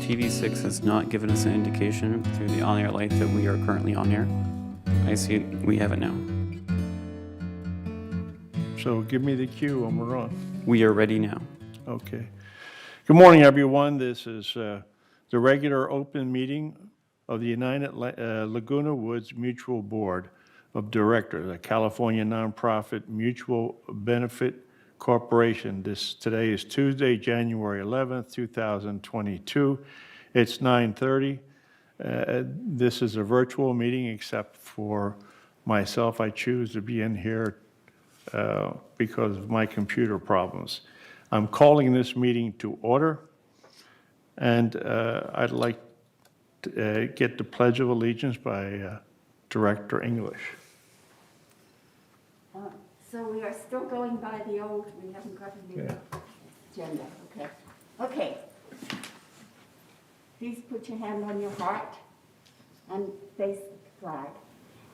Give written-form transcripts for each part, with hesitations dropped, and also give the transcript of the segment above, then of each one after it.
TV6 has not given us an indication through the on-air light that we are currently on air. I see we have it now. So give me the cue when we're on. We are ready now. Okay. Good morning, everyone. This is the regular open meeting of the United Laguna Woods Mutual Board of Directors, a California nonprofit mutual benefit corporation. Today is Tuesday, January 11th, 2022. It's 9:30. This is a virtual meeting except for myself. I choose to be in here because of my computer problems. I'm calling this meeting to order, and I'd like to get the Pledge of Allegiance by Director English. So we are still going by the old, we haven't got a new agenda, okay. Okay. Please put your hand on your heart and face the flag.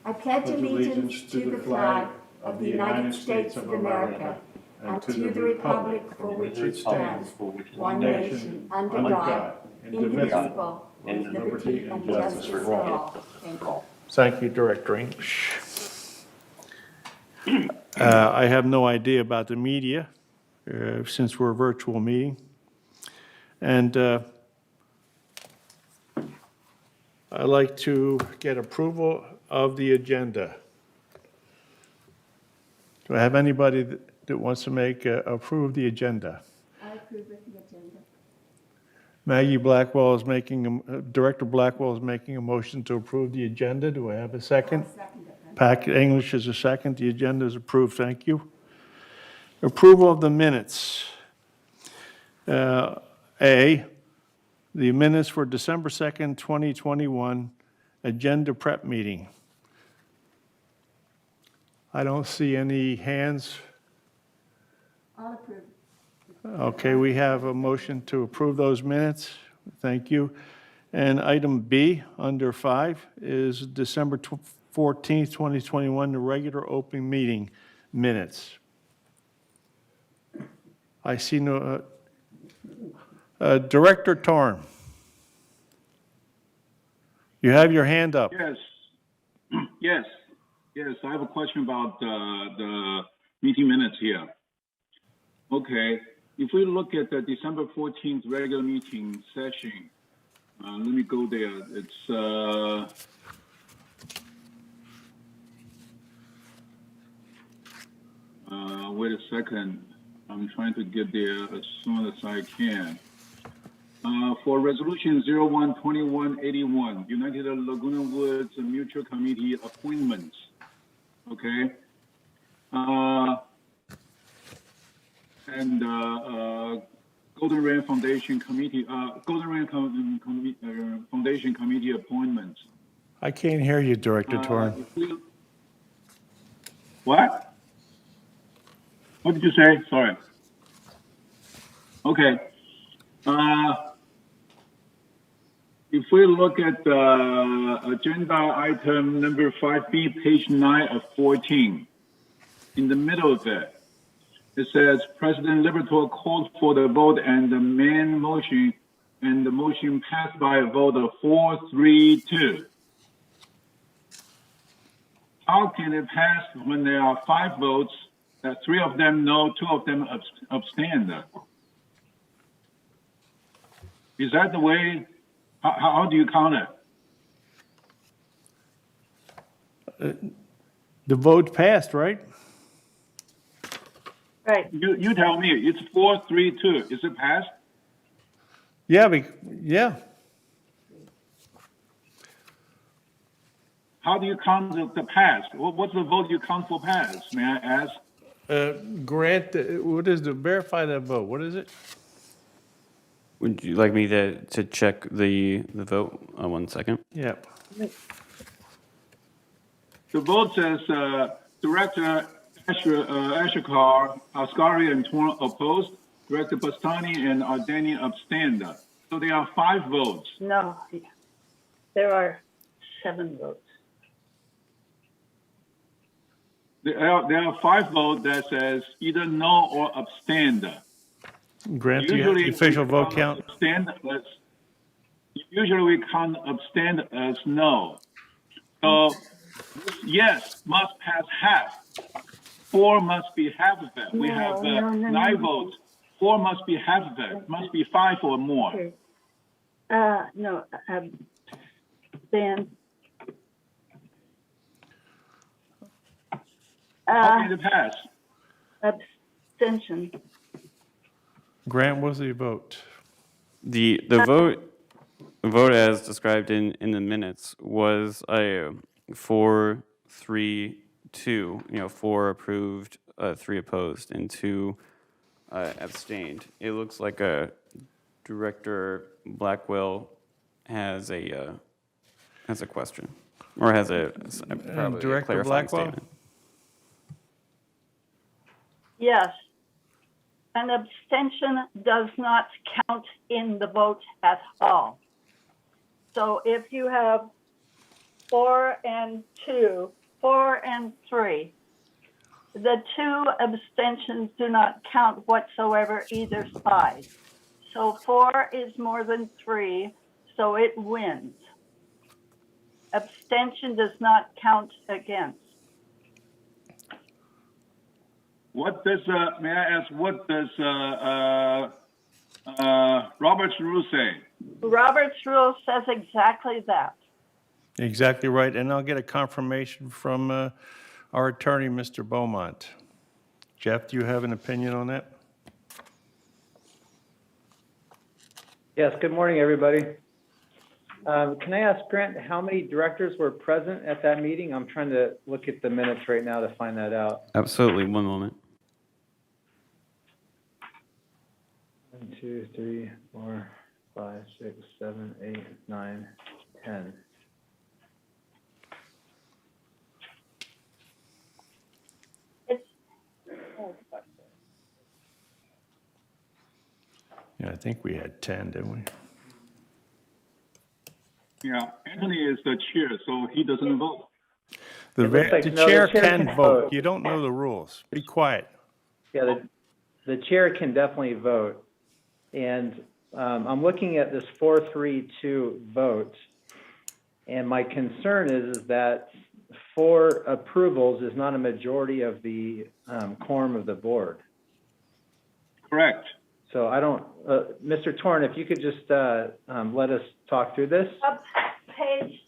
I pledge allegiance to the flag of the United States of America and to the republic for which it stands, one nation, under God, indivisible, with liberty and justice for all. Thank you. Thank you, Director English. I have no idea about the media since we're a virtual meeting. And I'd like to get approval of the agenda. Do I have anybody that wants to approve the agenda? I approve of the agenda. Maggie Blackwell is Director Blackwell is making a motion to approve the agenda. Do I have a second? I'll second it. Pat English is a second. The agenda is approved. Thank you. Approval of the minutes. A, the minutes for December 2nd, 2021, agenda prep meeting. I don't see any hands. I'll approve. Okay, we have a motion to approve those minutes. Thank you. And item B, under 5, is December 14th, 2021, the regular open meeting minutes. I see no... Director Torn, you have your hand up. Yes. Yes, I have a question about the meeting minutes here. Okay, if we look at the December 14th regular meeting session, let me go there. It's wait a second. I'm trying to get there as soon as I can. For Resolution 01-2181, United Laguna Woods Mutual Committee appointments. Okay. And Golden Rand Foundation Committee, Foundation Committee appointments. I can't hear you, Director Torn. What? What did you say? Sorry. Okay. If we look at agenda item number 5B, page 9 of 14, in the middle of it, it says President Liberatore called for the vote and the main motion, and the motion passed by a vote of 4-3-2. How can it pass when there are 5 votes, that 3 of them no, 2 of them abstain? Is that the way? How do you count it? The vote passed, right? Right. You tell me. It's 4-3-2. Is it passed? Yeah, yeah. How do you count the pass? What's the vote you count for pass? May I ask? Grant, what is verify that vote? What is it? Would you like me to check the vote? 1 second. Yeah. The vote says Director Ashikar, Ascari, and Torn opposed. Director Bastani and Ardeni abstained. So there are 5 votes. No, there are 7 votes. There are 5 votes that says either no or abstained. Grant, do you have the official vote count? Abstained, usually we count abstain as no. So yes must pass half. 4 must be half of it. We have 9 votes. 4 must be half of it. Must be 5 or more. Okay. No, abstain. How can it pass? Abstention. Grant, what's the vote? The vote as described in the minutes was a 4-3-2. 4 approved, 3 opposed, and 2 abstained. It looks like Director Blackwell has a question, or has probably a Director clarifying Blackwell? statement. Yes. An abstention does not count in the vote at all. So if you have 4 and 2, 4 and 3, the 2 abstentions do not count whatsoever either side. So 4 is more than 3, so it wins. Abstention does not count against. What does, may I ask, what does Robert's rule say? Robert's rule says exactly that. Exactly right, and I'll get a confirmation from our attorney, Mr. Beaumont. Jeff, do you have an opinion on that? Yes, good morning, everybody. Can I ask Grant how many directors were present at that meeting? I'm trying to look at the minutes right now to find that out. Absolutely, one moment. 1, 2, 3, 4, 5, 6, 7, 8, 9, 10. Yeah, I think we had 10, didn't we? Yeah, Anthony is the chair, so he doesn't vote. The It looks like- the no, the chair chair can can vote. vote. You don't know the rules. Be quiet. Yeah, the chair can definitely vote. And I'm looking at this 4-3-2 vote. And my concern is that 4 approvals is not a majority of the quorum of the board. Correct. So I don't, Mr. Torn, if you could just let us talk through this. Page.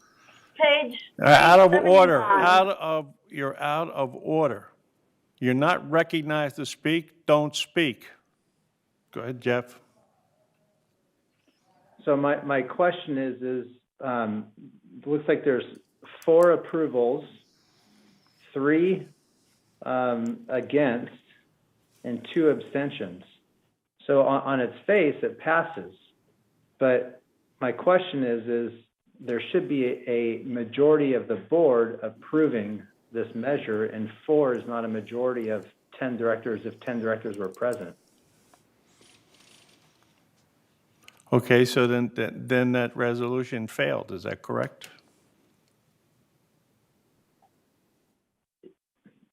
Out of order. 79. You're out of order. You're not recognized to speak. Don't speak. Go ahead, Jeff. So my question is it looks like there's 4 approvals, 3 against, and 2 abstentions. So on its face, it passes. But my question is there should be a majority of the board approving this measure, and 4 is not a majority of 10 directors if 10 directors were present. Okay, so then that resolution failed. Is that correct?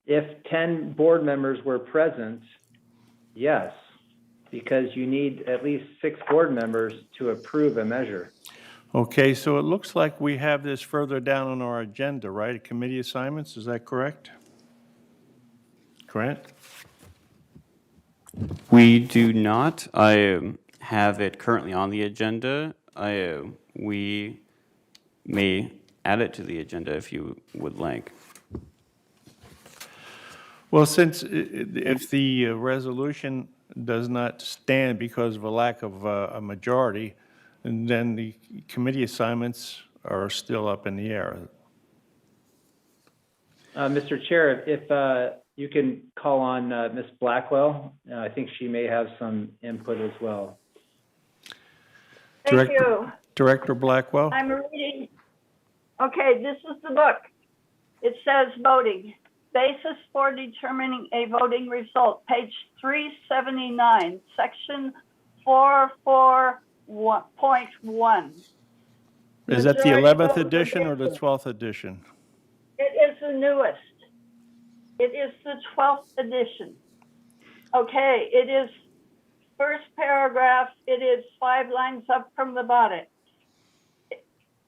If 10 board members were present, yes, because you need at least 6 board members to approve a measure. Okay, so it looks like we have this further down on our agenda, right? Committee assignments, is that correct? Grant? We do not. I have it currently on the agenda. We may add it to the agenda if you would like. Well, since if the resolution does not stand because of a lack of a majority, and then the committee assignments are still up in the air. Mr. Chair, if you can call on Ms. Blackwell, I think she may have some input as well. Thank you. Director Blackwell? I'm reading. Okay, this is the book. It says voting. Basis for determining a voting result, page 379, section 4.1. Is that the 11th edition or the 12th edition? It is the newest. It is the 12th edition. Okay, it is first paragraph. It is 5 lines up from the bottom.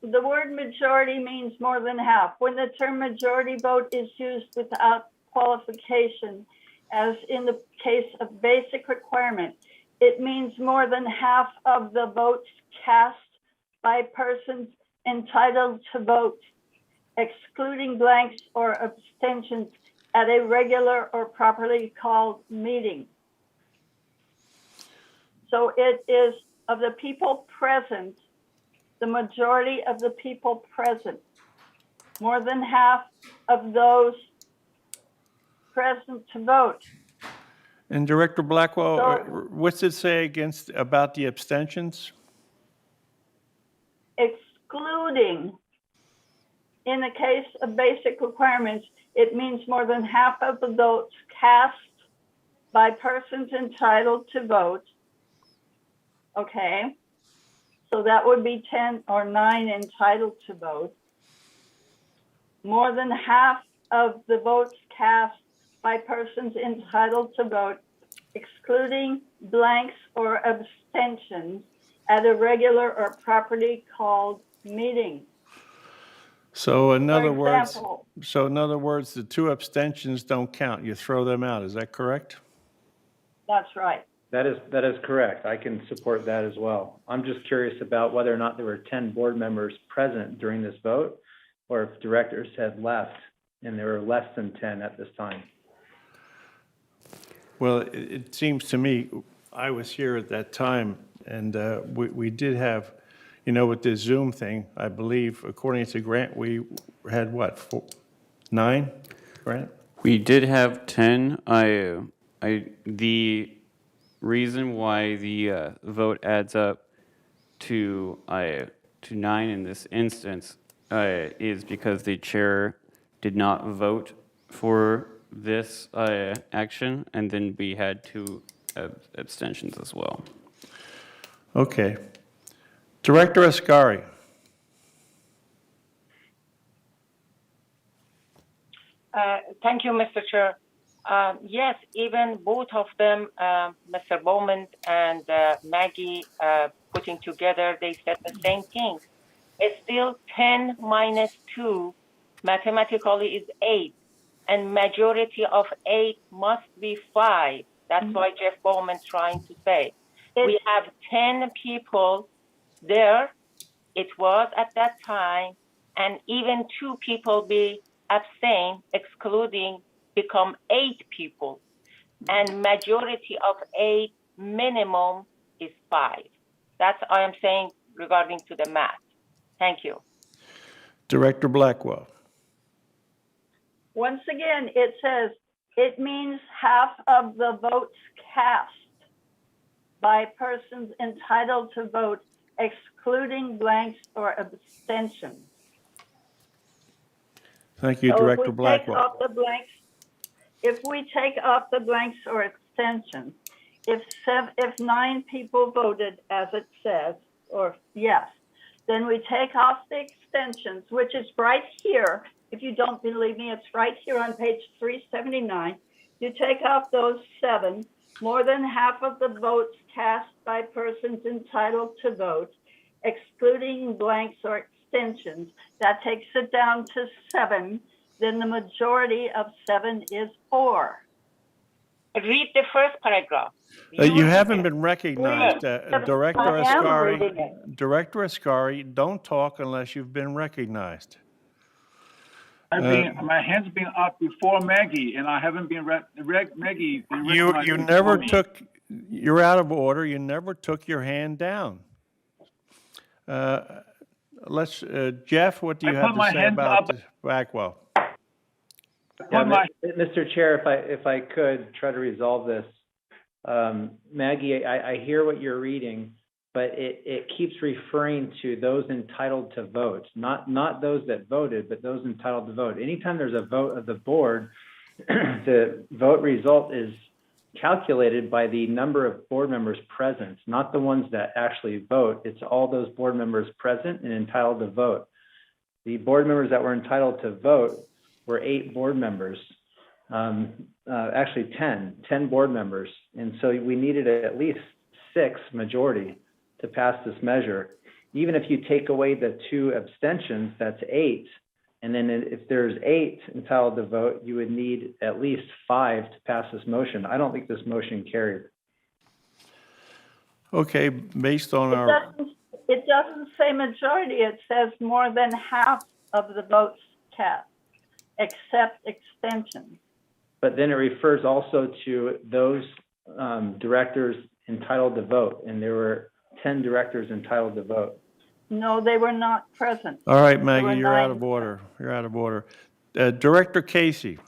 the word majority means more than half. When the term majority vote is used without qualification, as in the case of basic requirement, it means more than half of the votes cast by persons entitled to vote, excluding blanks or abstentions at a regular or properly called meeting. So it is of the people present, the majority of the people present, more than half of those present to vote. And Director Blackwell, So- what's it say about the abstentions? Excluding, in the case of basic requirements, it means more than half of the votes cast by persons entitled to vote. Okay, so that would be 10 or 9 entitled to vote. More than half of the votes cast by persons entitled to vote, excluding blanks or abstentions at a regular or properly called meeting. So in For other words, example, the 2 abstentions don't count. You throw them out. Is that correct? that's right. That is correct. I can support that as well. I'm just curious about whether or not there were 10 board members present during this vote, or if directors had left and there were less than 10 at this time. Well, it seems to me, I was here at that time, and we did have, with this Zoom thing, I believe, according to Grant, we had what, 9, Grant? We did have 10. The reason why the vote adds up to 9 in this instance is because the chair did not vote for this action, and then we had 2 abstentions as well. Okay. Director Ascari. Thank you, Mr. Chair. Yes, even both of them, Mr. Bowman and Maggie, putting together, they said the same thing. It's still 10 minus 2 mathematically is 8, and majority of 8 must be 5. That's why Jeff Bowman's trying to say. We have 10 people there. It was at that time, and even 2 people be abstain, excluding become 8 people, and majority of 8 minimum is 5. That's all I'm saying regarding to the math. Thank you. Director Blackwell. Once again, it says it means half of the votes cast by persons entitled to vote, excluding blanks or abstentions. Thank you, So Director if we Blackwell. take off the blanks, if we take off the blanks or abstentions, if 9 people voted as it says, or yes, then we take off the extensions, which is right here. If you don't believe me, it's right here on page 379. You take off those 7, more than half of the votes cast by persons entitled to vote, excluding blanks or extensions. That takes it down to 7. Then the majority of 7 is 4. Read the first paragraph. You haven't been recognized, Please. Director I am reading Ascari. it. Director Ascari, don't talk unless you've been recognized. My hand's been up before Maggie, and I haven't been Maggie. You never took. You're out of order. You never took your hand down. Jeff, what do you I have put my to say hands about up. Blackwell? Yeah, Mr. Chair, if I could try to resolve this. Maggie, I hear what you're reading, but it keeps referring to those entitled to vote, not those that voted, but those entitled to vote. Anytime there's a vote of the board, the vote result is calculated by the number of board members present, not the ones that actually vote. It's all those board members present and entitled to vote. The board members that were entitled to vote were 8 board members, actually 10 board members. And so we needed at least 6 majority to pass this measure. even if you take away the 2 abstentions, that's 8. And then if there's 8 entitled to vote, you would need at least 5 to pass this motion. I don't think this motion carried. Okay, based on our, It doesn't say majority, it says more than half of the votes cast, except extensions. But then it refers also to those directors entitled to vote, and there were 10 directors entitled to vote. No, they were not present. all right, were Maggie, you're out 9. of order. You're out of order. Director Casey.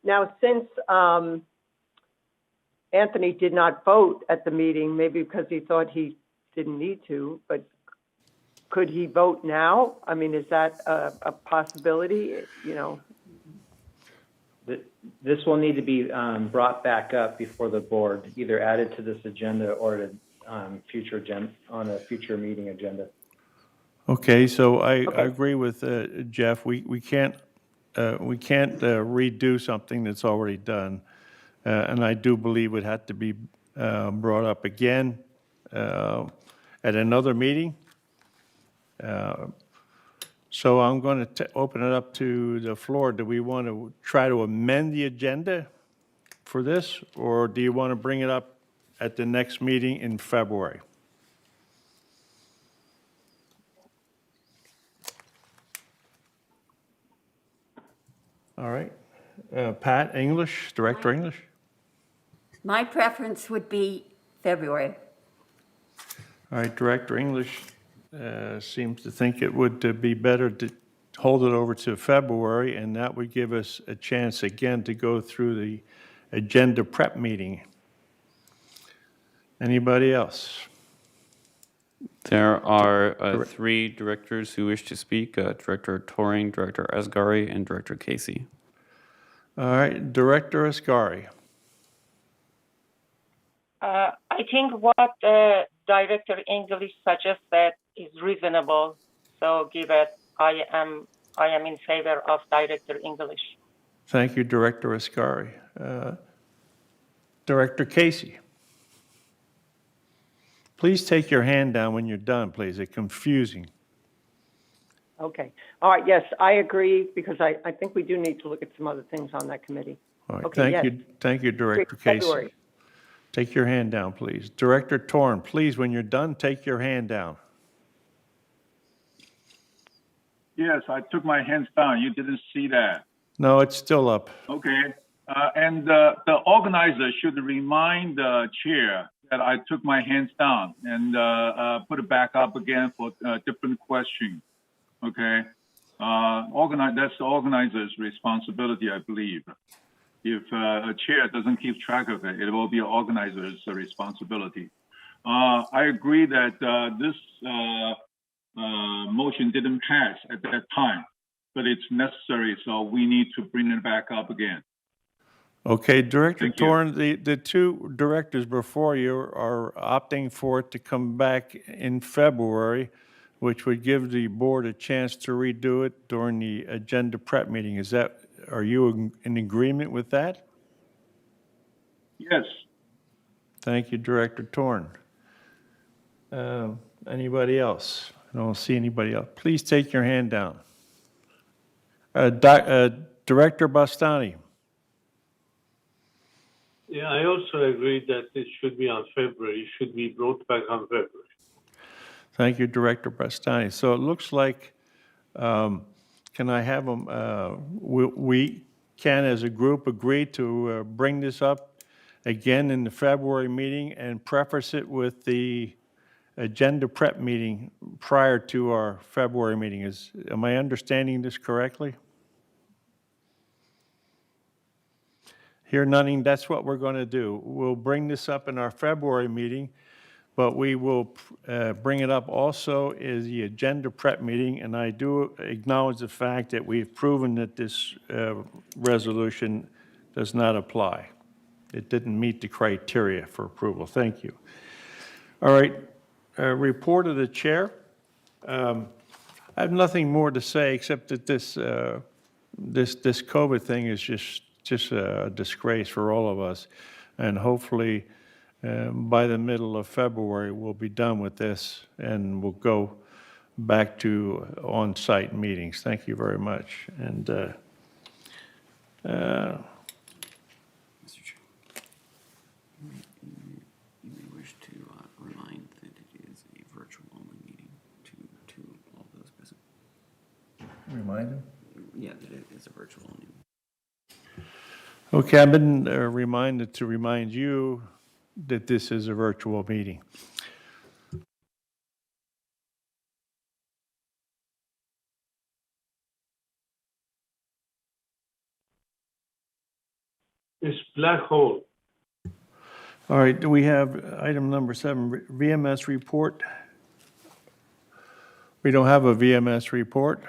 Now, since Anthony did not vote at the meeting, maybe because he thought he didn't need to, but could he vote now? I mean, is that a possibility, you know? This will need to be brought back up before the board, either added to this agenda or to future agenda, on a future meeting agenda. Okay, so I agree with Jeff. We can't redo something that's already done. And I do believe it had to be brought up again at another meeting. So I'm going to open it up to the floor. Do we want to try to amend the agenda for this, or do you want to bring it up at the next meeting in February? All right. Pat English, Director English? My preference would be February. All right, Director English seems to think it would be better to hold it over to February, and that would give us a chance again to go through the agenda prep meeting. Anybody else? There are 3 directors who wish to speak, Director Toring, Director Asghari, and Director Casey. All right, Director Asghari. I think what Director English suggested is reasonable. So give it, I am in favor of Director English. Thank you, Director Asghari. Director Casey. Please take your hand down when you're done, please. It's confusing. Okay. All right, yes, I agree, because I think we do need to look at some other things on that committee. All right, Okay, yes. Thank you, Director Casey. February. Take your hand down, please. Director Torn, please, when you're done, take your hand down. Yes, I took my hands down. You didn't see that. No, it's still up. Okay. And the organizer should remind the chair that I took my hands down and put it back up again for a different question. Okay. That's the organizer's responsibility, I believe. If a chair doesn't keep track of it, it will be an organizer's responsibility. I agree that this motion didn't pass at that time, but it's necessary, so we need to bring it back up again. Okay, Director Thank you. Torn, the 2 directors before you are opting for it to come back in February, which would give the board a chance to redo it during the agenda prep meeting. Are you in agreement with that? Yes. Thank you, Director Torn. Anybody else? I don't see anybody else. Please take your hand down. Director Bastani. Yeah, I also agree that it should be on February, it should be brought back on February. Thank you, Director Bastani. So it looks like, can I have them, we can as a group agree to bring this up again in the February meeting and preface it with the agenda prep meeting prior to our February meeting. Am I understanding this correctly? Here, none, that's what we're going to do. We'll bring this up in our February meeting, but we will bring it up also as the agenda prep meeting, and I do acknowledge the fact that we've proven that this resolution does not apply. It didn't meet the criteria for approval. Thank you. All right, report of the chair. I have nothing more to say except that this COVID thing is just a disgrace for all of us, and hopefully By the middle of February, we'll be done with this, and we'll go back to on-site meetings. Thank you very much. And Mr. Chair, you may wish to remind that it is a virtual only meeting to all those present. remind them. Yeah, that it is a virtual only. Okay, I've been reminded to remind you that this is a virtual meeting. It's black hole. All right, do we have item number 7, VMS report? We don't have a VMS report.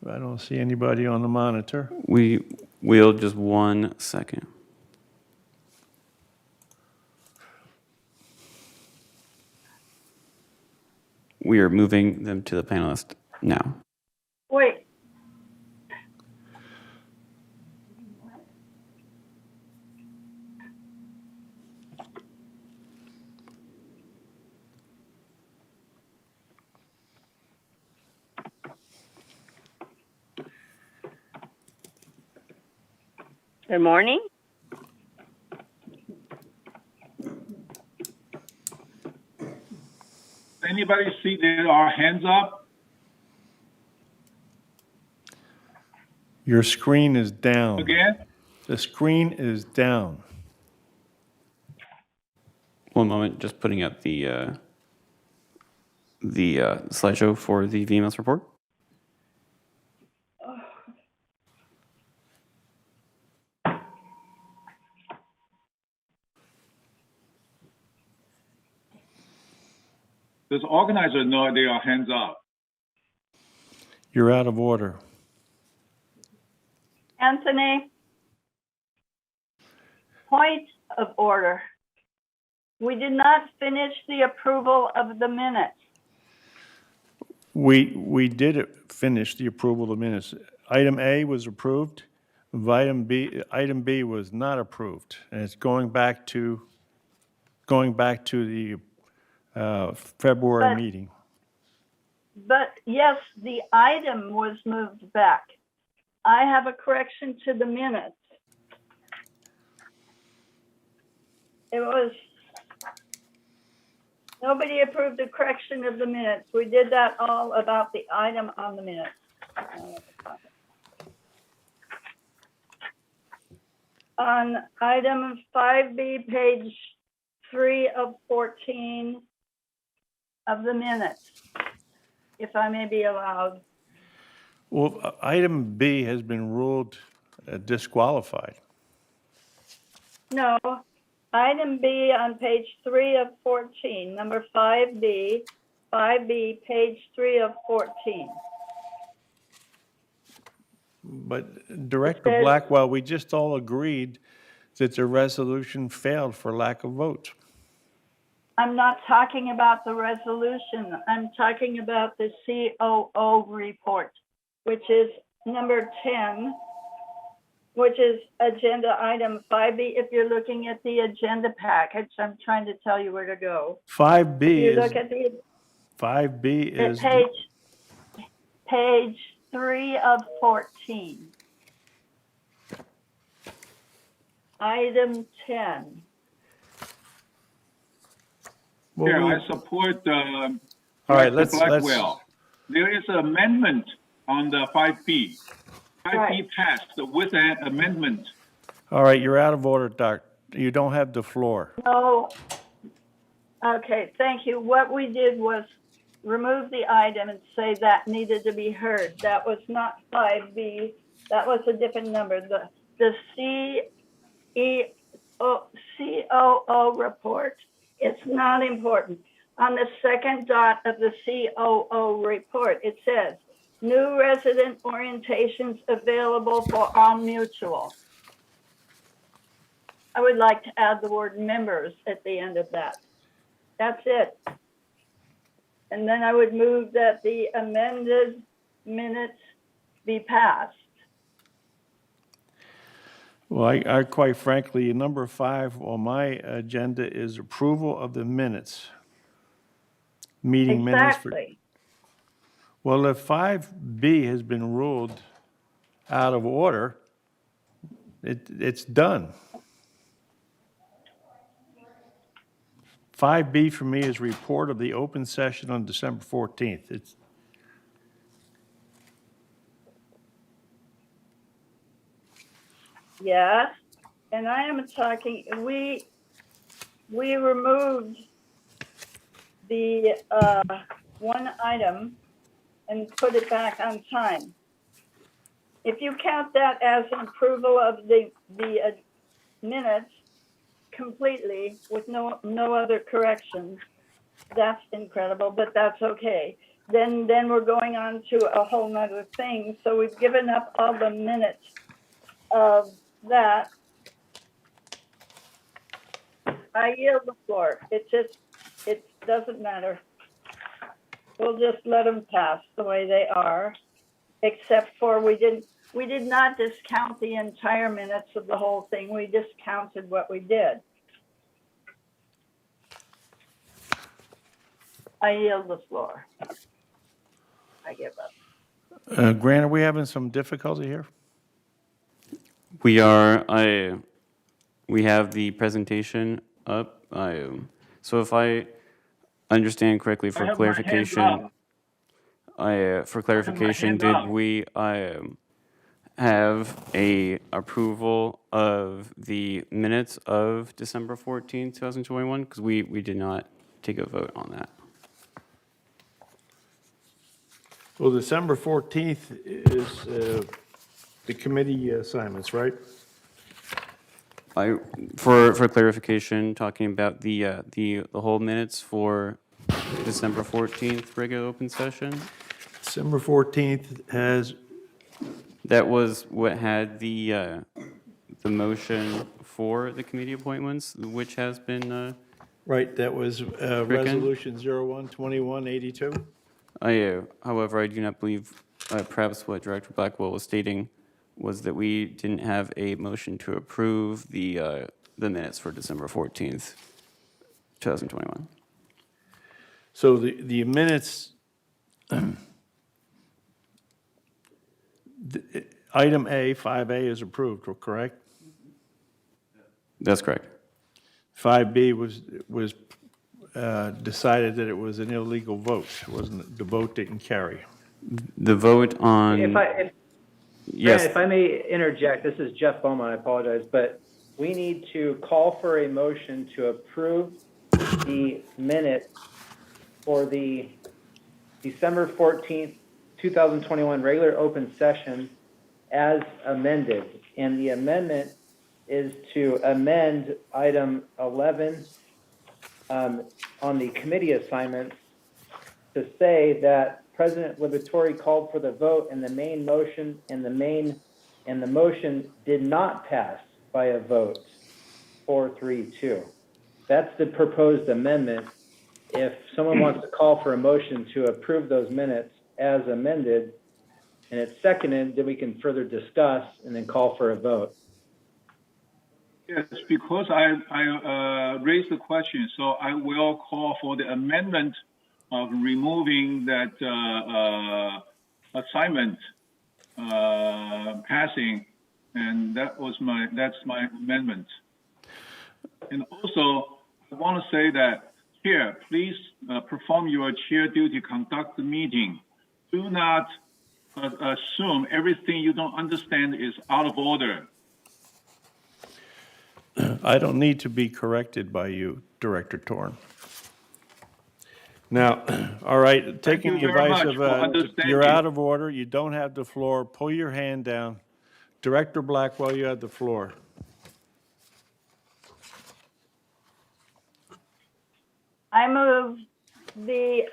I don't see anybody on the monitor. We'll just 1 second. We are moving them to the panelist now. Wait, Good morning. Anybody see there are hands up? Your screen is down. Again? The screen is down. 1 moment, just putting up the slideshow for the VMS report. Does organizer know they are hands up? You're out of order. Anthony. Point of order. We did not finish the approval of the minutes. We did finish the approval of the minutes. Item A was approved. Item B was not approved, and it's going back to the February But- meeting. But yes, the item was moved back. I have a correction to the minutes. It was, nobody approved the correction of the minutes. We did that all about the item on the minutes. On item 5B, page 3 of 14 of the minutes, if I may be allowed. Well, item B has been ruled disqualified. No, item B on page 3 of 14, number 5B, page 3 of 14. But Director says- Blackwell, we just all agreed that the resolution failed for lack of votes. I'm not talking about the resolution. I'm talking about the COO report, which is number 10, which is agenda item 5B. If you're looking at the agenda package, I'm trying to tell you where to go. 5B You is, look at the 5B is, page 3 of 14. Item 10. well, Yeah, we- I support all right, let's, Blackwell. There is an amendment on the 5B. 5B Right. passed with an amendment. all right, you're out of order, Doc. You don't have the floor. No. Okay, thank you. What we did was remove the item and say that needed to be heard. That was not 5B. That was a different number. The COO report, it's not important. On the second dot of the COO report, it says, new resident orientations available for all mutual. I would like to add the word members at the end of that. That's it. And then I would move that the amended minutes be passed. Well, I quite frankly, number 5 on my agenda is approval of the minutes. Meeting minutes for. Exactly. Well, if 5B has been ruled out of order, it's done. 5B for me is report of the open session on December 14th. It's, Yes, and I am talking, we removed the one item and put it back on time. If you count that as an approval of the minutes completely with no other corrections, that's incredible, but that's okay. Then we're going on to a whole nother thing. So we've given up all the minutes of that. I yield the floor. It doesn't matter. We'll just let them pass the way they are, except for we did not discount the entire minutes of the whole thing. We discounted what we did. I yield the floor. I give up. Grant, are we having some difficulty here? We are, we have the presentation up. So if I understand correctly, I for have my hands clarification, up. for clarification, hand did up. we have a approval of the minutes of December 14th, 2021? Because we did not take a vote on that. Well, December 14th is the committee assignments, right? For clarification, talking about the whole minutes for December 14th regular open session. December 14th has, That was what had the motion for the committee appointments, which has been, right, that was Resolution 01-2182. however, I do not believe, perhaps what Director Blackwell was stating was that we didn't have a motion to approve the minutes for December 14th, 2021. So the minutes, item A, 5A is approved, correct? That's correct. 5B was decided that it was an illegal vote. It wasn't, the vote didn't carry. The vote on, yes, If I may interject, this is Jeff Bowman, I apologize, but we need to call for a motion to approve the minutes for the December 14th, 2021 regular open session as amended. And the amendment is to amend item 11 on the committee assignments to say that President Liberatore called for the vote and the main motion, and the motion did not pass by a vote 4-3-2. That's the proposed amendment. If someone wants to call for a motion to approve those minutes as amended, and it's seconded, then we can further discuss and then call for a vote. Yes, because I raised the question, so I will call for the amendment of removing that assignment passing, and that's my amendment. And also, I want to say that, Chair, please perform your chair duty, conduct the meeting. Do not assume everything you don't understand is out of order. I don't need to be corrected by you, Director Torn. Now, all right, taking the you very advice much for of, understanding. you're out of order, you don't have the floor, pull your hand down. Director Blackwell, you have the floor. I move the,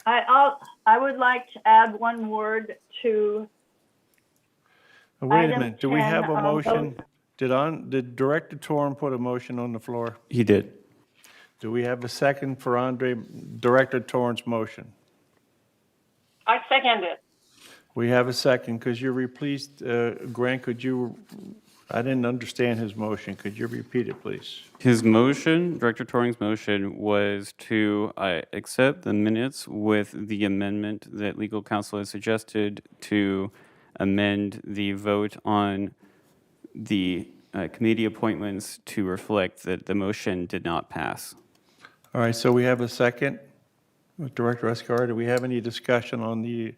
I would like to add one word to Wait a Item minute, do we 10 have a on motion? Did Director Torn put a motion on the floor? he did. Do we have a second for Director Torn's motion? I second it. We have a second. Could you please, Grant, could you I didn't understand his motion. Could you repeat it, please? His motion, Director Torring's motion, was to accept the minutes with the amendment that legal counsel has suggested to amend the vote on the committee appointments to reflect that the motion did not pass. All right, so we have a second. Director Escar, do we have any discussion on this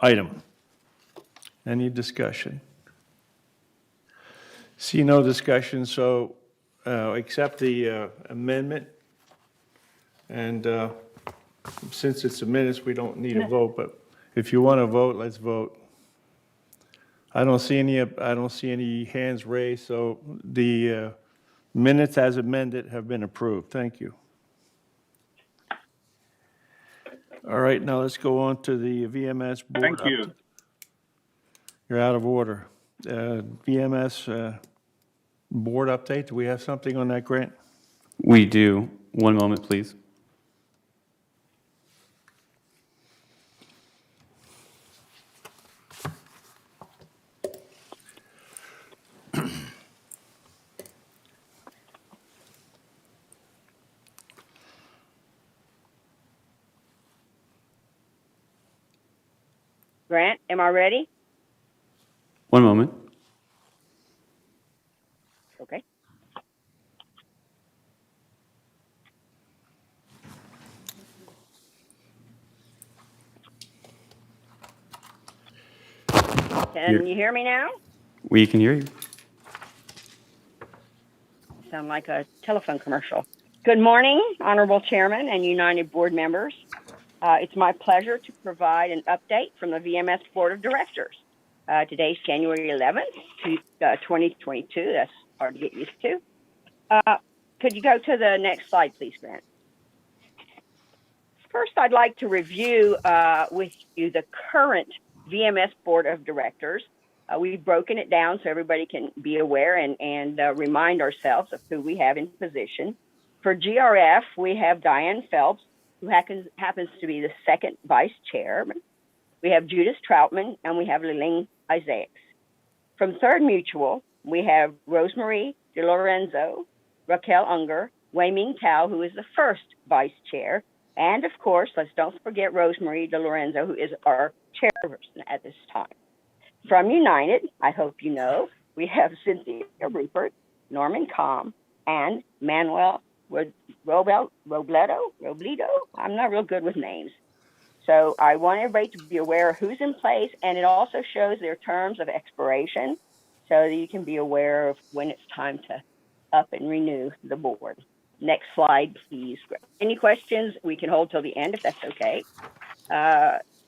item? Any discussion? See no discussion, so accept the amendment. And since it's a minutes, we don't need a vote, but if you want to vote, let's vote. I don't see any hands raised, so the minutes as amended have been approved. Thank you. All right, now let's go on to the VMS board. Thank you. You're out of order. VMS board update, do we have something on that, Grant? We do. One moment, please. Grant, am I ready? One moment. Okay. Can you hear me now? We can hear you. Sound like a telephone commercial. Good morning, Honorable Chairman and United Board members. It's my pleasure to provide an update from the VMS Board of Directors. Today's January 11th, 2022. That's hard to get used to. Could you go to the next slide, please, Grant? First, I'd like to review with you the current VMS Board of Directors. We've broken it down so everybody can be aware and remind ourselves of who we have in position. For GRF, we have Diane Phelps, who happens to be the second vice chairman. We have Judith Troutman, and we have Lillian Isaacs. From Third Mutual, we have Rosemarie DeLorenzo, Raquel Unger, Wei Ming Tao, who is the first vice chair, and of course, let's don't forget Rosemarie DeLorenzo, who is our chairperson at this time. From United, I hope you know, we have Cynthia Rupert, Norman Combe, and Manuel Robledo. I'm not real good with names. So I want everybody to be aware of who's in place, and it also shows their terms of expiration so that you can be aware of when it's time to up and renew the board. Next slide, please. Any questions? We can hold till the end if that's okay.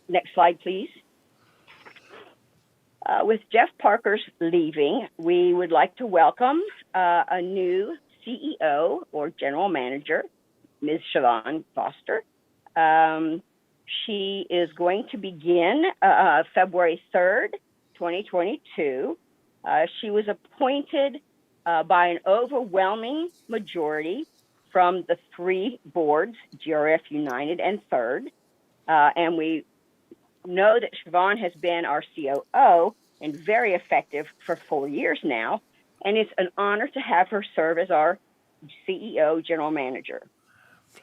Next slide, please. With Jeff Parker's leaving, we would like to welcome a new CEO or general manager, Ms. Siobhan Foster. She is going to begin February 3rd, 2022. She was appointed by an overwhelming majority from the three boards, GRF, United, and Third. And we know that Siobhan has been our COO and very effective for 4 years now. And it's an honor to have her serve as our CEO, general manager.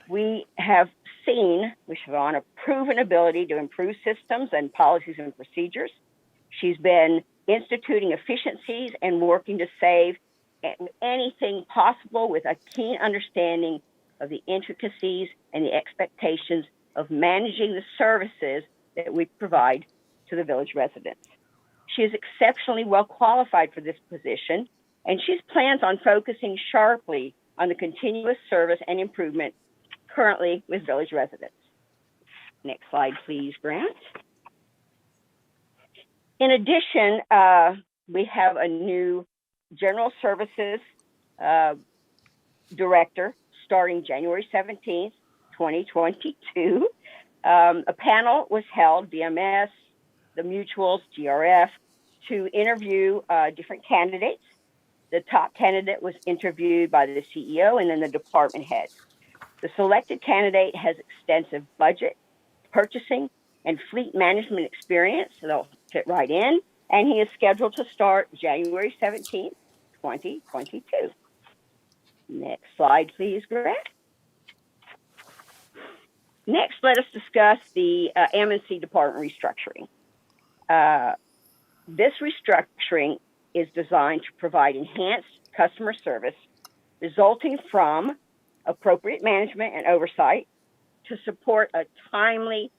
We have seen with Siobhan a proven ability to improve systems and policies and procedures. She's been instituting efficiencies and working to save anything possible with a keen understanding of the intricacies and the expectations of managing the services that we provide to the village residents. She is exceptionally well qualified for this position, and she plans on focusing sharply on the continuous service and improvement currently with village residents. Next slide, please, Grant. In addition, we have a new general services director starting January 17th, 2022. A panel was held, VMS, the mutuals, GRF, to interview different candidates. The top candidate was interviewed by the CEO and then the department heads. The selected candidate has extensive budget, purchasing, and fleet management experience. So fit right in, and he is scheduled to start January 17th, 2022. Next slide, please, Grant. Next, let us discuss the Mnc Department Restructuring. This restructuring is designed to provide enhanced customer service resulting from appropriate management and oversight to support a timely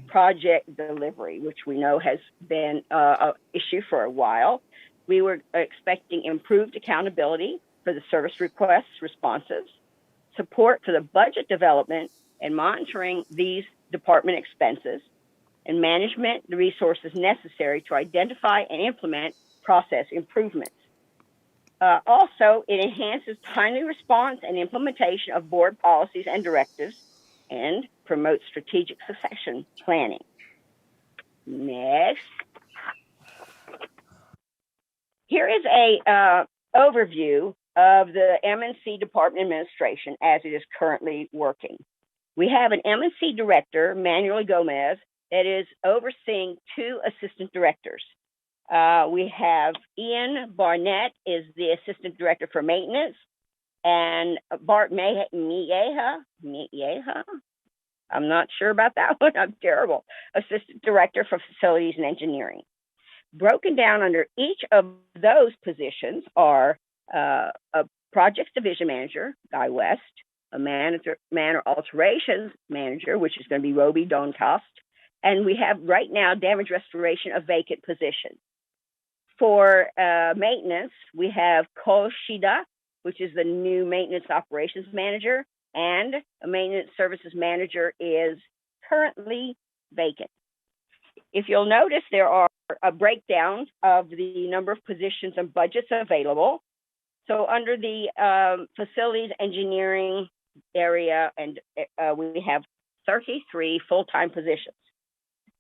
project delivery, which we know has been an issue for a while. We were expecting improved accountability for the service requests, responses, support for the budget development and monitoring these department expenses, and management the resources necessary to identify and implement process improvements. Also, it enhances timely response and implementation of board policies and directives and promotes strategic succession planning. Next. Here is a overview of the Mnc Department Administration as it is currently working. We have an Mnc Director, Manuel Gomez, that is overseeing 2 assistant directors. We have Ian Barnett is the Assistant Director for Maintenance, and Bart Mieja, I'm not sure about that one, I'm terrible, Assistant Director for Facilities and Engineering. Broken down under each of those positions are a Projects Division Manager, Guy West, a Manor Alterations Manager, which is going to be Roby Doncost, and we have right now damage restoration, a vacant position. For maintenance, we have Ko Shida, which is the new Maintenance Operations Manager, and a Maintenance Services Manager is currently vacant. If you'll notice, there are a breakdown of the number of positions and budgets available. So under the facilities engineering area, and we have 33 full-time positions.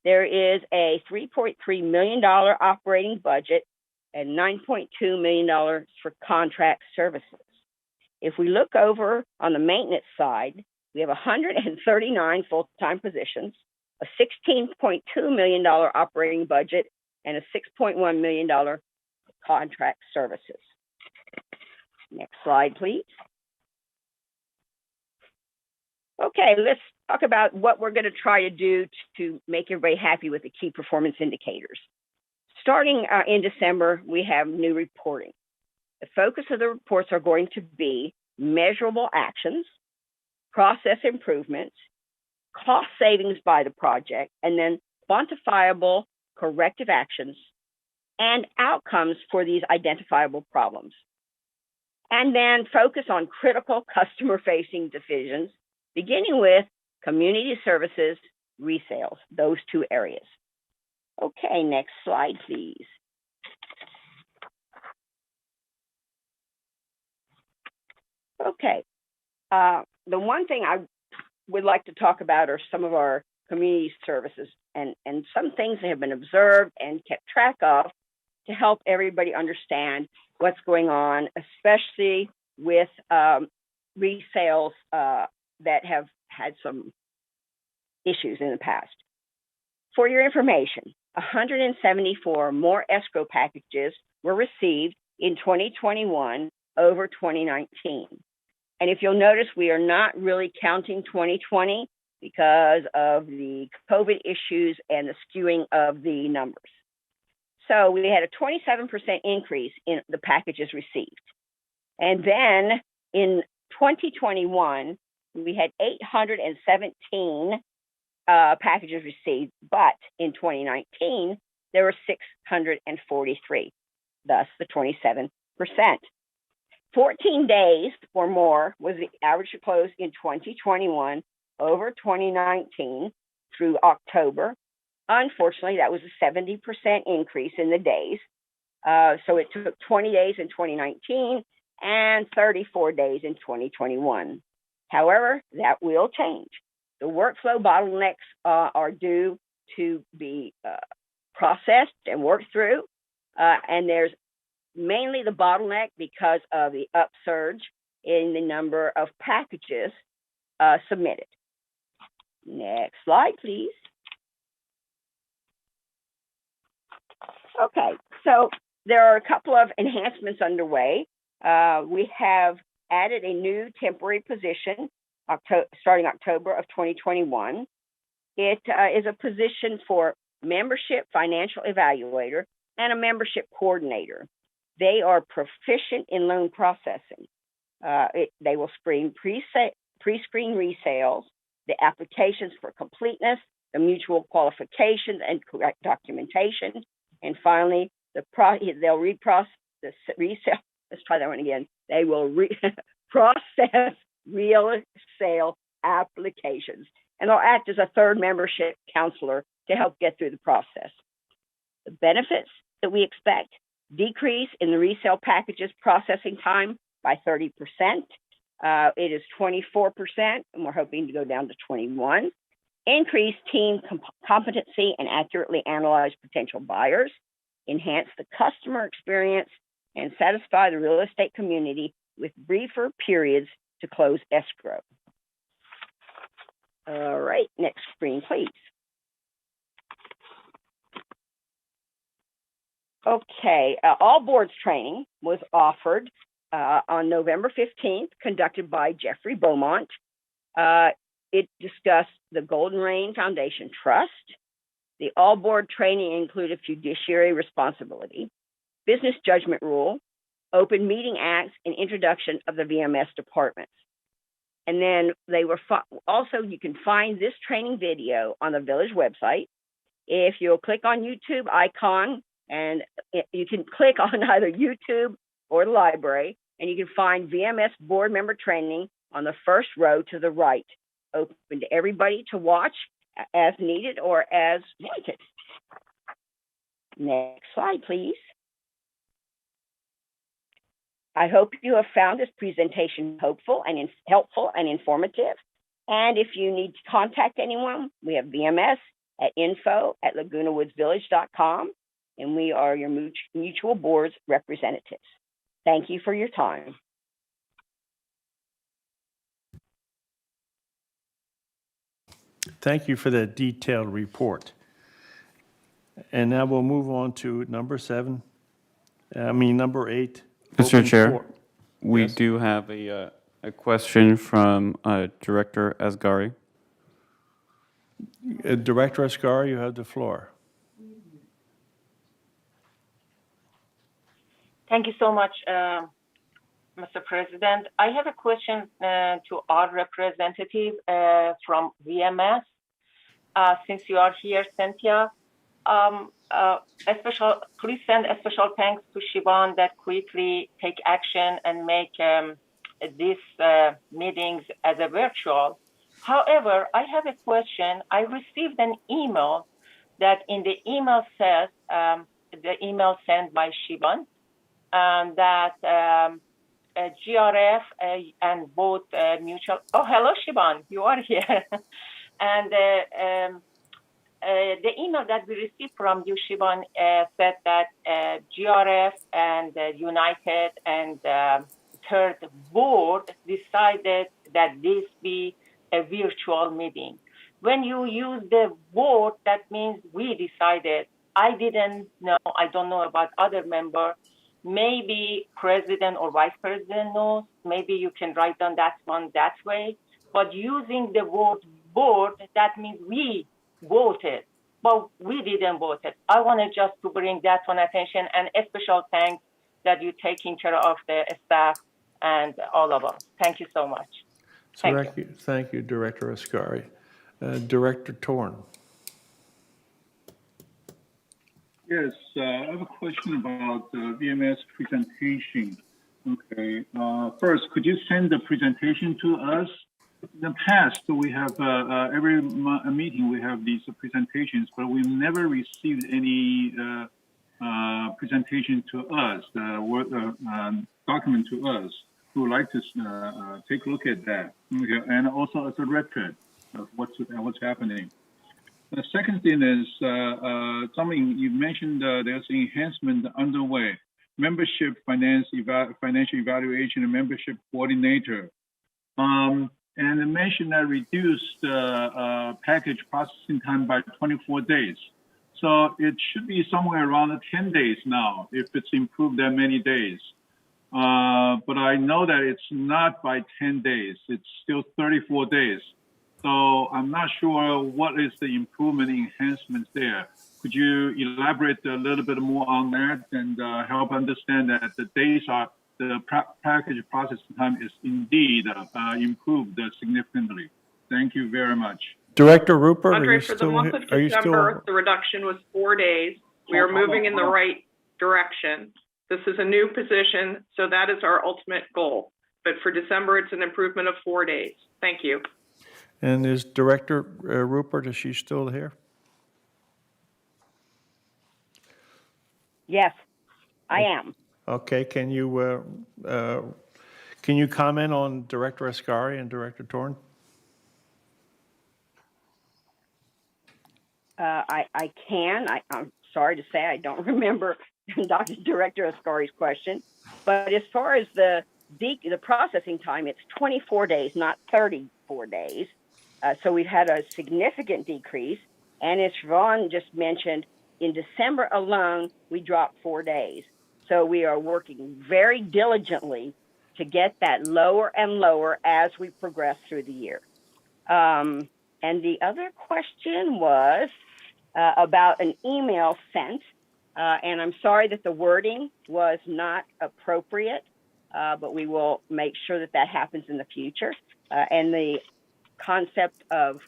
There is a $3.3 million operating budget and $9.2 million for contract services. If we look over on the maintenance side, we have 139 full-time positions, a $16.2 million operating budget, and a $6.1 million contract services. Next slide, please. Okay, let's talk about what we're going to try to do to make everybody happy with the key performance indicators. Starting in December, we have new reporting. The focus of the reports are going to be measurable actions, process improvements, cost savings by the project, and then quantifiable corrective actions and outcomes for these identifiable problems. And then focus on critical customer-facing decisions, beginning with community services, resales, those 2 areas. Okay, next slide, please. Okay, the one thing I would like to talk about are some of our community services and some things that have been observed and kept track of to help everybody understand what's going on, especially with resales that have had some issues in the past. For your information, 174 more escrow packages were received in 2021 over 2019. And if you'll notice, we are not really counting 2020 because of the COVID issues and the skewing of the numbers. So we had a 27% increase in the packages received. And then in 2021, we had 817 packages received, but in 2019, there were 643, thus the 27%. 14 days or more was the average to close in 2021 over 2019 through October. Unfortunately, that was a 70% increase in the days. So it took 20 days in 2019 and 34 days in 2021. However, that will change. The workflow bottlenecks are due to be processed and worked through, and there's mainly the bottleneck because of the upsurge in the number of packages submitted. Next slide, please. Okay, so there are a couple of enhancements underway. We have added a new temporary position starting October of 2021. It is a position for membership financial evaluator and a membership coordinator. They are proficient in loan processing. They will screen pre-screen resales, the applications for completeness, the mutual qualifications and correct documentation, and finally, they'll reprocess the resale. Let's try that one again. They will process real sale applications, and they'll act as a third membership counselor to help get through the process. The benefits that we expect: decrease in the resale packages processing time by 30%. It is 24%, and we're hoping to go down to 21%. Increase team competency and accurately analyze potential buyers. Enhance the customer experience and satisfy the real estate community with briefer periods to close escrow. All right, next screen, please. Okay, all boards training was offered on November 15th, conducted by Jeffrey Beaumont. It discussed the Golden Rain Foundation Trust. The all board training included fiduciary responsibility, business judgment rule, open meeting acts, and introduction of the VMS departments. And then they were also, you can find this training video on the village website. If you'll click on YouTube icon, and you can click on either YouTube or the library, and you can find VMS board member training on the first row to the right, open to everybody to watch as needed or as wanted. Next slide, please. I hope you have found this presentation helpful and informative. And if you need to contact anyone, we have VMS at info@lagunawoodsvillage.com, and we are your mutual boards representatives. Thank you for your time. Thank you for that detailed report. And now we'll move on to number 8. Mr. open Chair, for- we Yes. do have a question from Director Asghari. Director Asghari, you have the floor. Thank you so much, Mr. President. I have a question to our representative from VMS. Since you are here, Cynthia, please send a special thanks to Siobhan that quickly take action and make these meetings as a virtual. However, I have a question. I received an email that in the email says, the email sent by Siobhan, that GRF and both mutual. Oh, hello, Siobhan, you are here. And the email that we received from you, Siobhan, said that GRF and United and third board decided that this be a virtual meeting. When you use the board, that means we decided. I didn't know. I don't know about other members. Maybe president or vice president knows. Maybe you can write down that one that way. But using the word board, that means we voted, but we didn't vote it. I wanted just to bring that one attention, and a special thanks that you're taking care of the staff and all of us. Thank you so much. Thank you. Thank you, Director Asghari. Director Torn. Yes, I have a question about the VMS presentation. Okay, first, could you send the presentation to us? In the past, we have every meeting we have these presentations, but we've never received any presentation to us, document to us. We would like to take a look at that, okay, and also as a record of what's happening. The second thing is something you mentioned. There's enhancement underway. Membership financial evaluation and membership coordinator. And it mentioned that reduced package processing time by 24 days. So it should be somewhere around 10 days now, if it's improved that many days. But I know that it's not by 10 days. It's still 34 days. So I'm not sure what is the improvement enhancements there. Could you elaborate a little bit more on that and help understand that the days are, the package processing time is indeed improved significantly. Thank you very much. Director Rupert, are Andre, you for the still, month of are you December, still? the reduction was 4 days. We are moving in the right direction. This is a new position, so that is our ultimate goal. But for December, it's an improvement of 4 days. Thank you. And is Director Rupert, is she still here? Yes, I am. Okay, can you comment on Director Ascari and Director Torn? I can. I'm sorry to say I don't remember Dr. Director Ascari's question, but as far as the processing time, it's 24 days, not 34 days. So we've had a significant decrease. And as Siobhan just mentioned, in December alone, we dropped 4 days. So we are working very diligently to get that lower and lower as we progress through the year. And the other question was about an email sent. And I'm sorry that the wording was not appropriate, but we will make sure that that happens in the future. And the concept of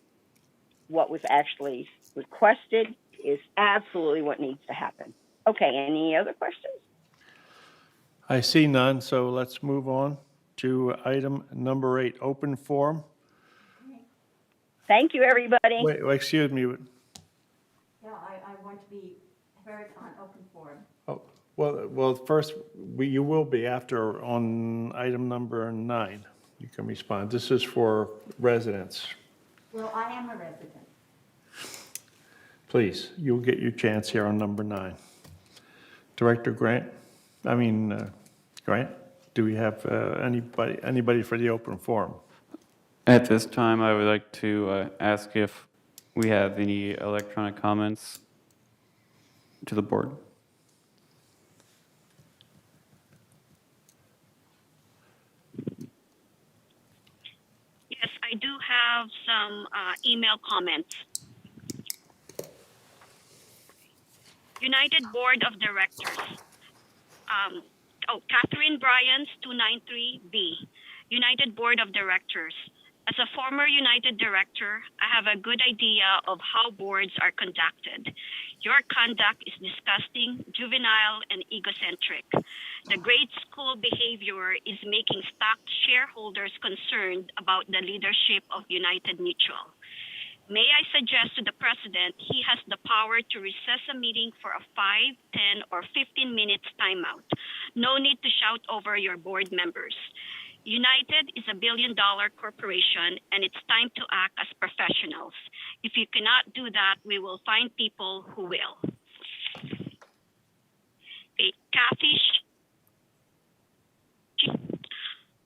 what was actually requested is absolutely what needs to happen. Okay, any other questions? I see none, so let's move on to item number 8, open forum. Thank you, everybody. Wait, excuse me. Yeah, I want to be heard on open forum. Oh, well, first, you will be after on item number 9. You can respond. This is for residents. Well, I am a resident. Please, you'll get your chance here on number 9. Director Grant, Grant, do we have anybody for the open forum? At this time, I would like to ask if we have any electronic comments to the board. Yes, I do have some email comments. United Board of Directors. Catherine Bryans, 293B. United Board of Directors. As a former United Director, I have a good idea of how boards are conducted. Your conduct is disgusting, juvenile, and egocentric. The grade school behavior is making stock shareholders concerned about the leadership of United Mutual. May I suggest to the President he has the power to recess a meeting for a 5, 10, or 15 minutes timeout. No need to shout over your board members. United is a billion-dollar corporation, and it's time to act as professionals. If you cannot do that, we will find people who will. Kathy,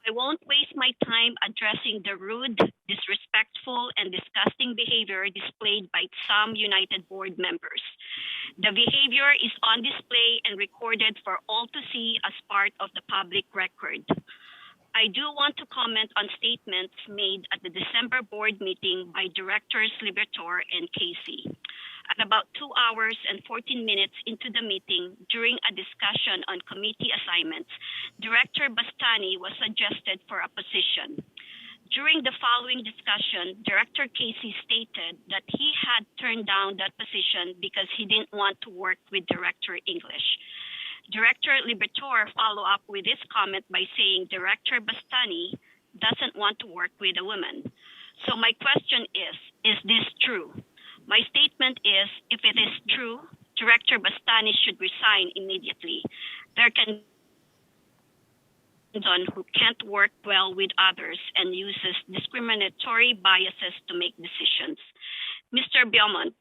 I won't waste my time addressing the rude, disrespectful, and disgusting behavior displayed by some United board members. The behavior is on display and recorded for all to see as part of the public record. I do want to comment on statements made at the December board meeting by Directors Liberatore and Casey. At about 2 hours and 14 minutes into the meeting, during a discussion on committee assignments, Director Bastani was suggested for a position. During the following discussion, Director Casey stated that he had turned down that position because he didn't want to work with Director English. Director Liberatore followed up with this comment by saying Director Bastani doesn't want to work with a woman. So my question is this true? My statement is, if it is true, Director Bastani should resign immediately. There can be someone who can't work well with others and uses discriminatory biases to make decisions. Mr. Beaumont,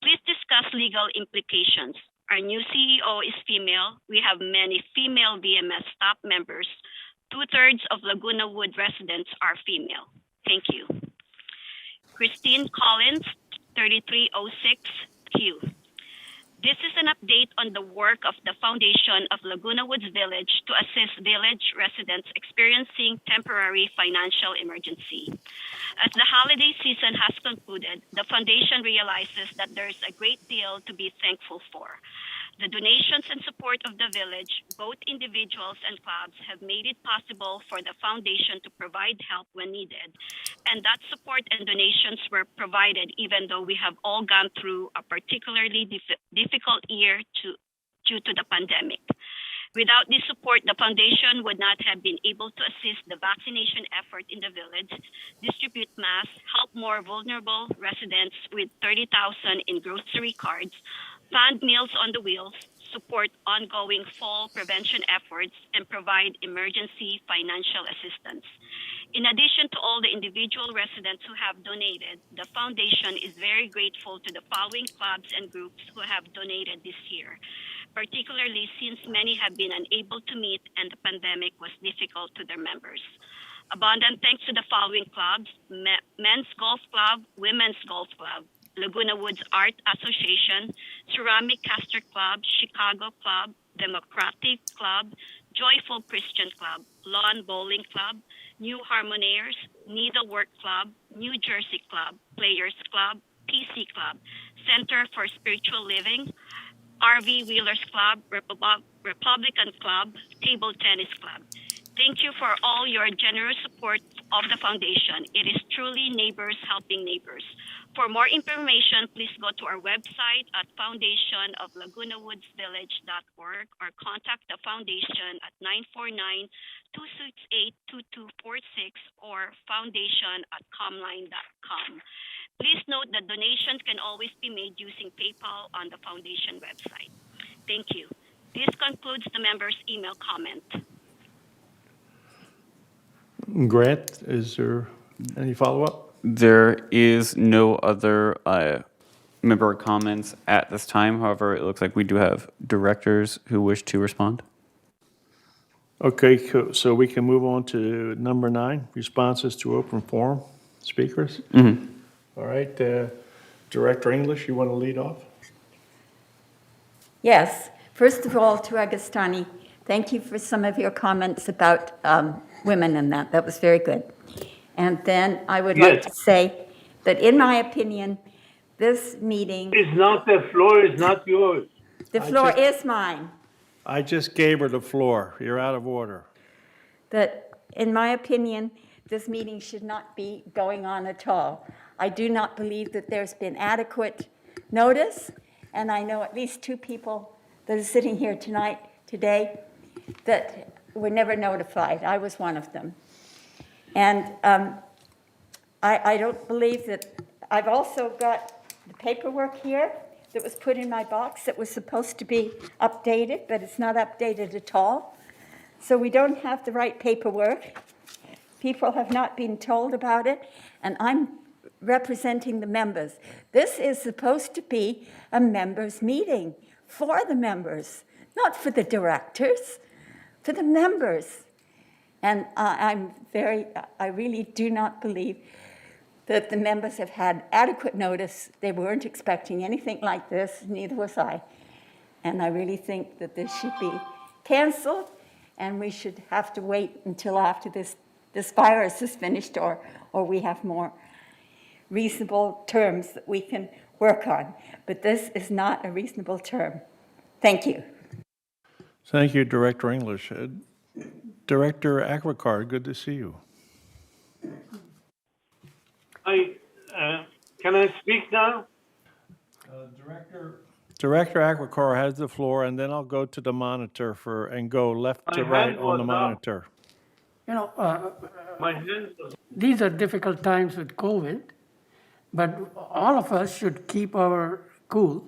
please discuss legal implications. Our new CEO is female. We have many female VMS staff members. 2/3 of Laguna Wood residents are female. Thank you. Christine Collins, 3306Q. This is an update on the work of the Foundation of Laguna Woods Village to assist village residents experiencing temporary financial emergency. As the holiday season has concluded, the Foundation realizes that there is a great deal to be thankful for. The donations and support of the village, both individuals and clubs, have made it possible for the Foundation to provide help when needed. And that support and donations were provided even though we have all gone through a particularly difficult year due to the pandemic. Without this support, the Foundation would not have been able to assist the vaccination effort in the village, distribute masks, help more vulnerable residents with 30,000 in grocery cards, fund Meals on the Wheels, support ongoing fall prevention efforts, and provide emergency financial assistance. In addition to all the individual residents who have donated, the Foundation is very grateful to the following clubs and groups who have donated this year, particularly since many have been unable to meet and the pandemic was difficult to their members. Abundant thanks to the following clubs: Men's Golf Club, Women's Golf Club, Laguna Woods Art Association, Ceramic Caster Club, Chicago Club, Democratic Club, Joyful Christian Club, Lawn Bowling Club, New Harmoniers, Needlework Club, New Jersey Club, Players Club, PC Club, Center for Spiritual Living, RV Wheelers Club, Republican Club, Table Tennis Club. Thank you for all your generous support of the Foundation. It is truly neighbors helping neighbors. For more information, please go to our website at foundationoflagunawoodsvillage.org or contact the Foundation at 949-268-2246 or foundation@comline.com. Please note that donations can always be made using PayPal on the Foundation website. Thank you. This concludes the members' email comment. Grant, is there any follow-up? There is no other member comments at this time. However, it looks like we do have directors who wish to respond. Okay, so we can move on to number 9, responses to open forum speakers. Mm-hmm. All right, Director English, you want to lead off? Yes. First of all, to Agustani, thank you for some of your comments about women and that. That was very good. And then I would like to say that in my opinion, this meeting... It's not the floor, is not yours. The floor is mine. I just gave her the floor. You're out of order. That in my opinion, this meeting should not be going on at all. I do not believe that there's been adequate notice, and I know at least 2 people that are sitting here today, that were never notified. I was one of them. And I don't believe that. I've also got the paperwork here that was put in my box that was supposed to be updated, but it's not updated at all. So we don't have the right paperwork. People have not been told about it, and I'm representing the members. This is supposed to be a members' meeting for the members, not for the directors, for the members. And I really do not believe that the members have had adequate notice. They weren't expecting anything like this, neither was I. And I really think that this should be canceled, and we should have to wait until after this virus is finished, or we have more reasonable terms that we can work on. But this is not a reasonable term. Thank you. Thank you, Director English. Director Aquicard, good to see you. Can I speak now? Director Aquicard has the floor, and then I'll go to the monitor and go left to right on the monitor. You know, My hand was these are difficult times with COVID, but all of us should keep our cool,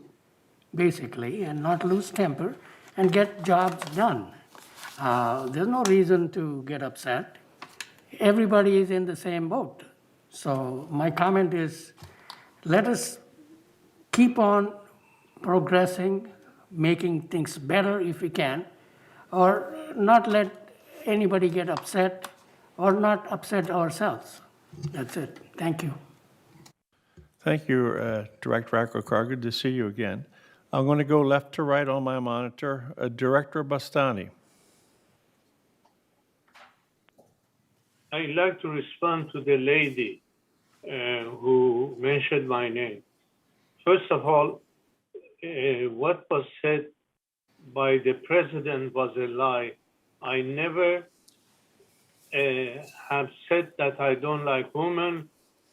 basically, and not lose temper and get jobs done. There's no reason to get upset. Everybody is in the same boat. So my comment is, let us keep on progressing, making things better if we can, or not let anybody get upset or not upset ourselves. That's it. Thank you. Thank you, Director Aquicard. Good to see you again. I'm going to go left to right on my monitor. Director Bastani. I'd like to respond to the lady who mentioned my name. First of all, what was said by the president was a lie. I never have said that I don't like women.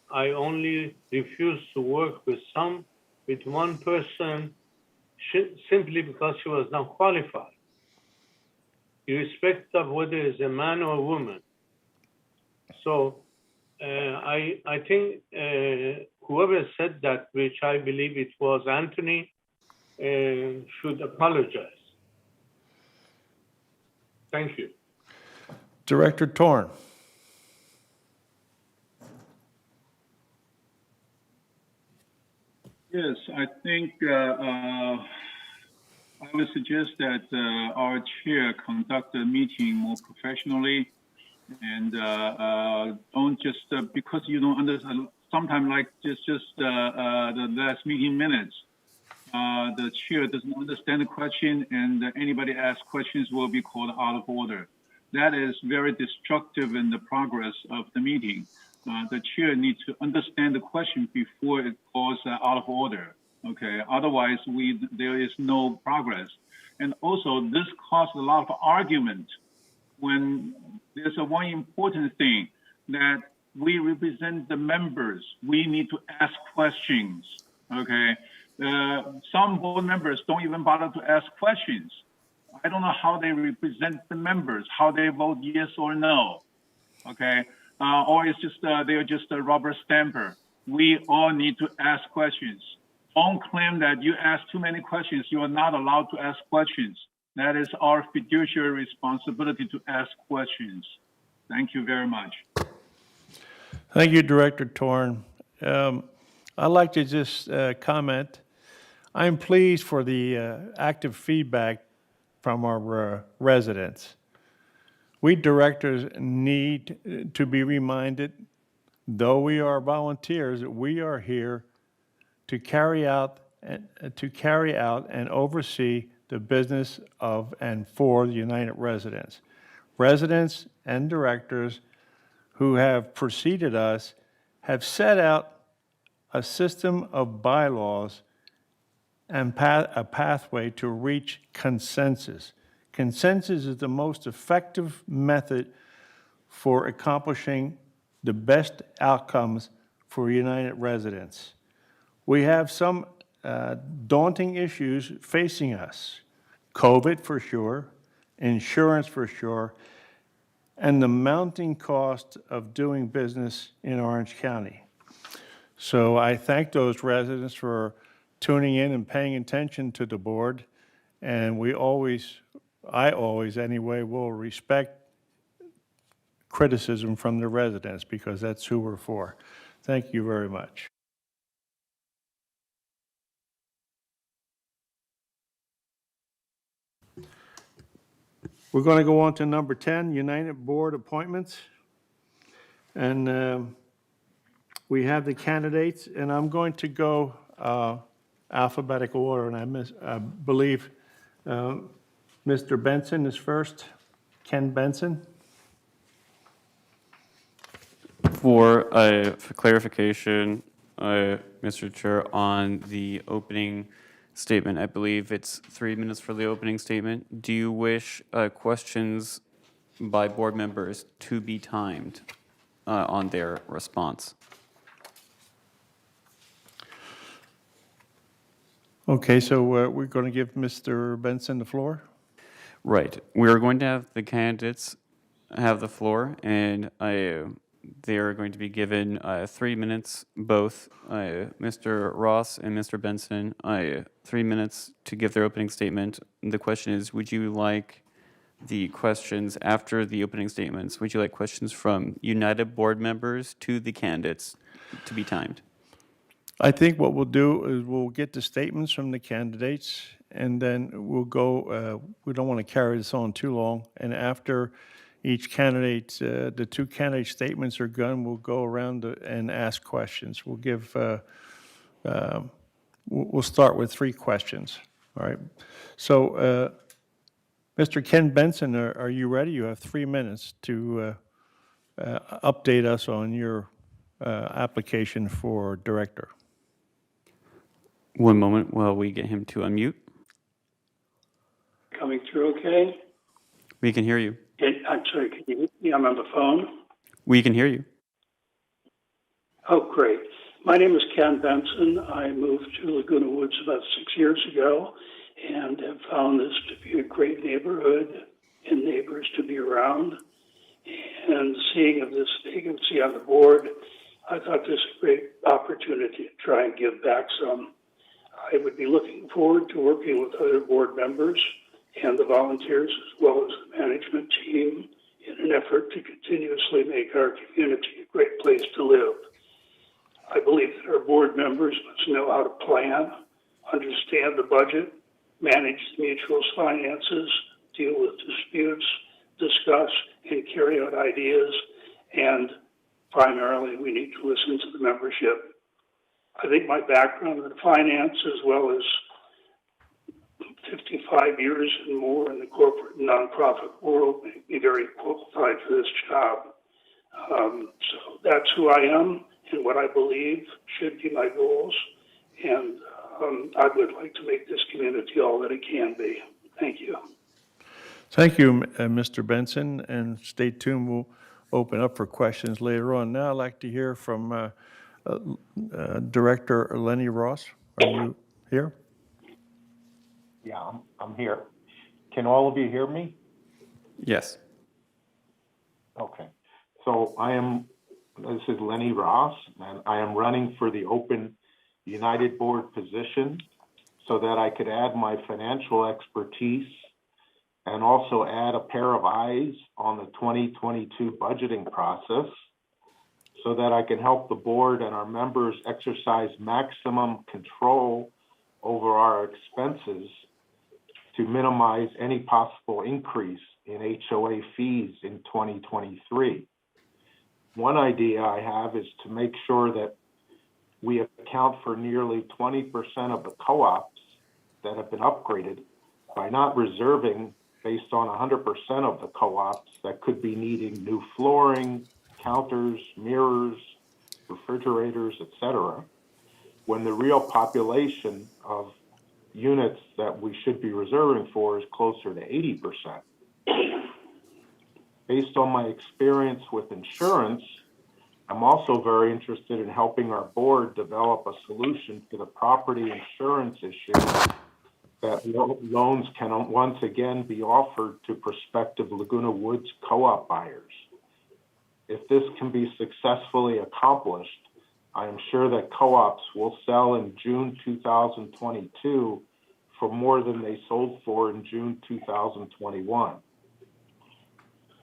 I only refuse to work with one person, simply because she was not qualified, irrespective of whether it's a man or a woman. So I think whoever said that, which I believe it was Anthony, should apologize. Thank you. Director Torn. Yes, I think I would suggest that our chair conduct the meeting more professionally, and don't just because you don't understand. Sometimes, like just the last meeting minutes, the chair doesn't understand the question, and anybody asks questions will be called out of order. That is very destructive in the progress of the meeting. The chair needs to understand the question before it goes out of order. Okay, otherwise there is no progress. And also, this caused a lot of argument when there's one important thing that we represent the members. We need to ask questions. Okay, some board members don't even bother to ask questions. I don't know how they represent the members, how they vote yes or no. Okay. Or it's just they're just a rubber stamper. We all need to ask questions. Don't claim that you ask too many questions. You are not allowed to ask questions. That is our fiduciary responsibility to ask questions. Thank you very much. Thank you, Director Torn. I'd like to just comment. I'm pleased for the active feedback from our residents. We directors need to be reminded, though we are volunteers, that we are here to carry out and oversee the business of and for the United residents. Residents and directors who have preceded us have set out a system of bylaws and a pathway to reach consensus. Consensus is the most effective method for accomplishing the best outcomes for United residents. We have some daunting issues facing us. COVID for sure, insurance for sure, and the mounting cost of doing business in Orange County. So I thank those residents for tuning in and paying attention to the board, and I always anyway, will respect criticism from the residents because that's who we're for. Thank you very much. We're going to go on to number 10, United Board appointments. And we have the candidates, and I'm going to go alphabetical order, and I believe Mr. Benson is first. Ken Benson. For clarification, Mr. Chair, on the opening statement, I believe it's 3 minutes for the opening statement. Do you wish questions by board members to be timed on their response? Okay, so we're going to give Mr. Benson the floor. Right. We're going to have the candidates have the floor, and they are going to be given 3 minutes, both Mr. Ross and Mr. Benson, 3 minutes to give their opening statement. The question is, would you like the questions after the opening statements? Would you like questions from United board members to the candidates to be timed? I think what we'll do is we'll get the statements from the candidates, and then we'll go, we don't want to carry this on too long, and after each candidate, the two candidate statements are done, we'll go around and ask questions. We'll give we'll start with 3 questions, all right? So, Mr. Ken Benson, are you ready? You have 3 minutes to update us on your application for director. One moment while we get him to unmute. Coming through okay? We can hear you. I'm sorry, can you hear me? I'm on the phone. We can hear you. Oh, great. My name is Ken Benson. I moved to Laguna Woods about 6 years ago and have found this to be a great neighborhood and neighbors to be around. And seeing of this vacancy on the board, I thought this was a great opportunity to try and give back some. I would be looking forward to working with other board members and the volunteers as well as the management team in an effort to continuously make our community a great place to live. I believe that our board members must know how to plan, understand the budget, manage the mutual's finances, deal with disputes, discuss and carry out ideas, and primarily we need to listen to the membership. I think my background in finance as well as 55 years and more in the corporate and nonprofit world make me very qualified for this job. So that's who I am and what I believe should be my goals. And I would like to make this community all that it can be. Thank you. Thank you, Mr. Benson, and stay tuned. We'll open up for questions later on. Now I'd like to hear from Director Lenny Ross. Are you here? Yeah, I'm here. Can all of you hear me? Yes. Okay. So this is Lenny Ross, and I am running for the open United Board position so that I could add my financial expertise and also add a pair of eyes on the 2022 budgeting process so that I can help the board and our members exercise maximum control over our expenses to minimize any possible increase in HOA fees in 2023. One idea I have is to make sure that we account for nearly 20% of the co-ops that have been upgraded by not reserving based on 100% of the co-ops that could be needing new flooring, counters, mirrors, refrigerators, etc., when the real population of units that we should be reserving for is closer to 80%. Based on my experience with insurance, I'm also very interested in helping our board develop a solution to the property insurance issue that loans can once again be offered to prospective Laguna Woods co-op buyers. If this can be successfully accomplished, I am sure that co-ops will sell in June 2022 for more than they sold for in June 2021.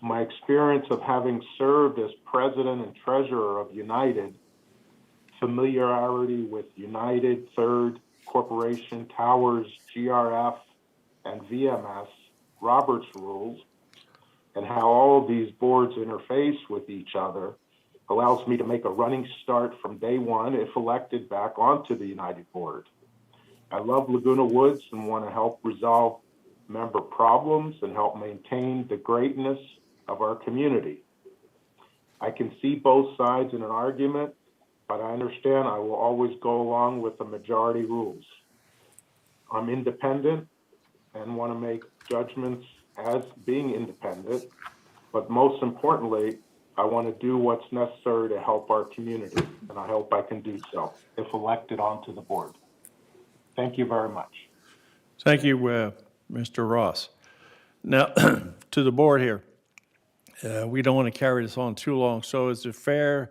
My experience of having served as president and treasurer of United, familiarity with United, Third, Corporation, Towers, GRF, and VMS, Robert's rules, and how all of these boards interface with each other allows me to make a running start from day one if elected back onto the United Board. I love Laguna Woods and want to help resolve member problems and help maintain the greatness of our community. I can see both sides in an argument, but I understand I will always go along with the majority rules. I'm independent and want to make judgments as being independent, but most importantly, I want to do what's necessary to help our community, and I hope I can do so if elected onto the board. Thank you very much. Thank you, Mr. Ross. Now, to the board here, we don't want to carry this on too long, so is it fair,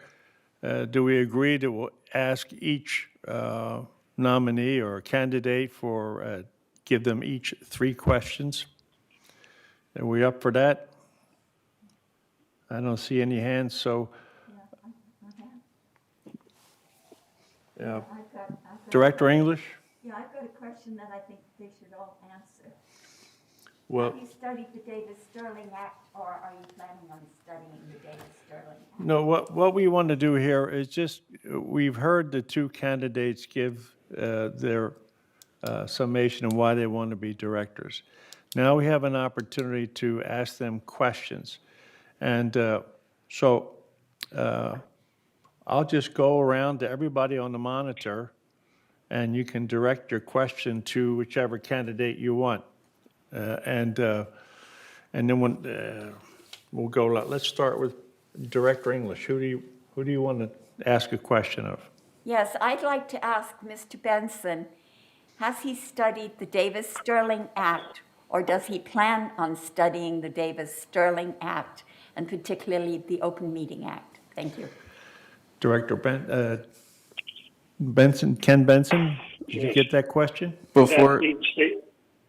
do we agree that we'll ask each nominee or candidate for, give them each 3 questions? Are we up for that? I don't see any hands, so. Director English? Yeah, I've got a question that I think they should all answer. Well, Have you studied the Davis Sterling Act, or are you planning on studying the Davis Sterling Act? no, what we want to do here is just, we've heard the 2 candidates give their summation and why they want to be directors. Now we have an opportunity to ask them questions. And so I'll just go around to everybody on the monitor, and you can direct your question to whichever candidate you want. And then we'll go, let's start with Director English. Who do you want to ask a question of? Yes, I'd like to ask Mr. Benson, has he studied the Davis-Sterling Act, or does he plan on studying the Davis-Sterling Act, and particularly the Open Meeting Act? Thank you. Director Benson, Ken Benson, did you get that question? Before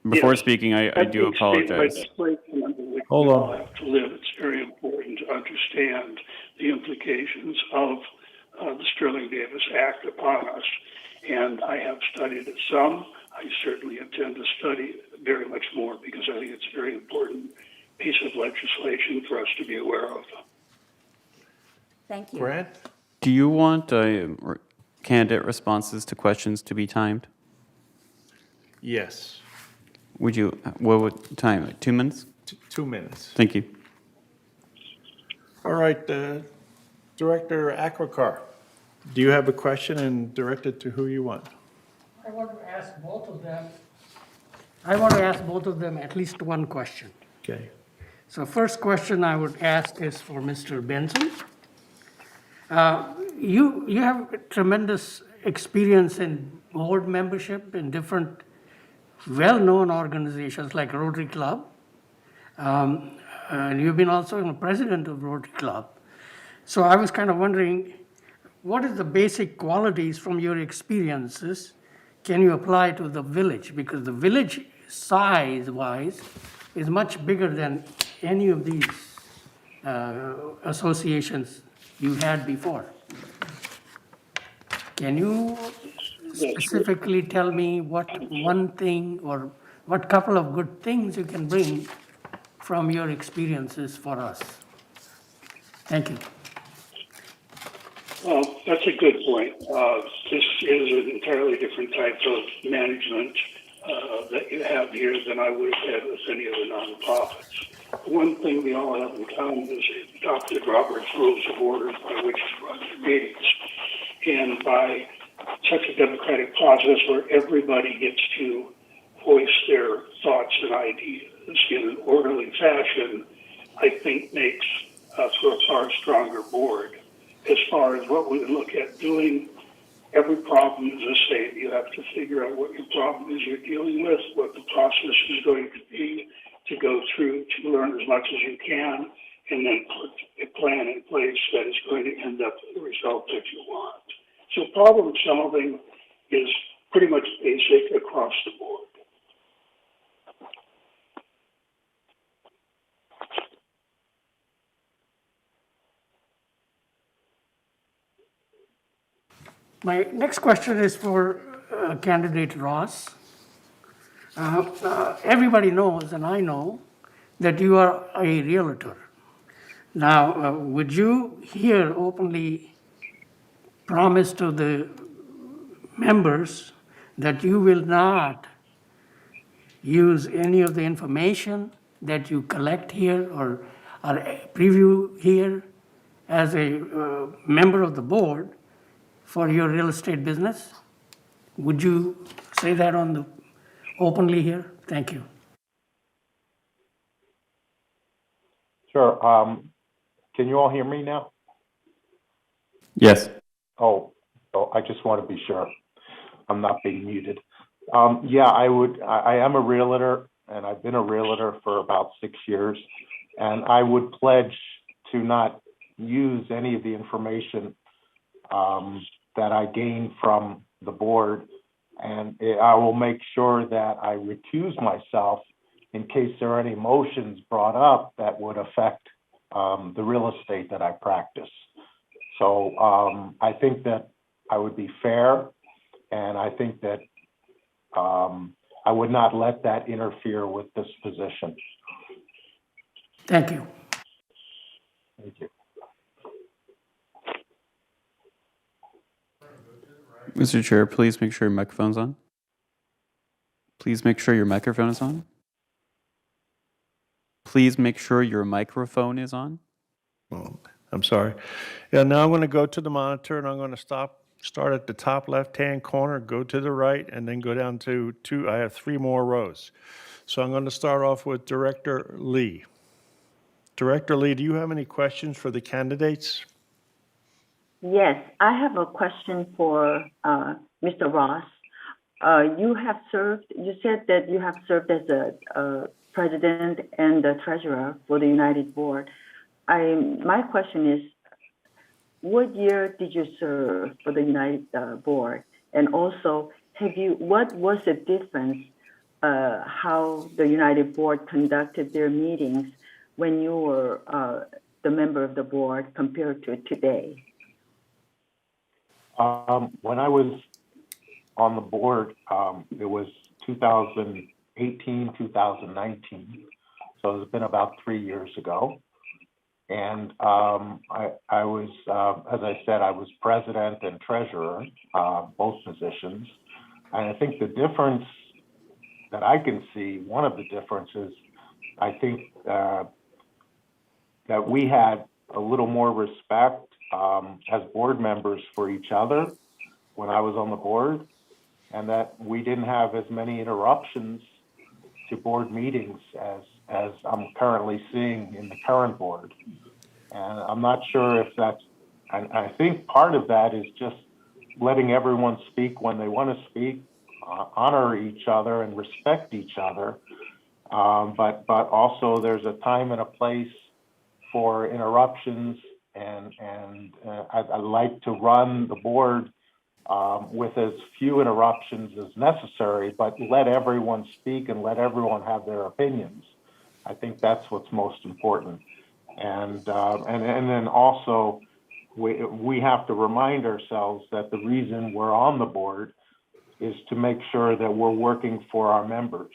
Yes. speaking, I do apologize. Legislation under which Hold we on. all have to live. It's very important to understand the implications of the Sterling Davis Act upon us. And I have studied it some. I certainly intend to study very much more because I think it's a very important piece of legislation for us to be aware of. Thank you. Grant? Do you want candidate responses to questions to be timed? Yes. What would time it? 2 minutes? 2 minutes. Thank you. All right, Director Akrakar, do you have a question and direct it to who you want? I want to ask both of them. I want to ask both of them at least one question. Okay. So first question I would ask is for Mr. Benson. You have tremendous experience in board membership in different well-known organizations like Rotary Club. And you've been also the president of Rotary Club. So I was kind of wondering, what is the basic qualities from your experiences can you apply to the village? Because the village size-wise is much bigger than any of these associations you had before. Can you specifically tell me what one thing or what couple of good things you can bring from your experiences for us? Thank you. Well, that's a good point. This is an entirely different type of management that you have here than I would have had with any of the nonprofits. One thing we all have in common is adopted Robert's Rules of Order by which to run their meetings. And by such a democratic process where everybody gets to voice their thoughts and ideas in an orderly fashion, I think makes for a far stronger board. As far as what we would look at doing, every problem is the same. You have to figure out what your problem is you're dealing with, what the process is going to be to go through to learn as much as you can, and then put a plan in place that is going to end up with the result that you want. So problem solving is pretty much basic across the board. My next question is for candidate Ross. Everybody knows, and I know, that you are a realtor. Now, would you here openly promise to the members that you will not use any of the information that you collect here or preview here as a member of the board for your real estate business? Would you say that openly here? Thank you. Sure. Can you all hear me now? Yes. Oh, I just want to be sure I'm not being muted. Yeah, I am a realtor, and I've been a realtor for about 6 years, and I would pledge to not use any of the information that I gain from the board, and I will make sure that I recuse myself in case there are any motions brought up that would affect the real estate that I practice. So I think that I would be fair, and I think that I would not let that interfere with this position. Thank you. Thank you. Mr. Chair, please make sure your microphone's on. Please make sure your microphone is on. Please make sure your microphone is on. Oh, I'm sorry. Yeah, now I'm going to go to the monitor, and I'm going to start at the top left-hand corner, go to the right, and then go down to two. I have 3 more rows. So I'm going to start off with Director Lee. Director Lee, do you have any questions for the candidates? Yes, I have a question for Mr. Ross. You said that you have served as a president and the treasurer for the United Board. My question is, what year did you serve for the United Board? And also, what was the difference how the United Board conducted their meetings when you were the member of the board compared to today? When I was on the board, it was 2018, 2019. So it's been about 3 years ago. And I was, as I said, I was president and treasurer, both positions. And I think the difference that I can see, one of the differences, I think that we had a little more respect as board members for each other when I was on the board, and that we didn't have as many interruptions to board meetings as I'm currently seeing in the current board. And I'm not sure if that's, I think part of that is just letting everyone speak when they want to speak, honor each other and respect each other. But also there's a time and a place for interruptions, and I like to run the board with as few interruptions as necessary, but let everyone speak and let everyone have their opinions. I think that's what's most important. And then also we have to remind ourselves that the reason we're on the board is to make sure that we're working for our members,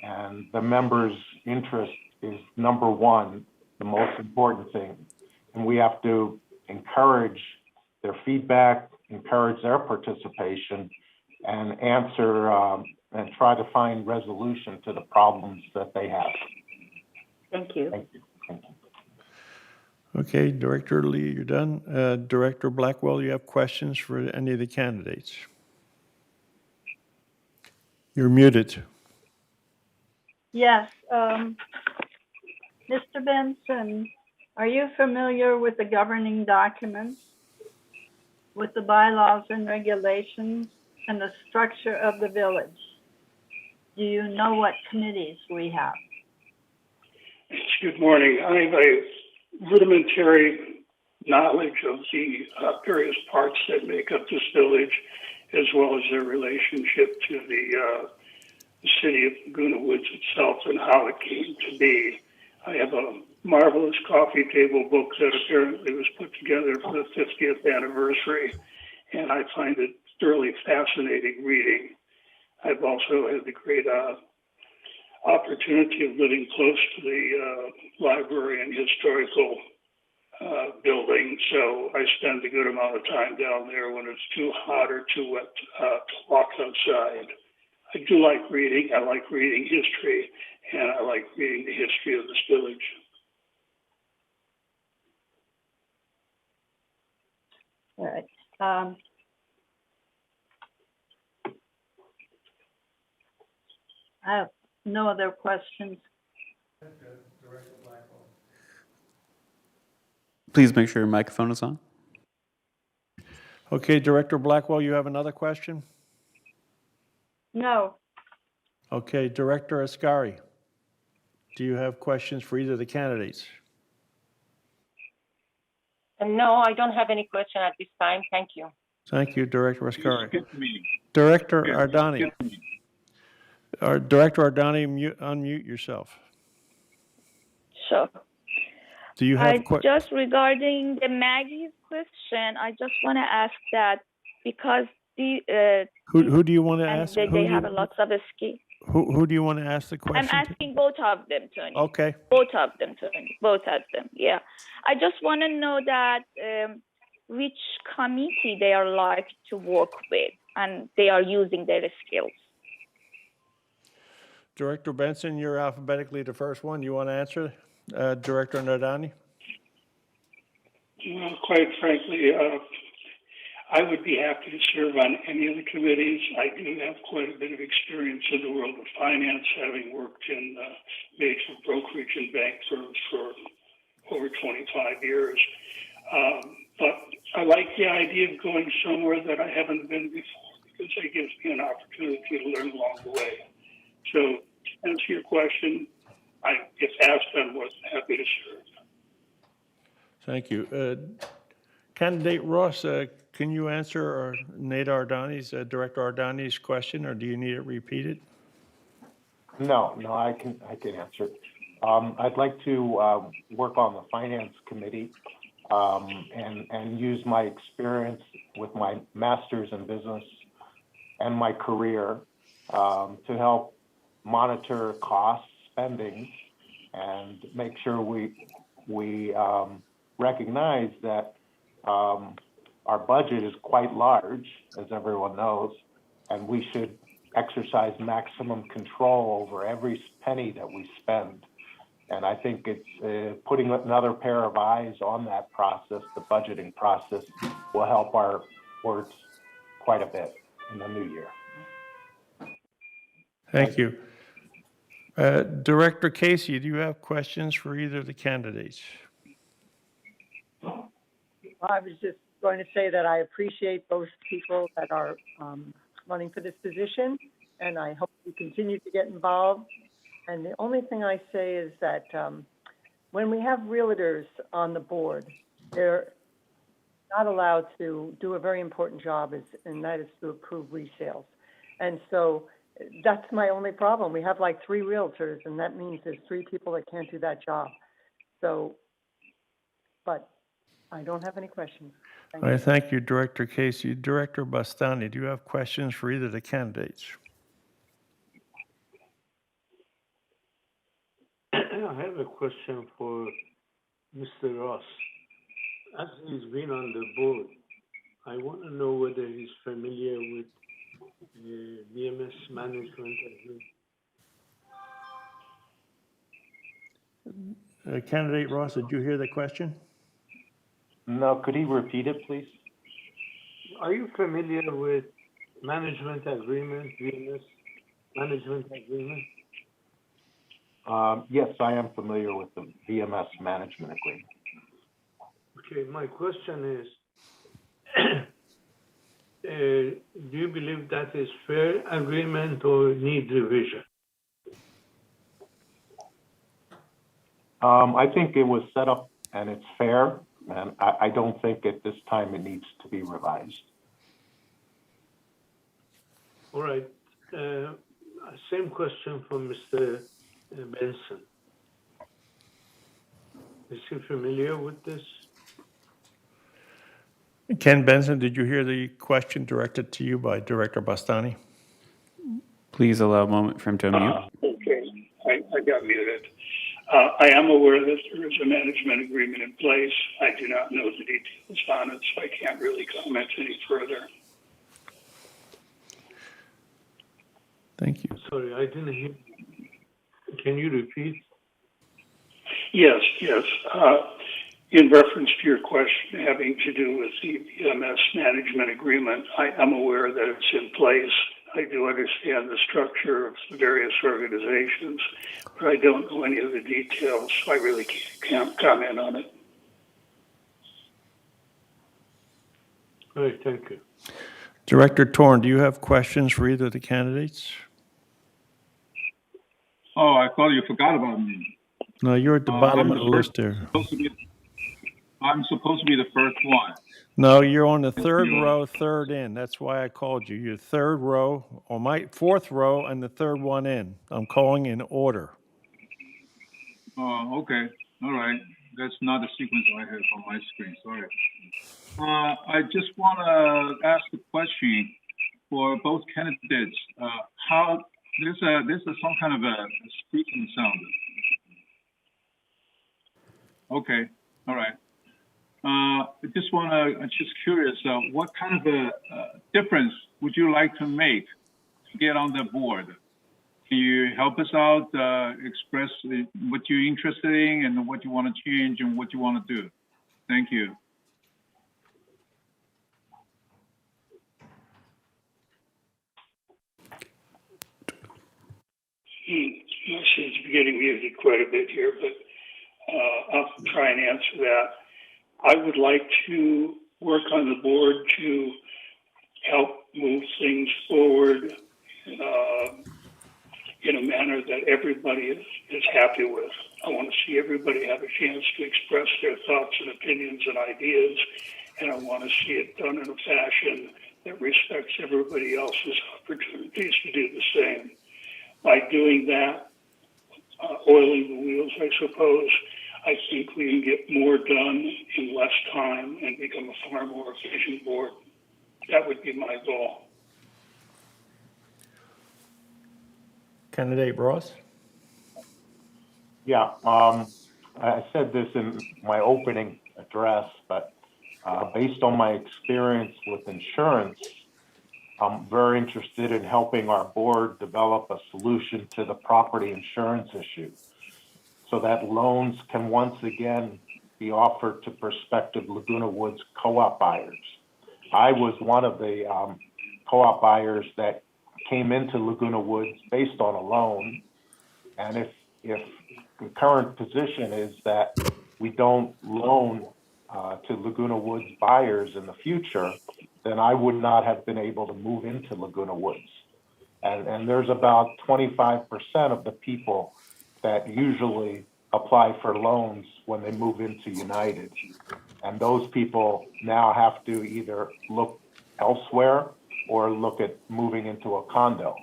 and the members' interest is number one, the most important thing. And we have to encourage their feedback, encourage their participation, and answer and try to find resolution to the problems that they have. Thank you. Thank you. Thank you. Okay, Director Lee, you're done. Director Blackwell, you have questions for any of the candidates? You're muted. Yes. Mr. Benson, are you familiar with the governing documents, with the bylaws and regulations, and the structure of the village? Do you know what committees we have? Good morning. I have a rudimentary knowledge of the various parts that make up this village, as well as their relationship to the city of Laguna Woods itself and how it came to be. I have a marvelous coffee table book that apparently was put together for the 50th anniversary, and I find it thoroughly fascinating reading. I've also had the great opportunity of living close to the library and historical building, so I spend a good amount of time down there when it's too hot or too wet to walk outside. I do like reading. I like reading history, and I like reading the history of this village. All right. I have no other questions. Please make sure your microphone is on. Okay, Director Blackwell, you have another question? No. Okay, Director Ascari, do you have questions for either of the candidates? No, I don't have any question at this time. Thank you. Thank you, Director Ascari. Skip me. Director Skip Ardani. me. Director Ardani, unmute yourself. Sure. Do you have just regarding the Maggie's question, I just want to ask that because the who do you want to ask? They have lots of ski. Who do you want to ask the question? I'm asking both of them, Tony. Okay. Both of them, Tony. Both of them. Yeah. I just want to know that which committee they are like to work with and they are using their skills. Director Benson, you're alphabetically the first one. You want to answer? Director Nardani? Well, quite frankly, I would be happy to serve on any of the committees. I do have quite a bit of experience in the world of finance, having worked in major brokerage and bank firms for over 25 years. But I like the idea of going somewhere that I haven't been before because it gives me an opportunity to learn along the way. So to answer your question, if asked, I'm more than happy to serve. Thank you. Candidate Ross, can you answer Nate Ardani's, Director Ardani's question, or do you need it repeated? No, I can answer. I'd like to work on the finance committee and use my experience with my master's in business and my career to help monitor costs, spending, and make sure we recognize that our budget is quite large, as everyone knows, and we should exercise maximum control over every penny that we spend. And I think it's putting another pair of eyes on that process, the budgeting process, will help our boards quite a bit in the new year. Thank you. Director Casey, do you have questions for either of the candidates? I was just going to say that I appreciate both people that are running for this position, and I hope you continue to get involved. And the only thing I say is that when we have realtors on the board, they're not allowed to do a very important job, and that is to approve resales. And so that's my only problem. We have like 3 realtors, and that means there's 3 people that can't do that job. So, but I don't have any questions. All right, thank you, Director Casey. Director Bastani, do you have questions for either of the candidates? I have a question for Mr. Ross. As he's been on the board, I want to know whether he's familiar with the VMS management agreement. Candidate Ross, did you hear the question? No, could he repeat it, please? Are you familiar with management agreement, VMS management agreement? Yes, I am familiar with the VMS management agreement. Okay, my question is, do you believe that is fair agreement or need revision? I think it was set up and it's fair, and I don't think at this time it needs to be revised. All right. Same question for Mr. Benson. Is he familiar with this? Ken Benson, did you hear the question directed to you by Director Bastani? Please allow a moment for him to unmute. Okay, I got muted. I am aware that there is a management agreement in place. I do not know the details on it, so I can't really comment any further. Thank you. Sorry, I didn't hear. Can you repeat? Yes. In reference to your question having to do with the VMS management agreement, I am aware that it's in place. I do understand the structure of the various organizations, but I don't know any of the details, so I really can't comment on it. All right, thank you. Director Torn, do you have questions for either of the candidates? Oh, I thought you forgot about me. No, you're at the bottom of the list there. I'm supposed to be the first one. No, you're on the third row, third in. That's why I called you. You're third row, or my fourth row, and the third one in. I'm calling in order. Oh, okay. All right. That's not the sequence I have on my screen. Sorry. I just want to ask a question for both candidates. How there's some kind of a squeaking sound. Okay. All right. I just curious, what kind of a difference would you like to make to get on the board? Can you help us out, express what you're interested in and what you want to change and what you want to do? Thank you. I seem to be getting muted quite a bit here, but I'll try and answer that. I would like to work on the board to help move things forward in a manner that everybody is happy with. I want to see everybody have a chance to express their thoughts and opinions and ideas, and I want to see it done in a fashion that respects everybody else's opportunities to do the same. By doing that, oiling the wheels, I suppose, I think we can get more done in less time and become a far more efficient board. That would be my goal. Candidate Ross? Yeah, I said this in my opening address, but based on my experience with insurance, I'm very interested in helping our board develop a solution to the property insurance issue so that loans can once again be offered to prospective Laguna Woods co-op buyers. I was one of the co-op buyers that came into Laguna Woods based on a loan. And if the current position is that we don't loan to Laguna Woods buyers in the future, then I would not have been able to move into Laguna Woods. And there's about 25% of the people that usually apply for loans when they move into United. And those people now have to either look elsewhere or look at moving into a condo.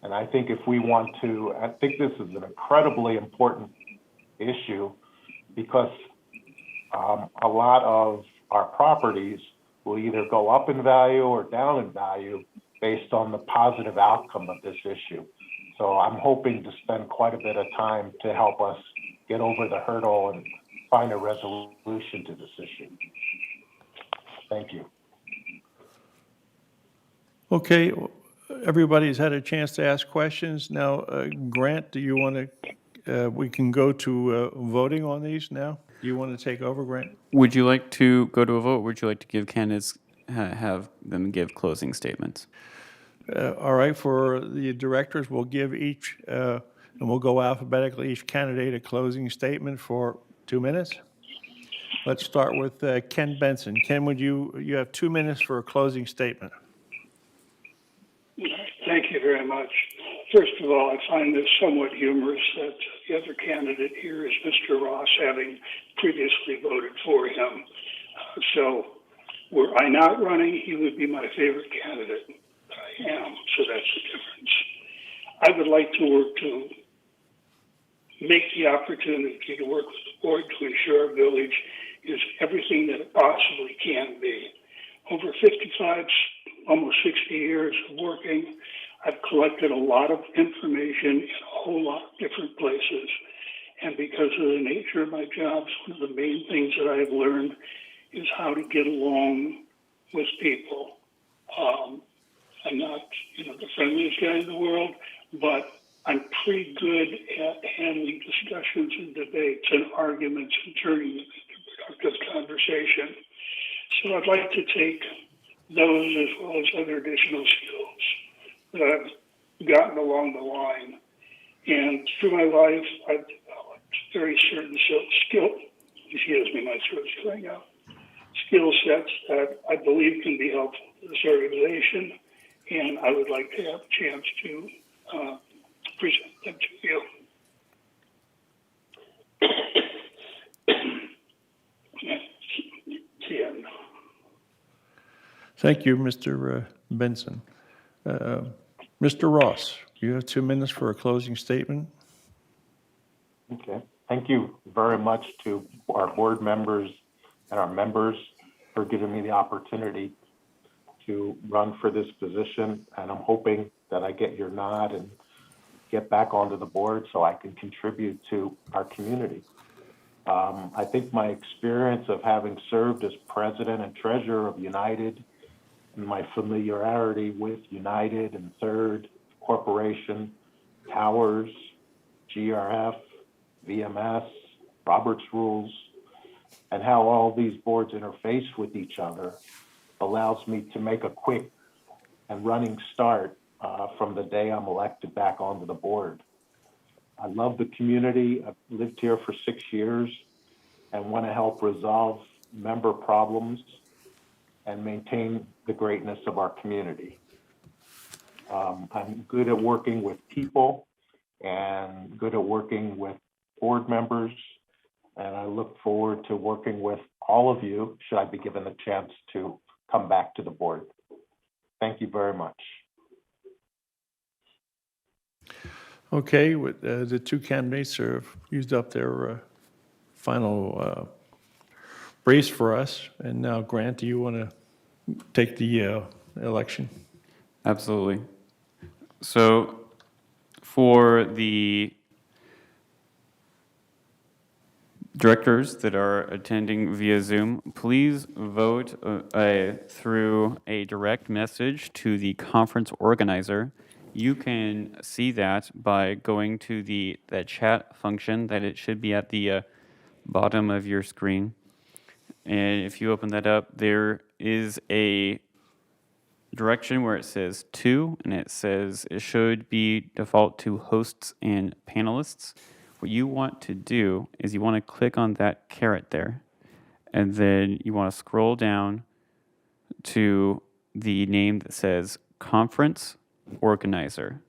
And I think if we want to, I think this is an incredibly important issue because a lot of our properties will either go up in value or down in value based on the positive outcome of this issue. So I'm hoping to spend quite a bit of time to help us get over the hurdle and find a resolution to this issue. Thank you. Okay, everybody's had a chance to ask questions. Now, Grant, do you want to, we can go to voting on these now? Do you want to take over, Grant? Would you like to go to a vote? Or would you like to give candidates, have them give closing statements? All right, for the directors, we'll give each, and we'll go alphabetically, each candidate a closing statement for 2 minutes. Let's start with Ken Benson. Ken, would you have 2 minutes for a closing statement? Thank you very much. First of all, I find this somewhat humorous that the other candidate here is Mr. Ross, having previously voted for him. So were I not running, he would be my favorite candidate. I am, so that's the difference. I would like to work to make the opportunity to work with the board to ensure our village is everything that it possibly can be. Over 55, almost 60 years of working, I've collected a lot of information in a whole lot of different places. And because of the nature of my jobs, one of the main things that I've learned is how to get along with people. I'm not, the friendliest guy in the world, but I'm pretty good at handling discussions and debates and arguments and turning them into productive conversation. So I'd like to take those as well as other additional skills that I've gotten along the line. And through my life, I've developed very certain skill sets that I believe can be helpful to this organization. And I would like to have a chance to present them to you. Thank you, Mr. Benson. Mr. Ross, you have 2 minutes for a closing statement. Okay. Thank you very much to our board members and our members for giving me the opportunity to run for this position. And I'm hoping that I get your nod and get back onto the board so I can contribute to our community. I think my experience of having served as president and treasurer of United, and my familiarity with United and Third Corporation, Towers, GRF, VMS, Roberts Rules, and how all these boards interface with each other allows me to make a quick and running start from the day I'm elected back onto the board. I love the community. I've lived here for 6 years and want to help resolve member problems and maintain the greatness of our community. I'm good at working with people and good at working with board members, and I look forward to working with all of you should I be given the chance to come back to the board. Thank you very much. Okay, with, the two candidates have used up their final brace for us. And now, Grant, do you want to take the election? Absolutely. So for the directors that are attending via Zoom, please vote through a direct message to the conference organizer. You can see that by going to the chat function that it should be at the bottom of your screen. And if you open that up, there is a direction where it says to, and it says it should be default to hosts and panelists. What you want to do is you want to click on that caret there, and then you want to scroll down to the name that says conference organizer.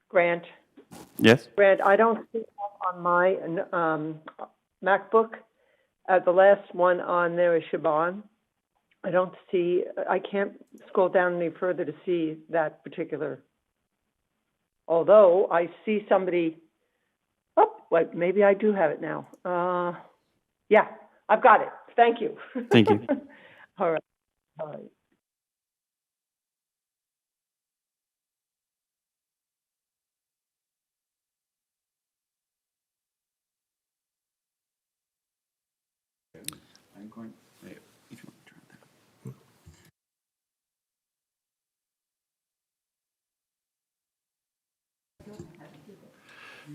Grant, Yes? Grant, I don't see that on my MacBook. The last one on there is Shaban. I don't see, I can't scroll down any further to see that particular. Although I see somebody, oh, wait, maybe I do have it now. Yeah, I've got it. Thank you. Thank you. All right. All right. I'm going.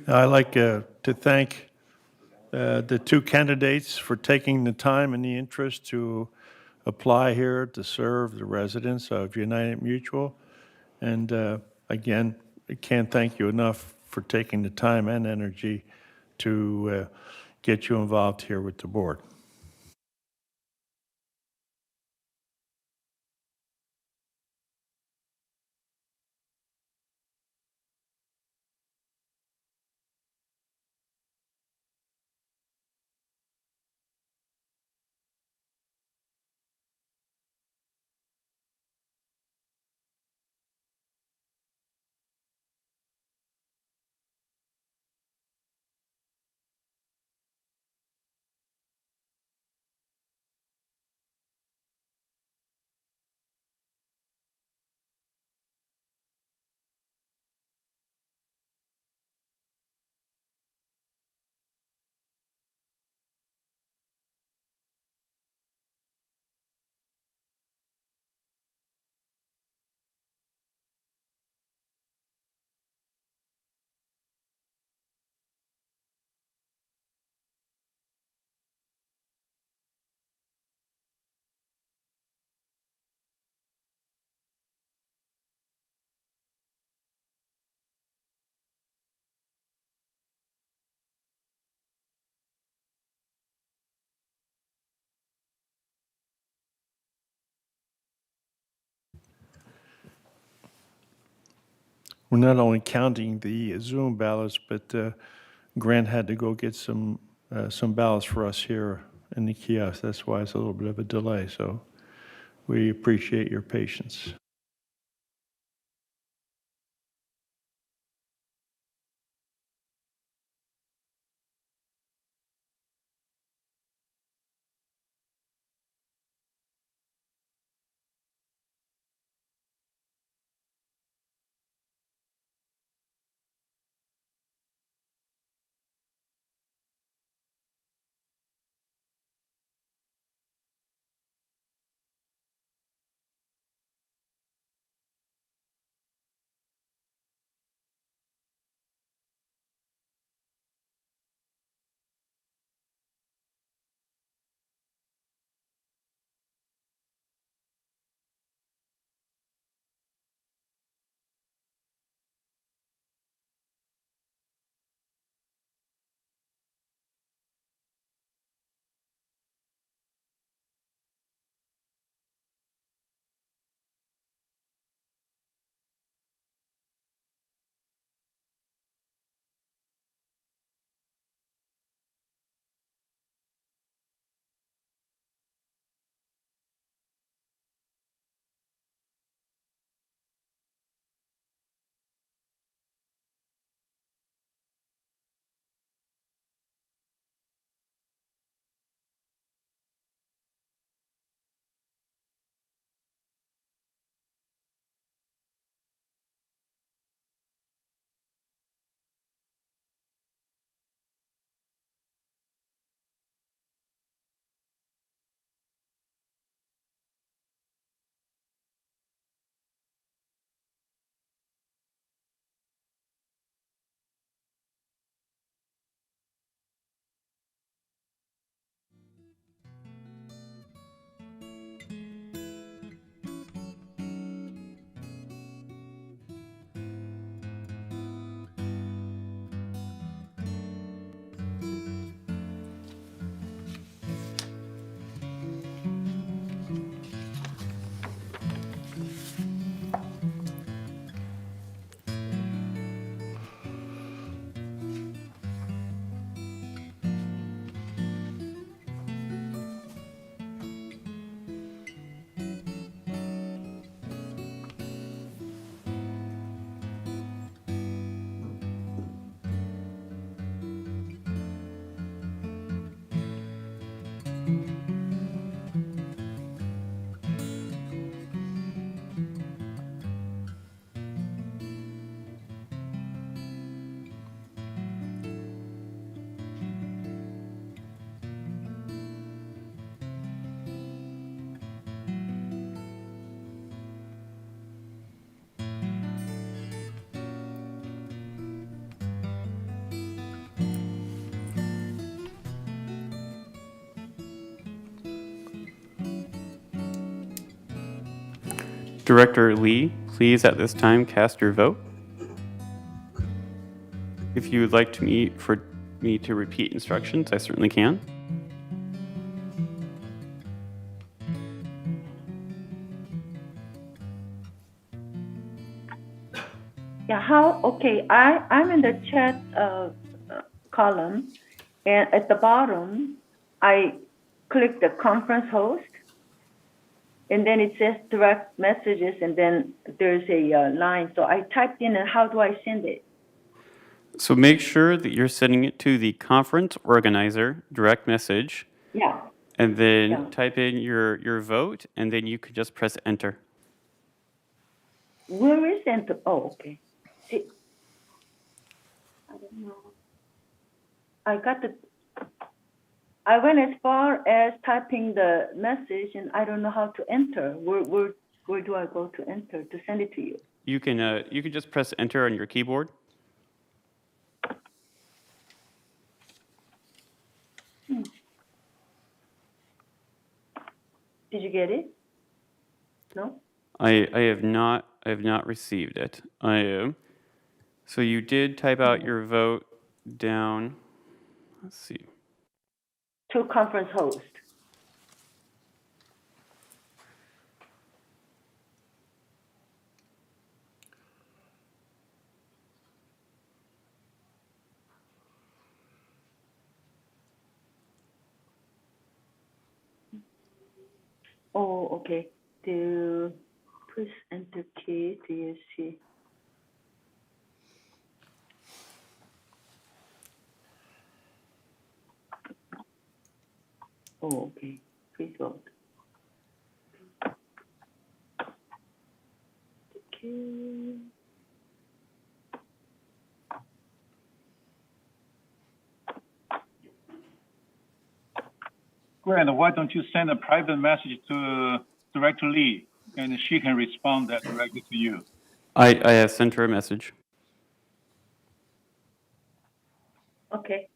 I'd like to thank the two candidates for taking the time and the interest to apply here to serve the residents of United Mutual. And again, I can't thank you enough for taking the time and energy to get you involved here with the board. We're not only counting the Zoom ballots, but Grant had to go get some ballots for us here in the kiosk. That's why it's a little bit of a delay. So we appreciate your patience. Director Lee, please at this time cast your vote. If you would like for me to repeat instructions, I certainly can. Yeah, okay, I'm in the chat column, and at the bottom, I click the conference host, and then it says direct messages, and then there's a line. So I typed in, and how do I send it? So make sure that you're sending it to the conference organizer direct message. Yeah. And then Yeah. type in your vote, and then you could just press enter. Where is enter? Oh, okay. See, I don't know. I went as far as typing the message, and I don't know how to enter. Where do I go to enter to send it to you? You can just press enter on your keyboard. Did you get it? No? I have not received it. So you did type out your vote down. Let's see. To conference host. Oh, okay. To press enter key, do you see? Oh, okay. Please vote. Okay. Grant, why don't you send a private message to Director Lee, and she can respond that directly to you? I have sent her a message. Okay.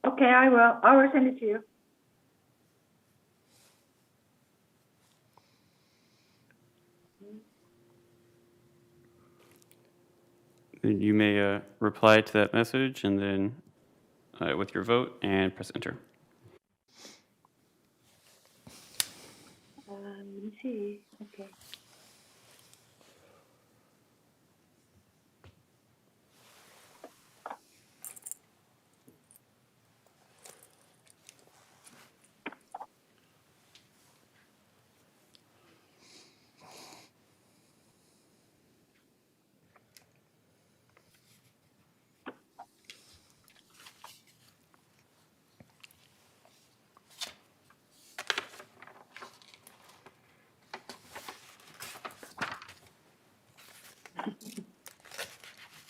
Okay, I will send it to you. Then you may reply to that message, and then with your vote, and press enter. Let me see. Okay.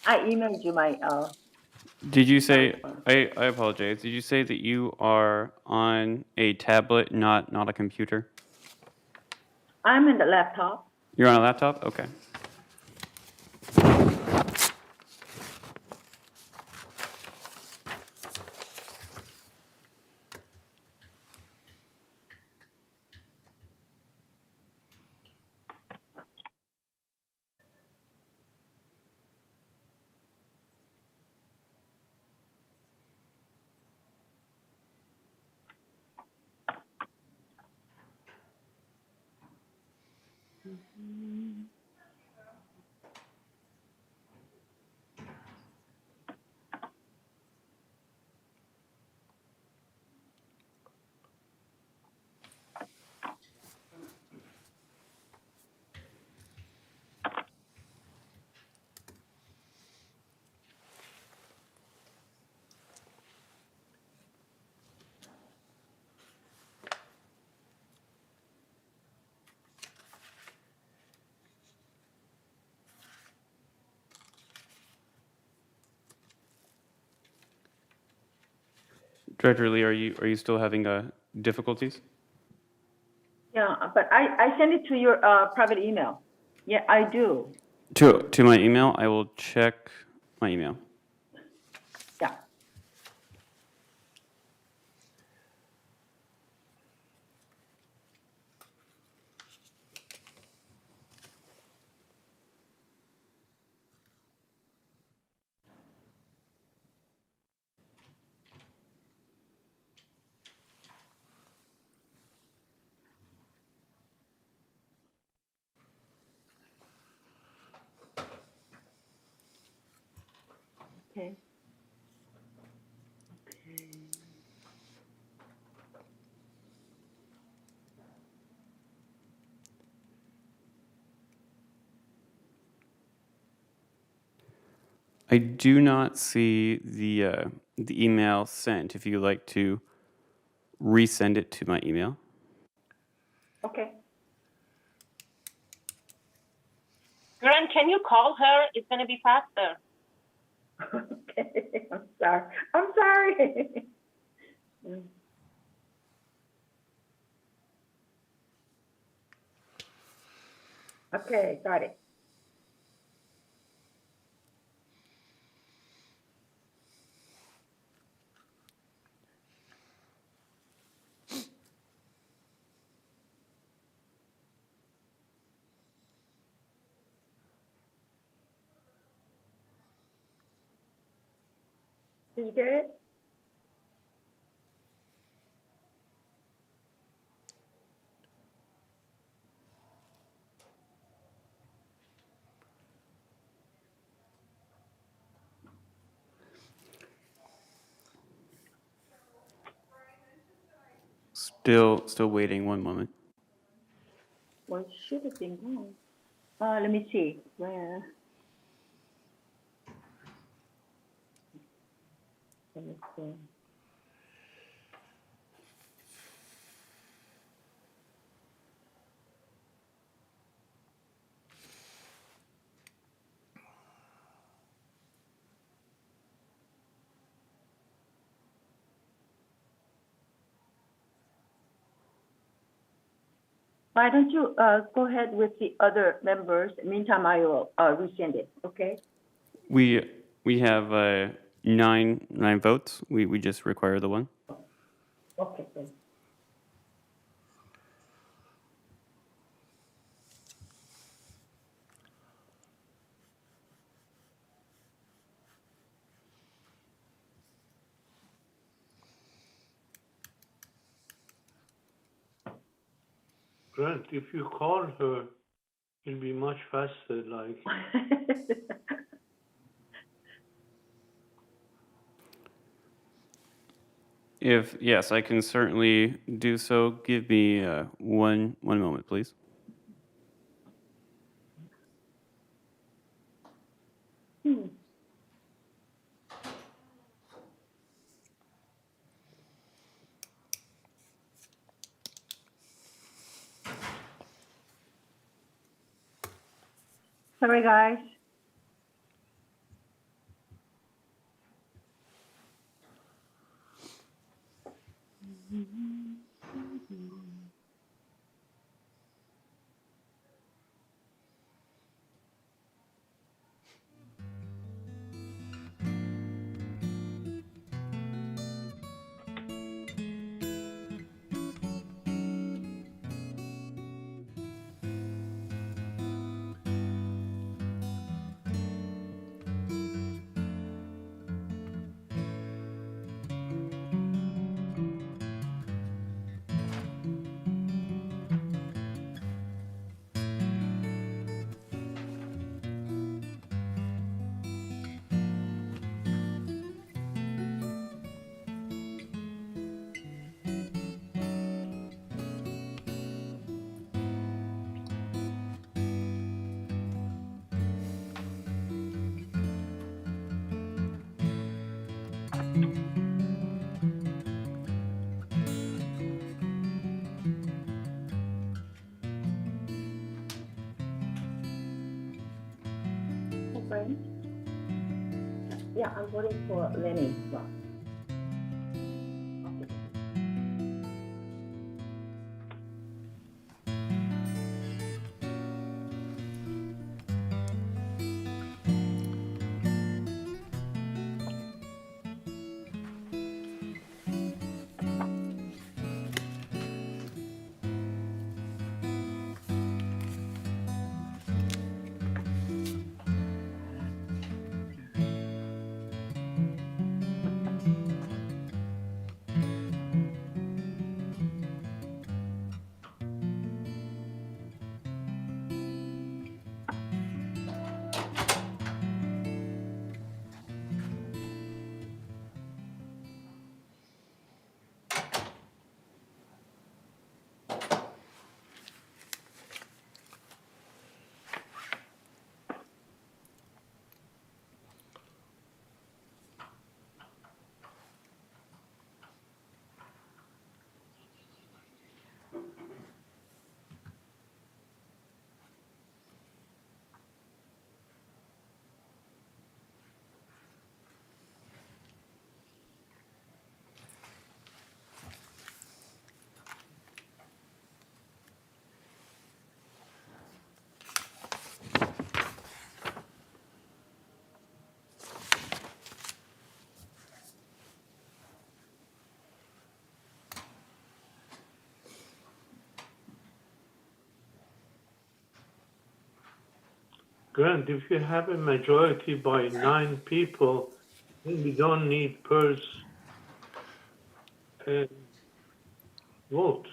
I emailed you my. Did you say? I apologize. Did you say that you are on a tablet, not a computer? I'm in the laptop. You're on a laptop? Okay. Director Lee, are you still having difficulties? Yeah, but I send it to your private email. Yeah, I do. To my email, I will check my email. Yeah. Okay. I do not see the email sent. If you'd like to resend it to my email. Okay. Grant, can you call her? It's going to be faster. Okay, I'm sorry. I'm sorry. Okay, got it. Did you get it? Still waiting. One moment. Well, it should have been gone. Let me see. Where? Let me see. Why don't you go ahead with the other members? Meantime, I will resend it, okay? We have 9 votes. We just require the one. Okay, then. Grant, if you call her, it'll be much faster, like. If yes, I can certainly do so. Give me one moment, please. Sorry, guys. Friends? Yeah, I'm voting for Lenny. Well, Grant, if you have a majority by 9 people, then we don't need per vote.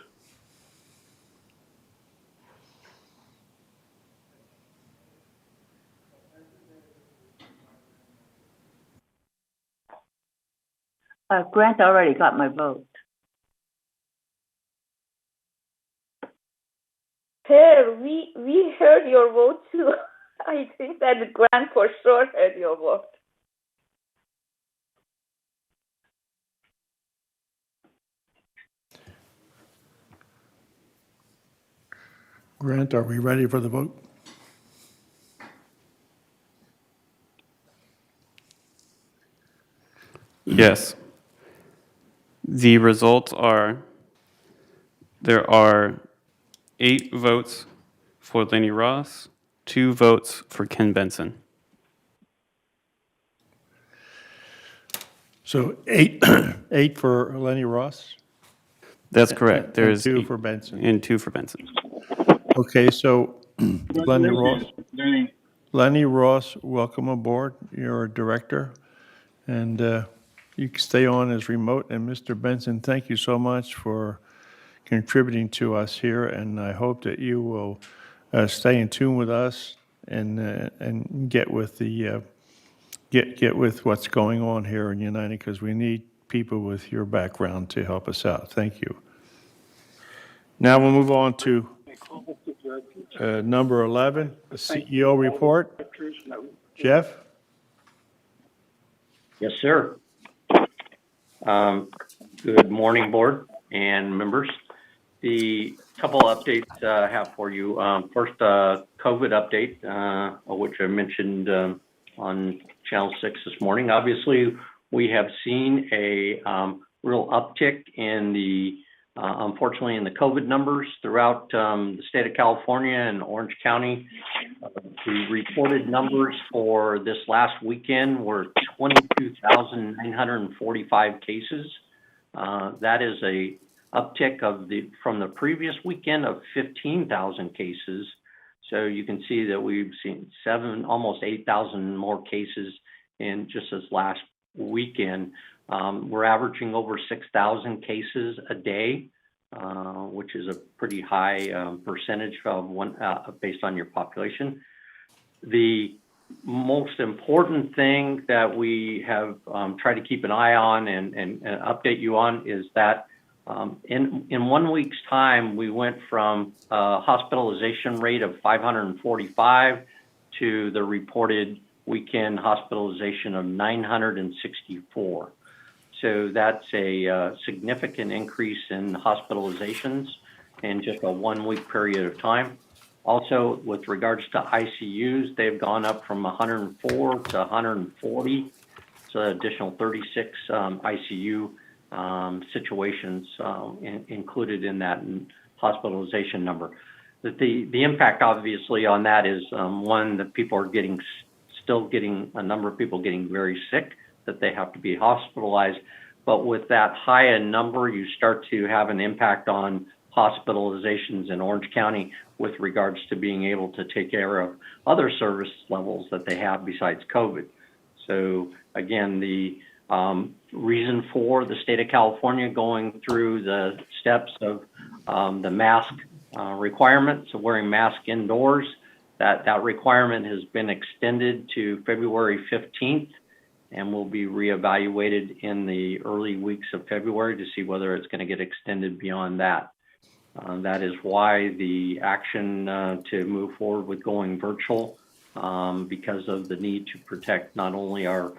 Grant already got my vote. Chair, we heard your vote too. I think that Grant for sure heard your vote. Grant, are we ready for the vote? Yes. The results are, there are 8 votes for Lenny Ross, 2 votes for Ken Benson. So eight, 8 for Lenny Ross? That's correct. And There's 2 for Benson. And 2 for Benson. Okay, so Lenny Ross. Lenny. Lenny Ross, welcome aboard. You're a director, and you can stay on as remote. And Mr. Benson, thank you so much for contributing to us here, and I hope that you will stay in tune with us and get with the get with what's going on here in United, because we need people with your background to help us out. Thank you. Now we'll move on to number 11, the CEO report. Jeff? Yes, sir. Good morning, board and members. The couple updates I have for you. First, COVID update, which I mentioned on Channel 6 this morning. Obviously, we have seen a real uptick in the, unfortunately, in the COVID numbers throughout the state of California and Orange County. The reported numbers for this last weekend were 22,945 cases. That is a uptick from the previous weekend of 15,000 cases. So you can see that we've seen almost 8,000 more cases in just this last weekend. We're averaging over 6,000 cases a day, which is a pretty high percentage of based on your population. The most important thing that we have tried to keep an eye on and update you on is that in 1 week's time, we went from a hospitalization rate of 545 to the reported weekend hospitalization of 964. So that's a significant increase in hospitalizations in just a 1 week period of time. Also, with regards to ICUs, they've gone up from 104 to 140, so additional 36 ICU situations included in that hospitalization number. The impact, obviously, on that is one, that people are still getting a number of people getting very sick, that they have to be hospitalized. But with that high a number, you start to have an impact on hospitalizations in Orange County with regards to being able to take care of other service levels that they have besides COVID. So again, the reason for the state of California going through the steps of the mask requirements of wearing masks indoors, that requirement has been extended to February 15th and will be reevaluated in the early weeks of February to see whether it's going to get extended beyond that. That is why the action to move forward with going virtual, because of the need to protect not only our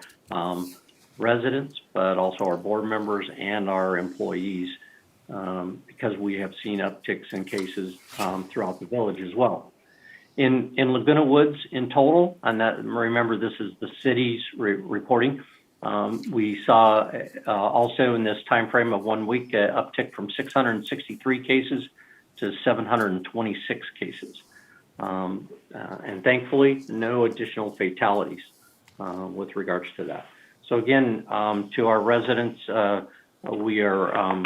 residents, but also our board members and our employees, because we have seen upticks in cases throughout the village as well. In Laguna Woods in total, and that, remember, this is the city's reporting, we saw also in this time frame of 1 week uptick from 663 cases to 726 cases. And thankfully, no additional fatalities with regards to that. So again, to our residents, we are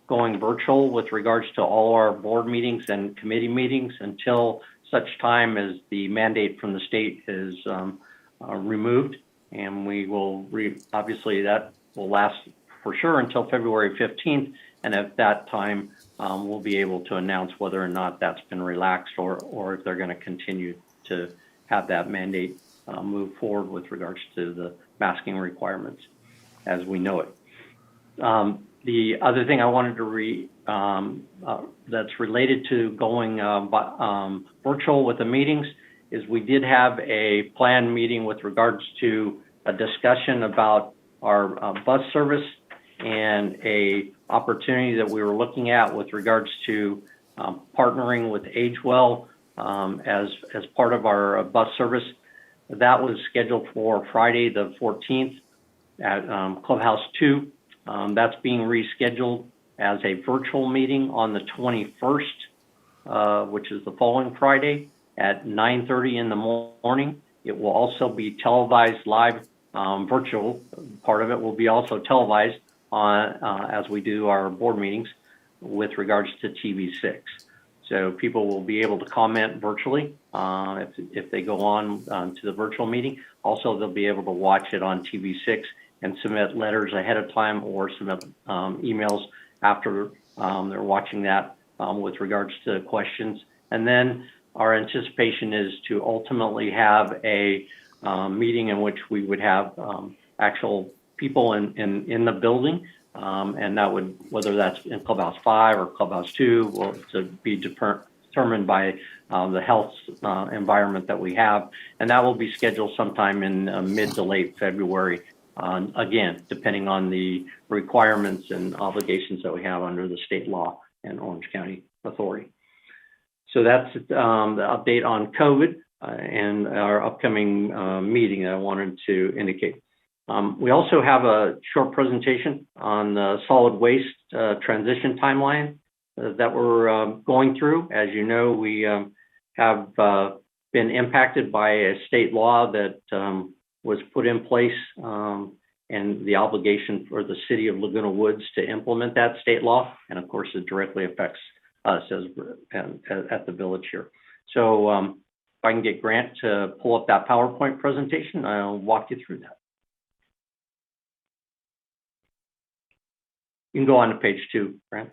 going virtual with regards to all our board meetings and committee meetings until such time as the mandate from the state is removed. And we will, obviously that will last for sure until February 15th. And at that time, we'll be able to announce whether or not that's been relaxed or if they're going to continue to have that mandate move forward with regards to the masking requirements as we know it. The other thing I wanted to that's related to going virtual with the meetings is we did have a planned meeting with regards to a discussion about our bus service and a opportunity that we were looking at with regards to partnering with AgeWell as part of our bus service. That was scheduled for Friday the 14th at Clubhouse 2. That's being rescheduled as a virtual meeting on the 21st, which is the following Friday at 9:30 in the morning. It will also be televised live, virtual. Part of it will be also televised as we do our board meetings with regards to TV6. So people will be able to comment virtually if they go on to the virtual meeting. Also, they'll be able to watch it on TV6 and submit letters ahead of time or submit emails after they're watching that with regards to questions. And then our anticipation is to ultimately have a meeting in which we would have actual people in the building. And that would, whether that's in Clubhouse 5 or Clubhouse 2, will to be determined by the health environment that we have. And that will be scheduled sometime in mid to late February, again, depending on the requirements and obligations that we have under the state law and Orange County Authority. So that's the update on COVID and our upcoming meeting that I wanted to indicate. We also have a short presentation on the solid waste transition timeline that we're going through. As you know, we have been impacted by a state law that was put in place and the obligation for the city of Laguna Woods to implement that state law. And of course, it directly affects us at the village here. So if I can get Grant to pull up that PowerPoint presentation, I'll walk you through that. You can go on to page 2, Grant.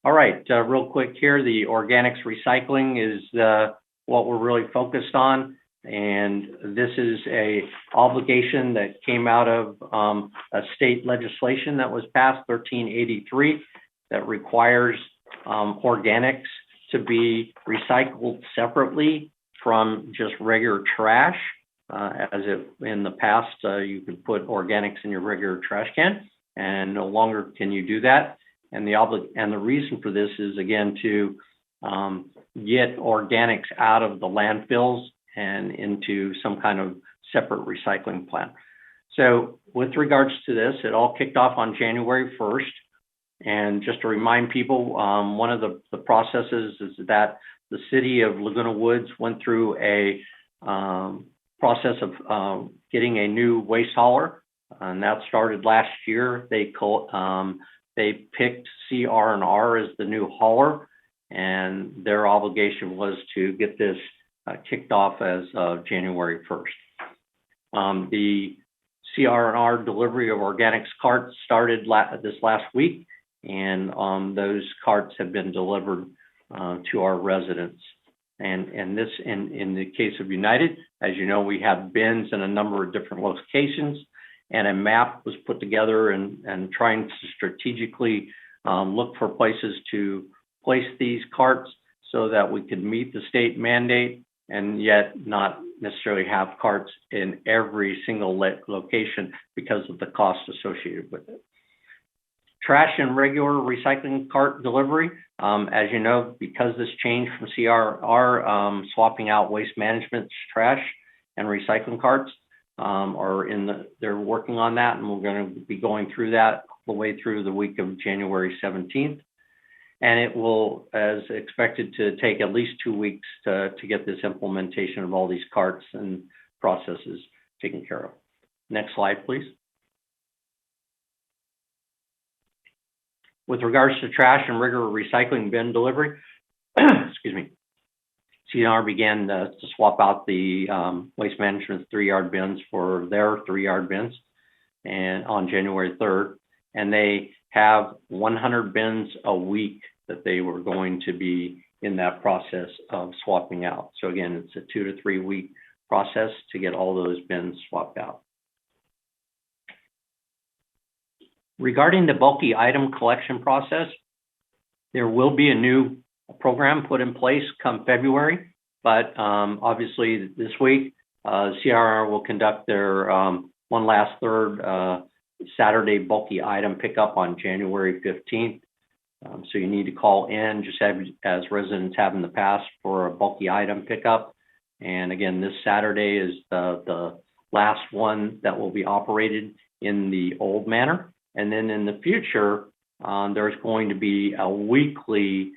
All right, real quick here, the organics recycling is what we're really focused on. And this is a obligation that came out of a state legislation that was passed, 1383, that requires organics to be recycled separately from just regular trash. As if in the past, you could put organics in your regular trash can, and no longer can you do that. And the reason for this is, again, to get organics out of the landfills and into some kind of separate recycling plant. So with regards to this, it all kicked off on January 1st. And just to remind people, one of the processes is that the city of Laguna Woods went through a process of getting a new waste hauler, and that started last year. They picked CR&R as the new hauler, and their obligation was to get this kicked off as of January 1st. The CR&R delivery of organics carts started this last week, and those carts have been delivered to our residents. And this, in the case of United, as you know, we have bins in a number of different locations, and a map was put together and trying to strategically look for places to place these carts so that we could meet the state mandate and yet not necessarily have carts in every single location because of the cost associated with it. Trash and regular recycling cart delivery, as you know, because this changed from CR&R, swapping out waste management trash and recycling carts, they're working on that, and we're going to be going through that the way through the week of January 17th. And it will, as expected, to take at least 2 weeks to get this implementation of all these carts and processes taken care of. Next slide, please. With regards to trash and regular recycling bin delivery, excuse me, CNR began to swap out the Waste Management's 3-yard bins for their 3-yard bins, and on January 3rd, and they have 100 bins a week that they were going to be in that process of swapping out. So again, it's a 2 to 3 week process to get all those bins swapped out. Regarding the bulky item collection process, there will be a new program put in place come February, but obviously this week, CRR will conduct their one last third Saturday bulky item pickup on January 15th. So you need to call in, just as residents have in the past, for a bulky item pickup. And again, this Saturday is the last one that will be operated in the old manner. And then in the future, there's going to be a weekly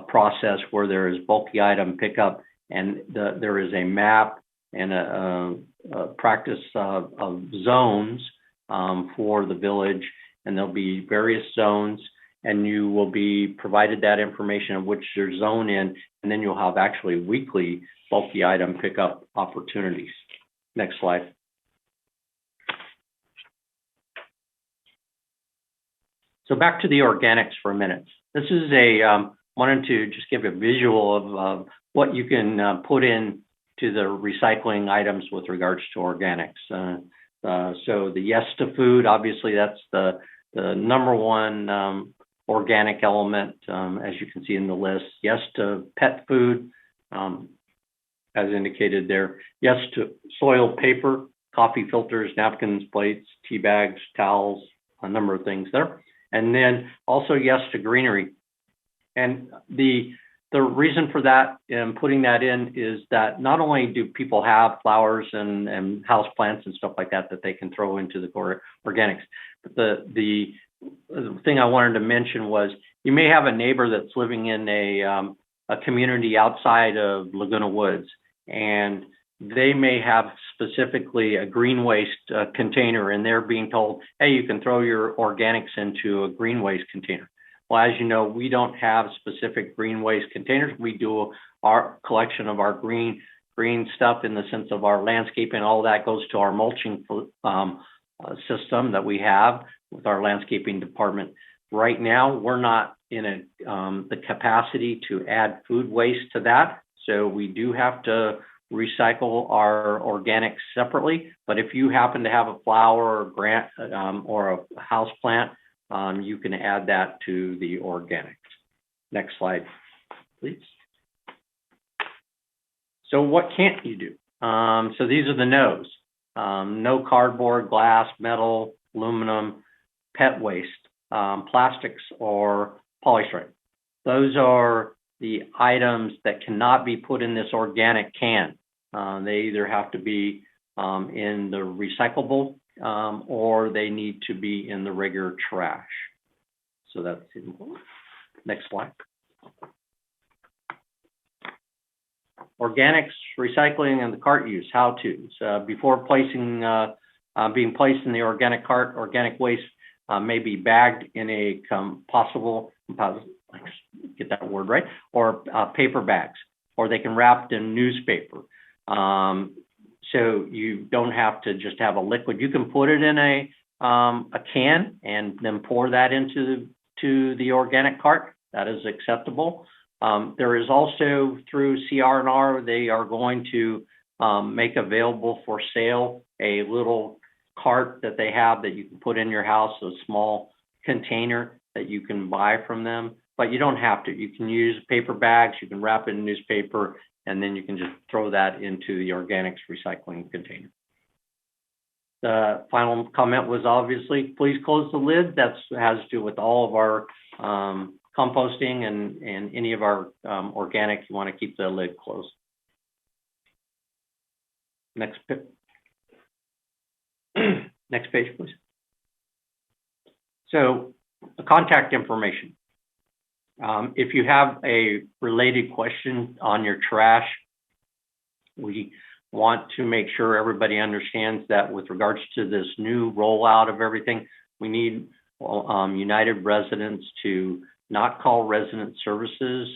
process where there is bulky item pickup, and there is a map and a practice of zones for the village, and there'll be various zones, and you will be provided that information of which you're zoned in, and then you'll have actually weekly bulky item pickup opportunities. Next slide. So back to the organics for a minute. This is wanted to just give a visual of what you can put in to the recycling items with regards to organics. So the yes to food, obviously that's the number one organic element, as you can see in the list. Yes to pet food, as indicated there. Yes to soiled paper, coffee filters, napkins, plates, tea bags, towels, a number of things there. And then also yes to greenery. And the reason for that and putting that in is that not only do people have flowers and house plants and stuff like that they can throw into the organics, but the thing I wanted to mention was you may have a neighbor that's living in a community outside of Laguna Woods, and they may have specifically a green waste container, and they're being told, hey, you can throw your organics into a green waste container. Well, as you know, we don't have specific green waste containers. We do our collection of our green stuff in the sense of our landscaping. All that goes to our mulching system that we have with our landscaping department. Right now, we're not in the capacity to add food waste to that. So we do have to recycle our organics separately. But if you happen to have a flower or a house plant, you can add that to the organics. Next slide, please. So what can't you do? So these are the no's. No cardboard, glass, metal, aluminum, pet waste, plastics, or polystripe. Those are the items that cannot be put in this organic can. They either have to be in the recyclable or they need to be in the regular trash. So that's important. Next slide. Organics, recycling, and the cart use, how-tos. Before being placed in the organic cart, organic waste may be bagged in a get that word right, or paper bags, or they can wrap in newspaper. So you don't have to just have a liquid. You can put it in a can and then pour that into the organic cart. That is acceptable. There is also through CR&R, they are going to make available for sale a little cart that they have that you can put in your house, a small container that you can buy from them. But you don't have to. You can use paper bags, you can wrap it in newspaper, and then you can just throw that into the organics recycling container. The final comment was obviously, please close the lid. That has to do with all of our composting and any of our organic, you want to keep the lid closed. Next page, please. So contact information. If you have a related question on your trash, we want to make sure everybody understands that with regards to this new rollout of everything, we need United residents to not call resident services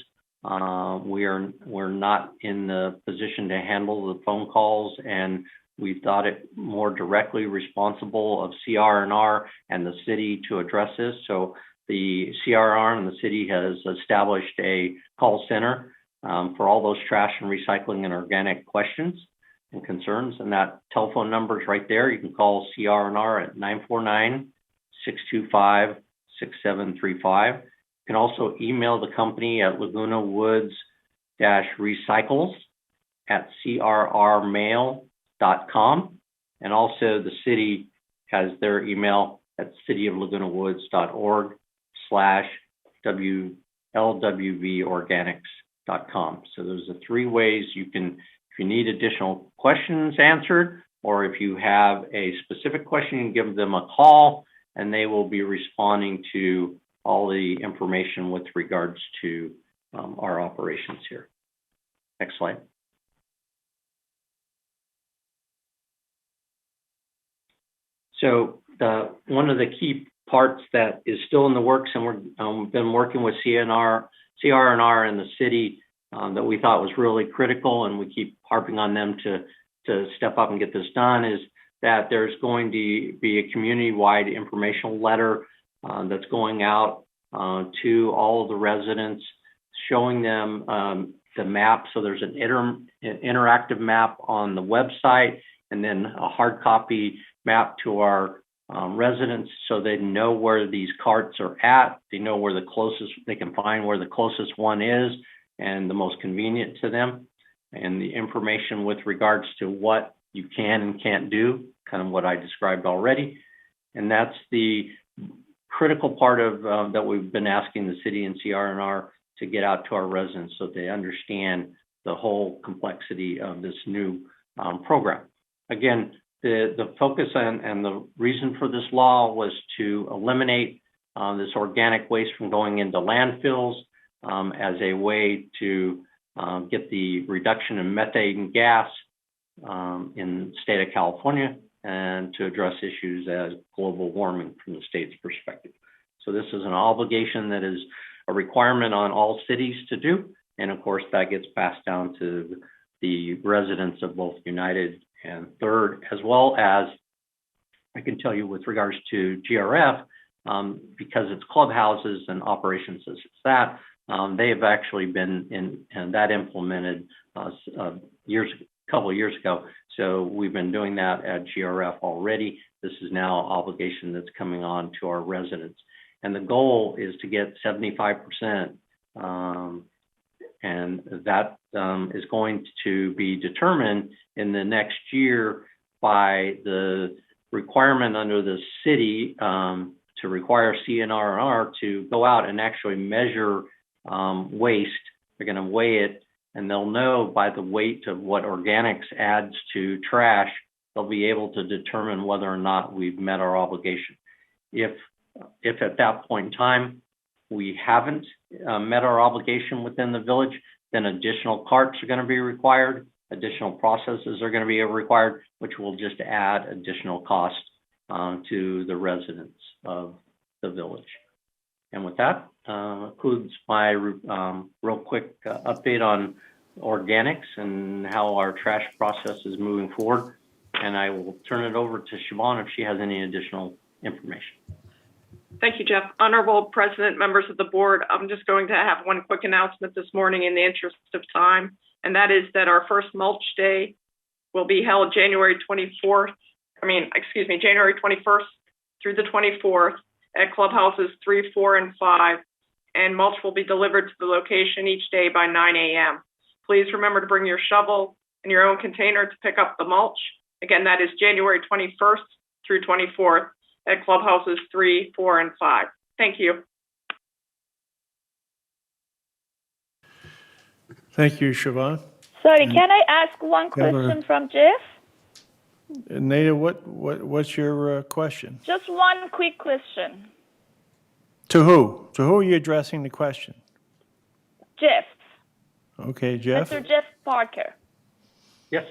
We're not in the position to handle the phone calls, and we thought it more directly responsible of CR&R and the city to address this. So the CR&R and the city has established a call center for all those trash and recycling and organic questions and concerns. And that telephone number is right there. You can call CR&R at 949-625-6735. You can also email the company at lagunawoods-recycles@crrmail.com. And also the city has their email at cityoflagunawoods.org/WLWVorganics.com. So those are 3 ways you can, if you need additional questions answered, or if you have a specific question, you can give them a call and they will be responding to all the information with regards to our operations here. Next slide. So one of the key parts that is still in the works, and we've been working with CR&R and the city that we thought was really critical, and we keep harping on them to step up and get this done, is that there's going to be a community-wide informational letter that's going out to all of the residents, showing them the map. So there's an interactive map on the website, and then a hard copy map to our residents, so they know where these carts are at. They know where they can find where the closest one is and the most convenient to them, and the information with regards to what you can and can't do, kind of what I described already. And that's the critical part of that we've been asking the city and CR&R to get out to our residents so they understand the whole complexity of this new program. Again, the focus and the reason for this law was to eliminate this organic waste from going into landfills as a way to get the reduction in methane gas in the state of California, and to address issues as global warming from the state's perspective. So this is an obligation that is a requirement on all cities to do. And of course, that gets passed down to the residents of both United and Third, as well as, I can tell you with regards to GRF, because it's clubhouses and operations as it's that, they have actually been in that implemented a couple of years ago. So we've been doing that at GRF already. This is now an obligation that's coming on to our residents. And the goal is to get 75%, and that is going to be determined in the next year by the requirement under the city to require CR&R to go out and actually measure waste. They're going to weigh it, and they'll know by the weight of what organics adds to trash, they'll be able to determine whether or not we've met our obligation. If at that point in time we haven't met our obligation within the village, then additional carts are going to be required, additional processes are going to be required, which will just add additional cost to the residents of the village. And with that, includes my real quick update on organics and how our trash process is moving forward. And I will turn it over to Siobhan if she has any additional information. Thank you, Jeff. Honorable President, members of the board, I'm just going to have one quick announcement this morning in the interest of time, and that is that our first mulch day will be held January 21st through the 24th at clubhouses 3, 4, and 5, and mulch will be delivered to the location each day by 9 a.m. Please remember to bring your shovel and your own container to pick up the mulch. Again, that is January 21st through 24th at clubhouses 3, 4, and 5. Thank you. Thank you, Siobhan. Sorry, can I ask one question from Jeff? Nada, what's your question? Just one quick question. To who? To who are you addressing the question? Jeff. Okay, Jeff. Mr. Jeff Parker. Yes.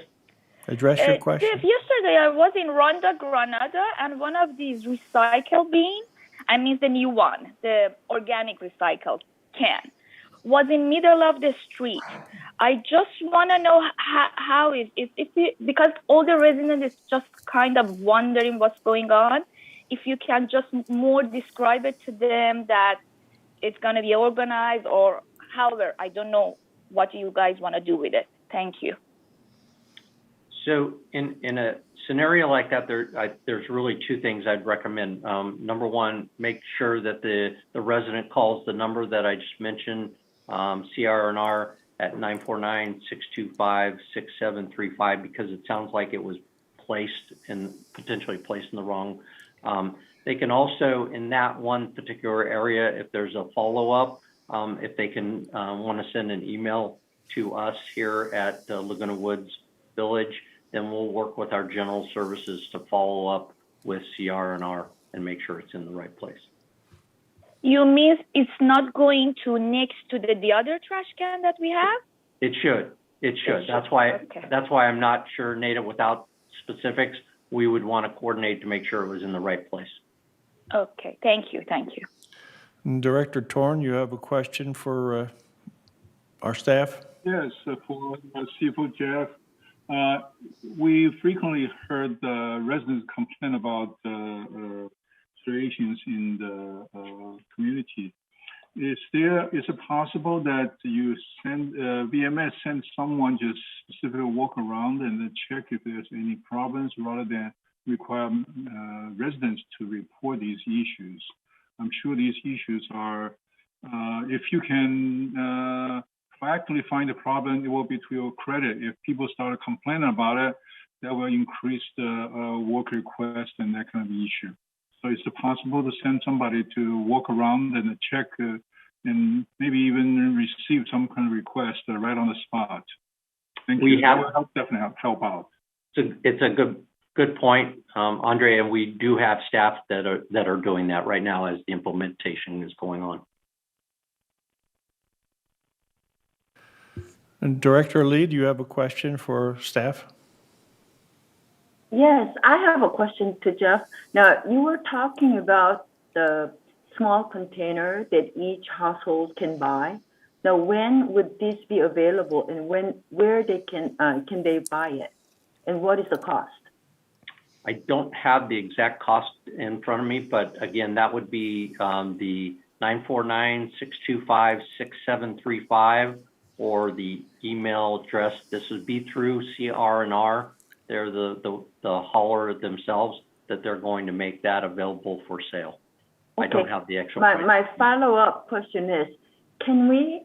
Address your question. Jeff, yesterday I was in Ronda, Granada, and one of these recycle bins, I mean the new one, the organic recycled can, was in middle of the street. I just want to know how because all the residents is just kind of wondering what's going on. If you can just more describe it to them that it's going to be organized, or however, I don't know what you guys want to do with it. Thank you. So in a scenario like that, there's really two things I'd recommend. Number one, make sure that the resident calls the number that I just mentioned, CRNR at 949-625-6735, because it sounds like it was potentially placed in the wrong. They can also, in that one particular area, if there's a follow-up, if they can want to send an email to us here at Laguna Woods Village, then we'll work with our general services to follow up with CR&R and make sure it's in the right place. You mean it's not going to next to the other trash can that we have? It should. That's why I'm not sure, Nada, without specifics, we would want to coordinate to make sure it was in the right place. Okay, thank you. Director Torn, you have a question for our staff? Yes, for CFO Jeff. We frequently heard residents complain about situations in the community. Is it possible that you VMS send someone just specifically walk around and check if there's any problems rather than require residents to report these issues? I'm sure these issues are, if you can proactively find a problem, it will be to your credit. If people start complaining about it, that will increase the work request and that kind of issue. So is it possible to send somebody to walk around and check and maybe even receive some kind of request right on the spot? Thank you. That will definitely help out. It's a good point, Andre, and we do have staff that are doing that right now as the implementation is going on. And Director Lee, do you have a question for staff? Yes, I have a question to Jeff. Now, you were talking about the small container that each household can buy. Now, when would this be available, and where they can they buy it, and what is the cost? I don't have the exact cost in front of me, but again, that would be the 949-625-6735 or the email address. This would be through CR&R. They're the hauler themselves that they're going to make that available for sale. Okay. I don't have the actual price. My follow-up question is, can we,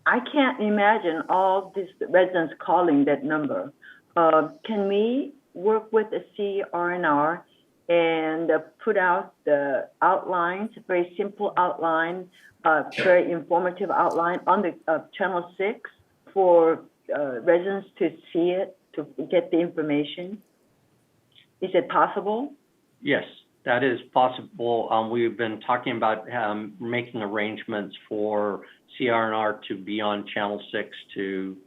I can't imagine all these residents calling that number. Can we work with the CR&R and put out the outlines, very simple outline, very informative outline on the Channel 6 for residents to see it, to get the information? Is it possible? Yes, that is possible. We've been talking about making arrangements for CR&R to be on Channel 6 to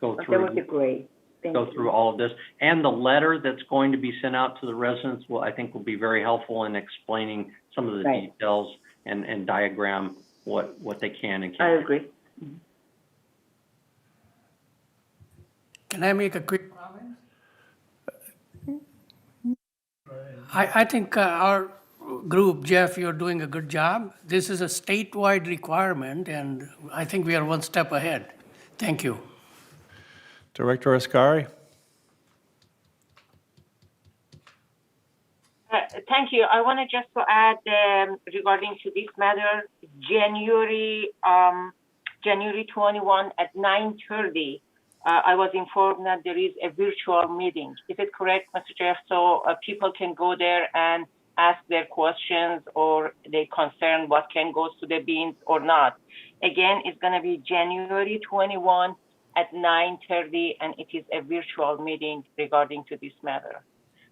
go through. That would be great. Go through all of this, and the letter that's going to be sent out to the residents will be very helpful in explaining some of the details and diagram what they can and can't. I agree. Can I make a quick comment? I think our group, Jeff, you're doing a good job. This is a statewide requirement, and I think we are one step ahead. Thank you. Director Ascari. Thank you. I want to just add regarding to this matter, January 21 at 9:30. I was informed that there is a virtual meeting. Is it correct, Mr. Jeff? So people can go there and ask their questions or they concern what can go to the bins or not. Again, it's going to be January 21 at 9:30, and it is a virtual meeting regarding to this matter.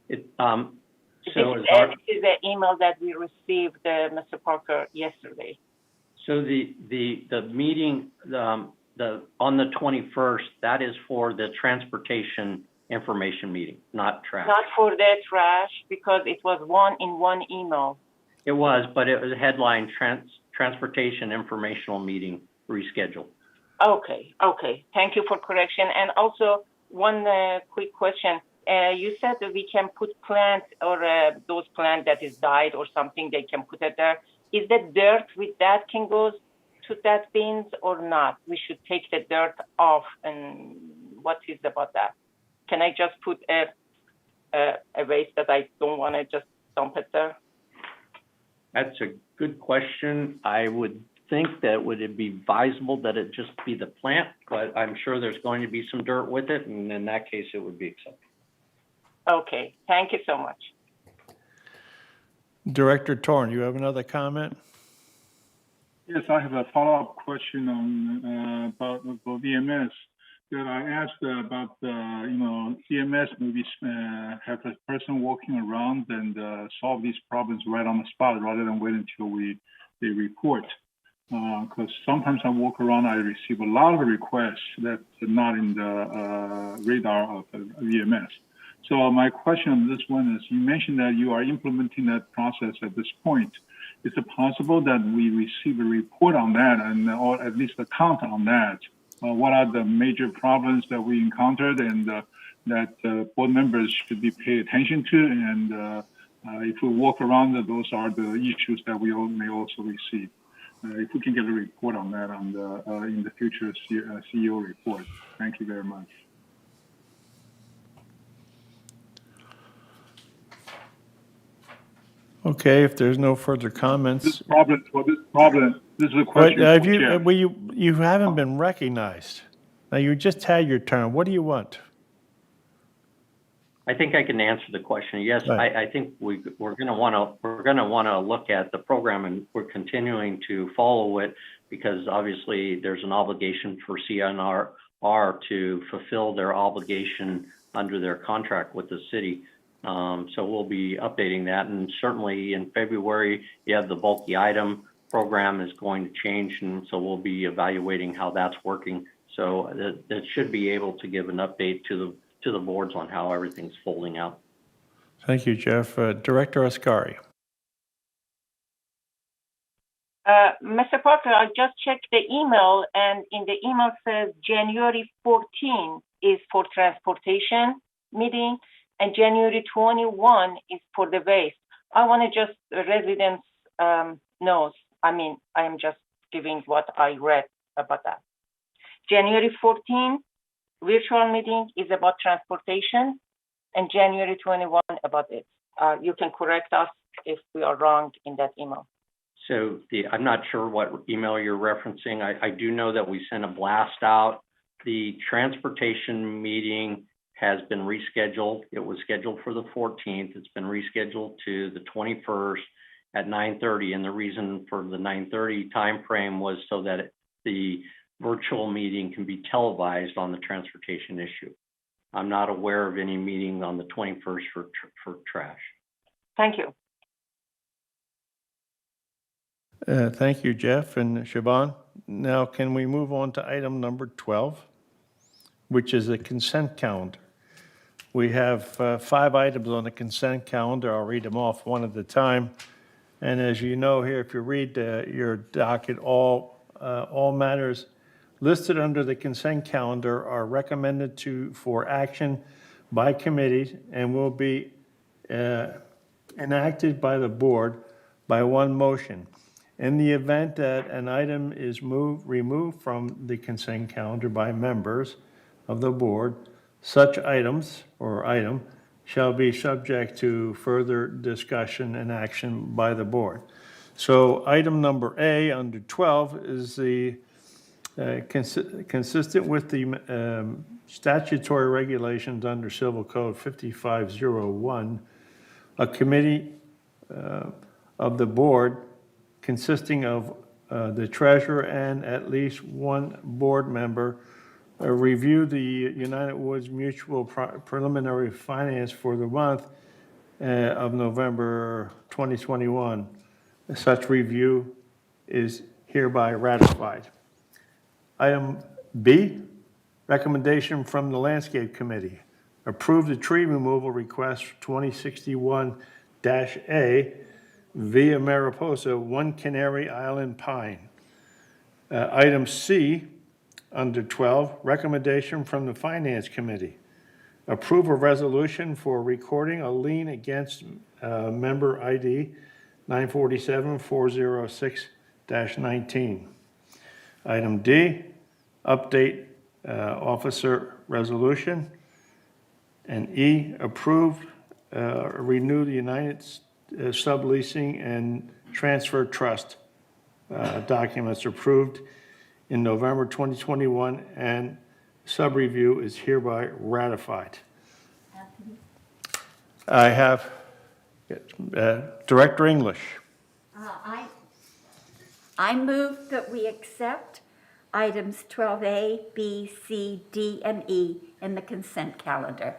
This is the email that we received, Mr. Parker, yesterday. So the meeting on the 21st, that is for the transportation information meeting, not trash. Not for the trash, because it was one email. It was, but it was a headline transportation informational meeting rescheduled. Okay, okay. Thank you for correction. And also, one quick question. You said that we can put plants or those plants that is died or something, they can put it there. Is the dirt with that can go to that bins or not? We should take the dirt off, and what is about that? Can I just put a waste that I don't want to just dump it there? That's a good question. I would think that would it be advisable that it just be the plant, but I'm sure there's going to be some dirt with it, and in that case, it would be acceptable. Okay, thank you so much. Director Torn, you have another comment? Yes, I have a follow-up question on about VMS that I asked about. CMS maybe have a person walking around and solve these problems right on the spot rather than wait until they report. Because sometimes I walk around, I receive a lot of requests that are not in the radar of VMS. So my question on this one is, you mentioned that you are implementing that process at this point. Is it possible that we receive a report on that, and or at least a count on that? What are the major problems that we encountered, and that board members should be paying attention to? And if we walk around, those are the issues that we may also receive. If we can get a report on that on the in the future CEO report. Thank you very much. Okay, if there's no further comments. This is a question But for Jeff. you haven't been recognized. Now, you just had your turn. What do you want? I think I can answer the question. Yes, Right. I think we're going to want to look at the program, and we're continuing to follow it because obviously there's an obligation for CNR to fulfill their obligation under their contract with the city. So we'll be updating that, and certainly in February, you have the bulky item program is going to change, and so we'll be evaluating how that's working. So that should be able to give an update to the boards on how everything's folding out. Thank you, Jeff. Director Ascari. Mr. Parker, I just checked the email, and in the email says January 14 is for transportation meeting, and January 21 is for the waste. I want to just residents knows. I mean, I am just giving what I read about that. January 14 virtual meeting is about transportation, and January 21 about it. You can correct us if we are wrong in that email. So I'm not sure what email you're referencing. I do know that we sent a blast out. The transportation meeting has been rescheduled. It was scheduled for the 14th. It's been rescheduled to the 21st at 9:30. And the reason for the 9:30 timeframe was so that the virtual meeting can be televised on the transportation issue. I'm not aware of any meeting on the 21st for trash. Thank you. Thank you, Jeff and Siobhan. Now, can we move on to item number 12, which is a consent calendar? We have 5 items on the consent calendar. I'll read them off one at a time. And as you know here, if you read your docket, all matters listed under the consent calendar are recommended for action by committee and will be enacted by the board by one motion. In the event that an item is removed from the consent calendar by members of the board, such items or item shall be subject to further discussion and action by the board. So item number A under 12 is the consistent with the statutory regulations under Civil Code 5501, a committee of the board consisting of the treasurer and at least one board member review the United Woods Mutual preliminary finance for the month of November 2021. Such review is hereby ratified. Item B, recommendation from the Landscape Committee. Approve the tree removal request 2061-A Via Mariposa, 1 Canary Island Pine. Item C, under 12, recommendation from the Finance Committee. Approve a resolution for recording a lien against member ID 947-406-19. Item D, update officer resolution. And E, approve, renew the United Subleasing and Transfer Trust documents approved in November 2021, and sub-review is hereby ratified. I have Director English. I move that we accept items 12A, B, C, D, and E in the consent calendar.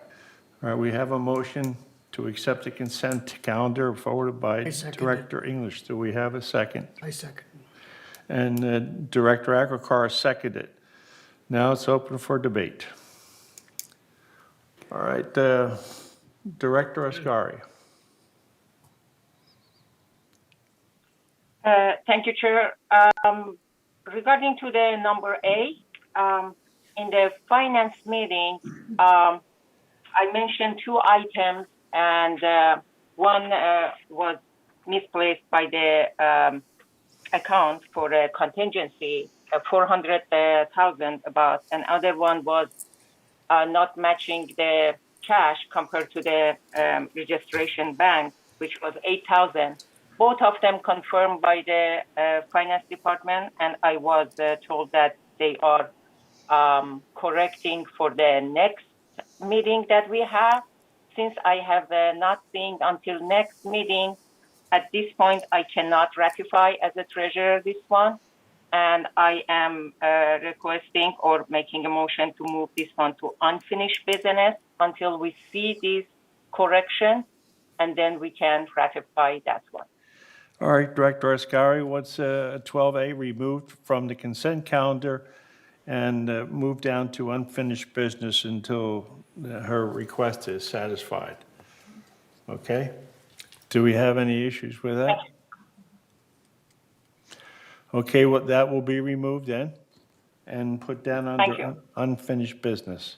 All right, we have a motion to accept the consent calendar forwarded by Director English. Do we have a second? I second. And Director Akokar seconded. Now it's open for debate. All right, Director Ascari. Thank you, Chair. Regarding to the number A, in the finance meeting, I mentioned 2 items, and one was misplaced by the account for a contingency, 400,000 about. Another one was not matching the cash compared to the registration bank, which was 8,000. Both of them confirmed by the finance department, and I was told that they are correcting for the next meeting that we have. Since I have not seen until next meeting, at this point, I cannot ratify as a treasurer this one, and I am requesting or making a motion to move this one to unfinished business until we see this correction, and then we can ratify that one. All right, Director Ascari, what's 12A removed from the consent calendar and moved down to unfinished business until her request is satisfied? Okay. Do we have any issues with that? Okay, well, that will be removed then and put down under unfinished business.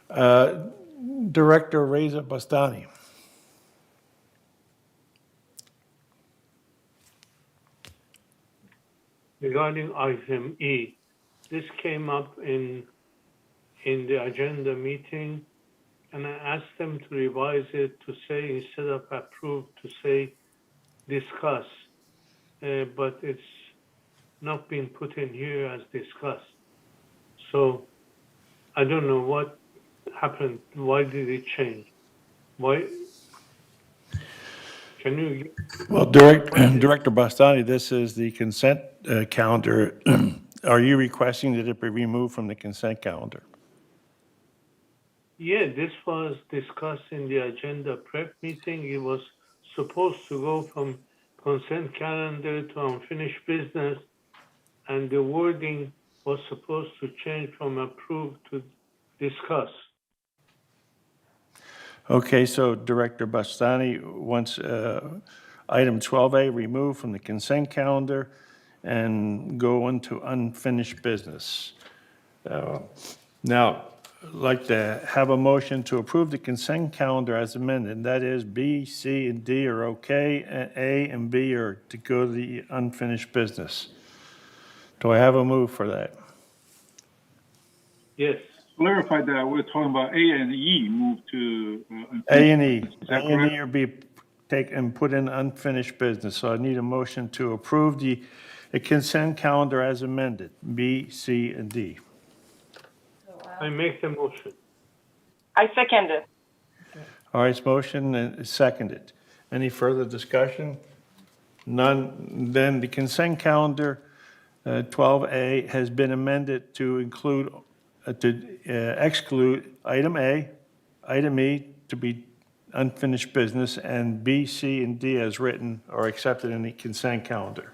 Director Reza Bastani. Regarding item E, this came up in the agenda meeting, and I asked them to revise it to say, instead of approve, to say discuss, but it's not been put in here as discussed. So I don't know what happened. Why did it change? Why? Can you? Well, Director Bastani, this is the consent calendar. Are you requesting that it be removed from the consent calendar? Yeah, this was discussed in the agenda prep meeting. It was supposed to go from consent calendar to unfinished business, and the wording was supposed to change from approved to discuss. Okay, so Director Bastani wants item 12A removed from the consent calendar and go into unfinished business. Now, I'd like to have a motion to approve the consent calendar as amended. That is B, C, and D are okay, and A and B are to go to the unfinished business. Do I have a move for that? Yes. Clarify that we're talking about A and E move to A and E. A and E are be taken and put in unfinished business. So I need a motion to approve the consent calendar as amended, B, C, and D. I make the motion. I second it. All right, it's motion and seconded. Any further discussion? None. Then the consent calendar 12A has been amended to include exclude item A, item E to be unfinished business, and B, C, and D as written are accepted in the consent calendar.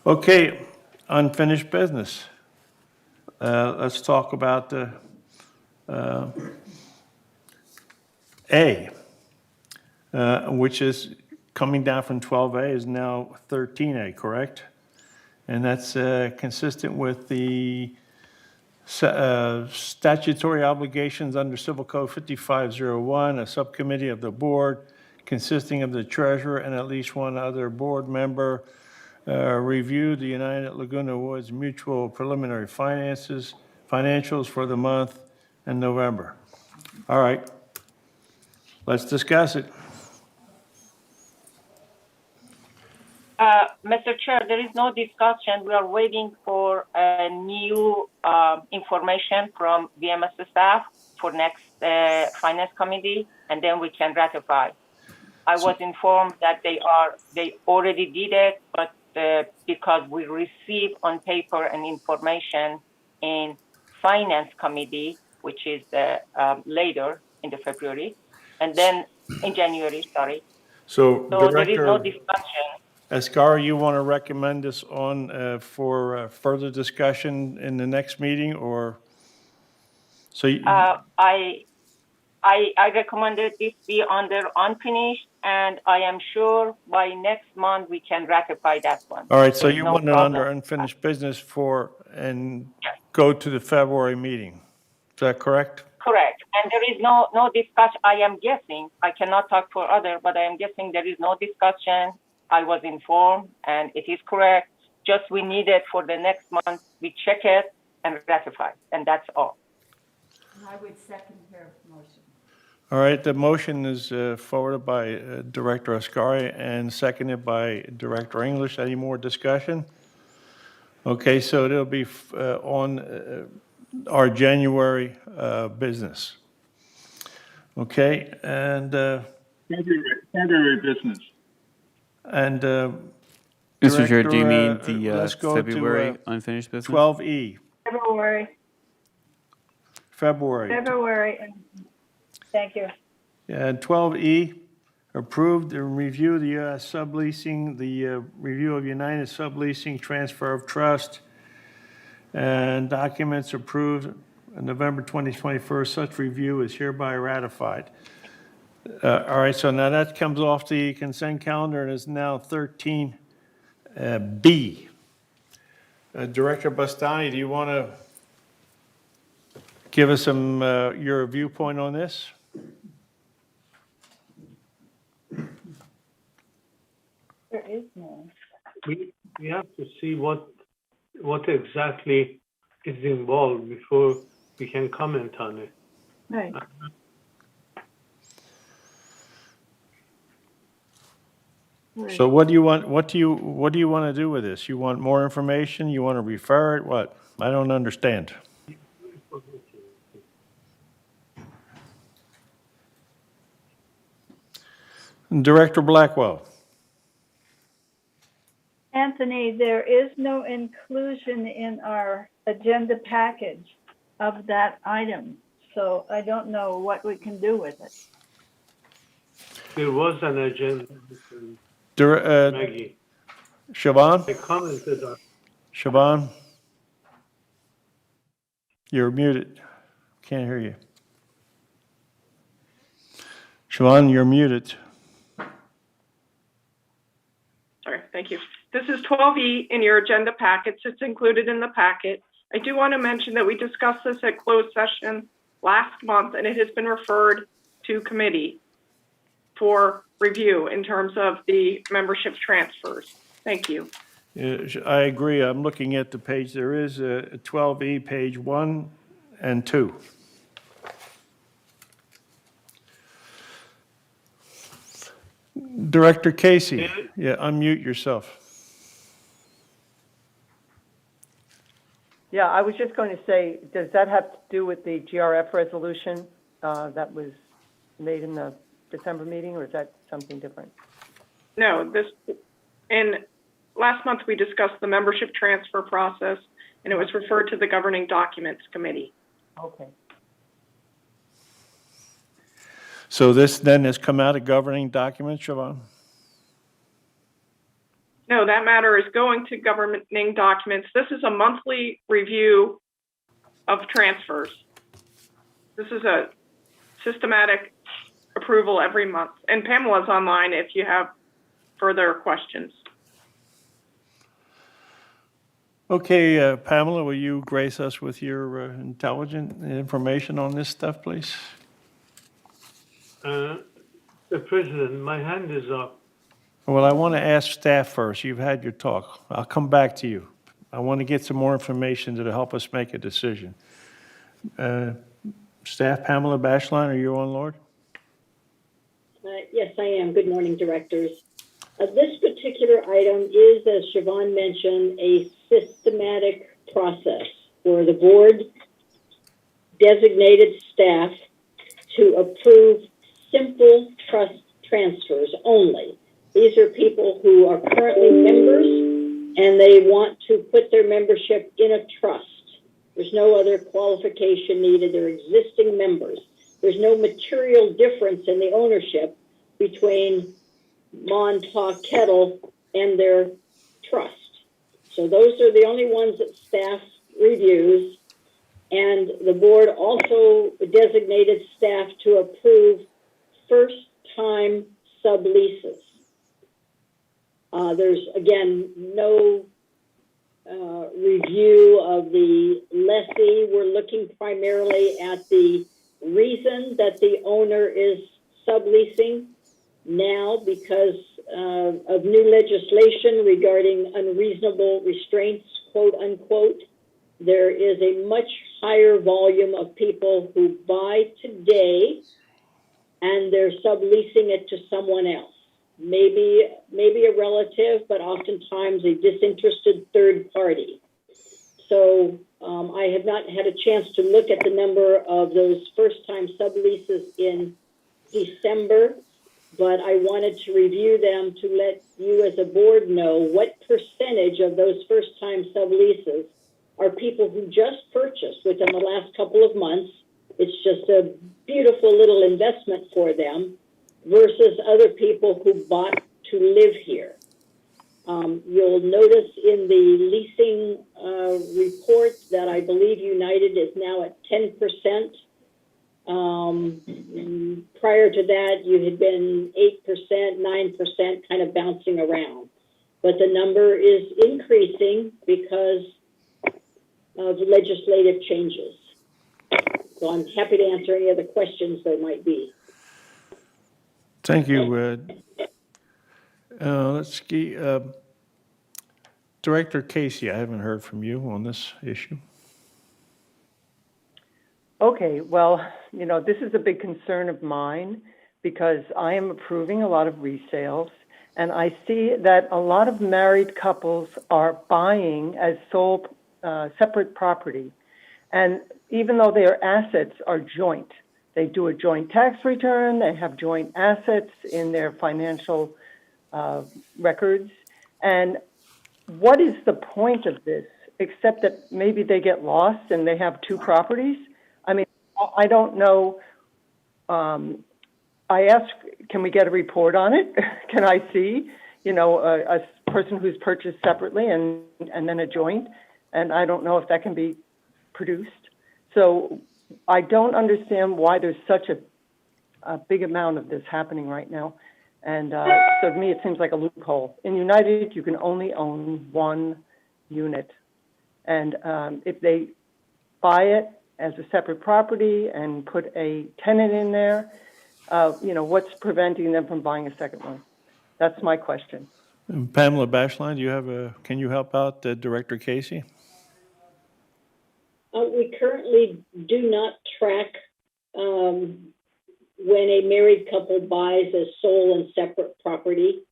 Okay, unfinished business. Let's talk about the A, which is coming down from 12A is now 13A, correct? And that's consistent with the statutory obligations under Civil Code 5501, a subcommittee of the board consisting of the treasurer and at least one other board member reviewed the United Laguna Woods Mutual preliminary financials for the month in November. All right, let's discuss it. Mr. Chair, there is no discussion. We are waiting for new information from VMS staff for next finance committee, and then we can ratify. I was informed that they already did it, but because we receive on paper and information in finance committee, which is later in the February, and then in January, sorry. So there is no discussion. Ascar, you want to recommend this on for further discussion in the next meeting, or? So I recommended this be under unfinished, and I am sure by next month we can ratify that one. All right, so There's you no want it problem. under unfinished business and go to the February meeting. Is that correct? Correct. And there is no discussion. I am guessing, I cannot talk for other, but I am guessing there is no discussion. I was informed, and it is correct. Just we need it for the next month. We check it and ratify, and that's all. I would second her motion. All right, the motion is forwarded by Director Ascari and seconded by Director English. Any more discussion? Okay, so it'll be on our January business. Okay, and February business. And Mr. Chair, do you mean let's the go February to, unfinished business? 12E. February. Thank you. And 12E, approved and review the subleasing, the review of United Subleasing Transfer of Trust and documents approved on November 2021. Such review is hereby ratified. All right, so now that comes off the consent calendar and is now 13B. Director Bastani, do you want to give us some your viewpoint on this? There is no. We have to see what exactly is involved before we can comment on it. Right. So what do you want? What do you want to do with this? You want more information? You want to refer it? What? I don't understand. Director Blackwell. Anthony, there is no inclusion in our agenda package of that item, so I don't know what we can do with it. There was an agenda. Maggie. Siobhan? I commented on. Siobhan? You're muted. Can't hear you. Siobhan, you're muted. Sorry, thank you. This is 12E in your agenda packets. It's included in the packet. I do want to mention that we discussed this at closed session last month, and it has been referred to committee for review in terms of the membership transfers. Thank you. I agree. I'm looking at the page. There is a 12E, page 1 and 2. Director Casey, yeah, unmute yourself. Yeah, I was just going to say, does that have to do with the GRF resolution that was made in the December meeting, or is that something different? No, last month we discussed the membership transfer process, and it was referred to the governing documents committee. Okay. So this then has come out of governing documents, Siobhan? No, that matter is going to governing documents. This is a monthly review of transfers. This is a systematic approval every month. And Pamela's online if you have further questions. Okay, Pamela, will you grace us with your intelligent information on this stuff, please? Mr. President, my hand is up. Well, I want to ask staff first. You've had your talk. I'll come back to you. I want to get some more information to help us make a decision. Staff, Pamela Bashline, are you on, Lord? Yes, I am. Good morning, directors. This particular item is, as Siobhan mentioned, a systematic process where the board designated staff to approve simple trust transfers only. These are people who are currently members and they want to put their membership in a trust. There's no other qualification needed. They're existing members. There's no material difference in the ownership between Montauk Kettle and their trust. So those are the only ones that staff reviews. And the board also designated staff to approve first-time subleases. There's, again, no review of the lessee. We're looking primarily at the reason that the owner is subleasing now because of new legislation regarding unreasonable restraints, quote unquote. There is a much higher volume of people who buy today and they're subleasing it to someone else. Maybe a relative, but oftentimes a disinterested third party. So I have not had a chance to look at the number of those first-time subleases in December, but I wanted to review them to let you as a board know what percentage of those first-time subleases are people who just purchased within the last couple of months. It's just a beautiful little investment for them versus other people who bought to live here. You'll notice in the leasing report that I believe United is now at 10%. Prior to that, you had been 8%, 9%, kind of bouncing around. But the number is increasing because of legislative changes. So I'm happy to answer any other questions there might be. Thank you. Let's see. Director Casey, I haven't heard from you on this issue. Okay, well, this is a big concern of mine because I am approving a lot of resales and I see that a lot of married couples are buying as sole separate property. And even though their assets are joint, they do a joint tax return, they have joint assets in their financial records. And what is the point of this, except that maybe they get lost and they have two properties? I mean, I don't know. I asked, can we get a report on it? Can I see, a person who's purchased separately and then a joint? And I don't know if that can be produced. So I don't understand why there's such a big amount of this happening right now. And so to me, it seems like a loophole. In United, you can only own one unit. And if they buy it as a separate property and put a tenant in there, what's preventing them from buying a second one? That's my question. Pamela Bashline, can you help out Director Casey? We currently do not track when a married couple buys a sole and separate property,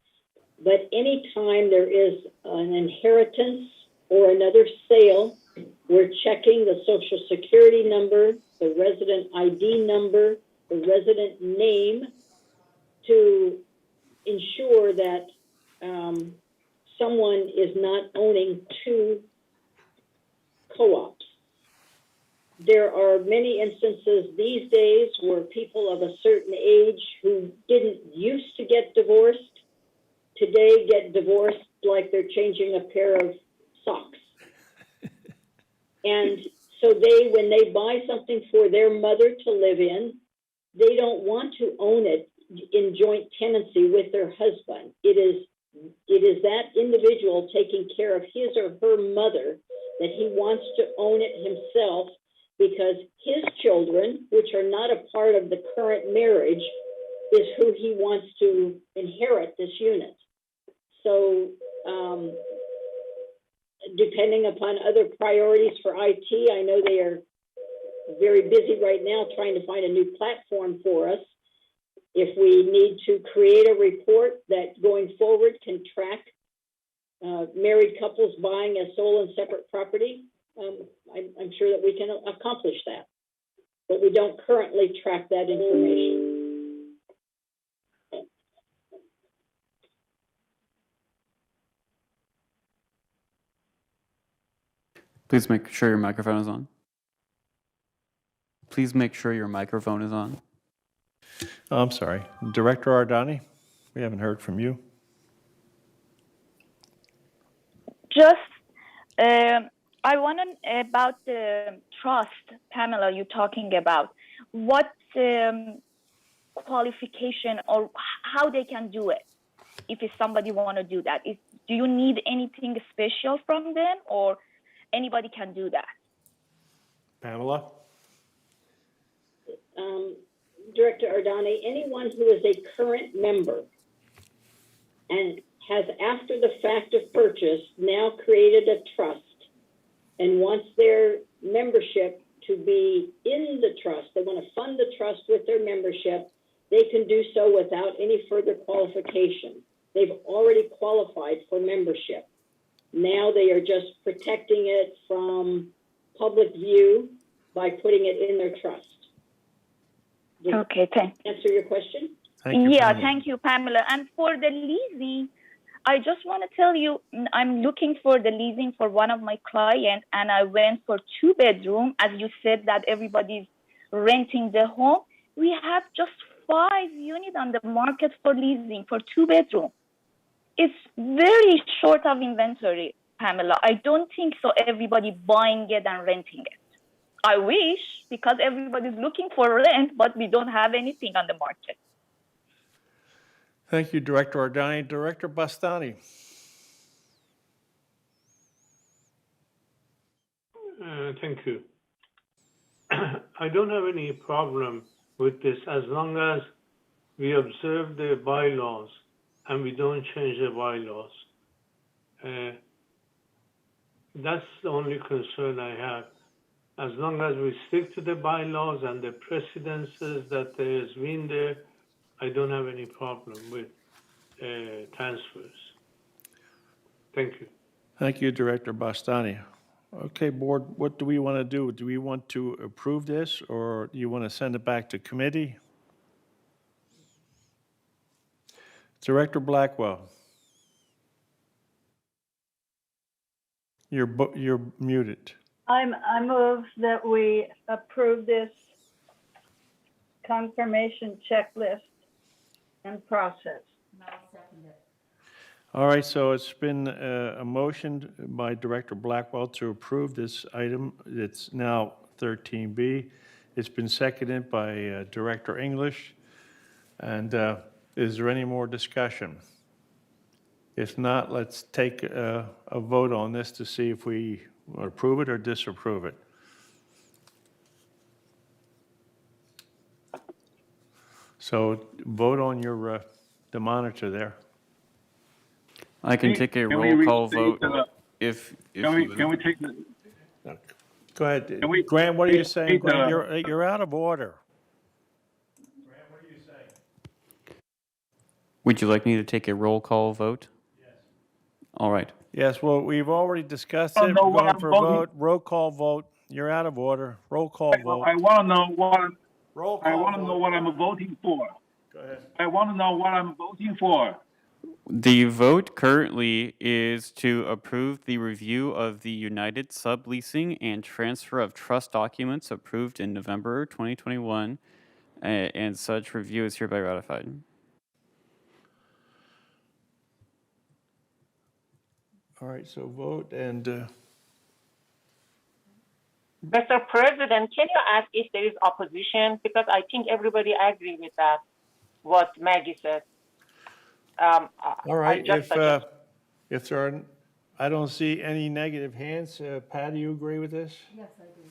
but anytime there is an inheritance or another sale, we're checking the Social Security number, the resident ID number, the resident name to ensure that someone is not owning two co-ops. There are many instances these days where people of a certain age who didn't used to get divorced today get divorced like they're changing a pair of socks. And so when they buy something for their mother to live in, they don't want to own it in joint tenancy with their husband. It is it is that individual taking care of his or her mother that he wants to own it himself because his children, which are not a part of the current marriage, is who he wants to inherit this unit. So depending upon other priorities for IT, I know they are very busy right now trying to find a new platform for us. If we need to create a report that going forward can track married couples buying a sole and separate property, I'm sure that we can accomplish that. But we don't currently track that information. Please make sure your microphone is on. Please make sure your microphone is on. Oh, I'm sorry. Director Ardani, we haven't heard from you. Just, I want to, about the trust, Pamela, you're talking about. What qualification or how they can do it if somebody want to do that? Do you need anything special from them or anybody can do that? Pamela? Director Ardani, anyone who is a current member and has, after the fact of purchase, now created a trust and wants their membership to be in the trust, they want to fund the trust with their membership, they can do so without any further qualification. They've already qualified for membership. Now they are just protecting it from public view by putting it in their trust. Okay, thanks. Answer your question? Thank you, Pamela. And for the leasing, I just want to tell you, I'm looking for the leasing for one of my clients, and I went for 2-bedroom. As you said, that everybody's renting the home. We have just 5 units on the market for leasing for 2-bedroom. It's very short of inventory, Pamela. I don't think so. Everybody buying it and renting it. I wish, because everybody's looking for rent, but we don't have anything on the market. Thank you, Director Ardani. Director Bastani. Thank you. I don't have any problem with this as long as we observe the bylaws and we don't change the bylaws. That's the only concern I have. As long as we stick to the bylaws and the precedences that there's been there, I don't have any problem with transfers. Thank you. Thank you, Director Bastani. Okay, Board, what do we want to do? Do we want to approve this, or do you want to send it back to committee? Director Blackwell. You're muted. I move that we approve this confirmation checklist and process. All right, so it's been a motion by Director Blackwell to approve this item. It's now 13B. It's been seconded by Director English. And is there any more discussion? If not, let's take a vote on this to see if we approve it or disapprove it. So vote on your the monitor there. I can take a roll call vote if Can we take the... Go ahead. Grant, what are you saying? Grant, you're out of order. Grant, what are you saying? Would you like me to take a roll call vote? Yes. All right. Yes, well, we've already discussed it. We're going for a vote. Roll call vote. You're out of order. Roll call vote. I want to know what I'm voting for. Go ahead. I want to know what I'm voting for. The vote currently is to approve the review of the United subleasing and transfer of trust documents approved in November 2021, and such review is hereby ratified. All right, so vote and... Mr. President, can you ask if there is opposition? Because I think everybody agree with that, what Maggie said. All right, I just suggest. if there are, I don't see any negative hands. Pat, do you agree with this? Yes, I do.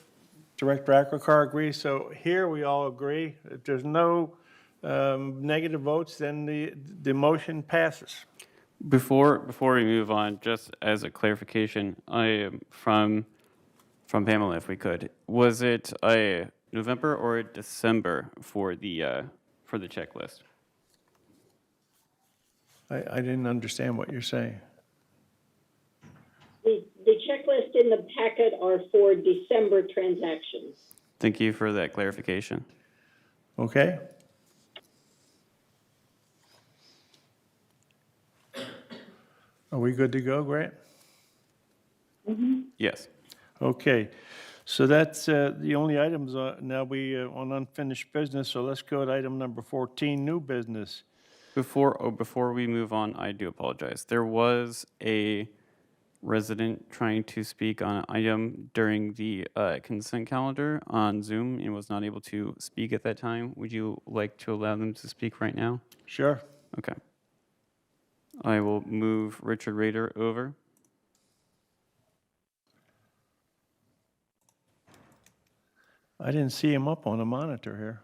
Director Akrakar agrees. So here we all agree. If there's no negative votes, then the motion passes. Before we move on, just as a clarification, from Pamela, if we could, was it November or December for the checklist? I didn't understand what you're saying. The checklist in the packet are for December transactions. Thank you for that clarification. Okay. Are we good to go, Grant? Yes. Okay. So that's the only items now we on unfinished business. So let's go to item number 14, new business. Before we move on, I do apologize. There was a resident trying to speak on an item during the consent calendar on Zoom and was not able to speak at that time. Would you like to allow them to speak right now? Sure. Okay. I will move Richard Rader over. I didn't see him up on a monitor here.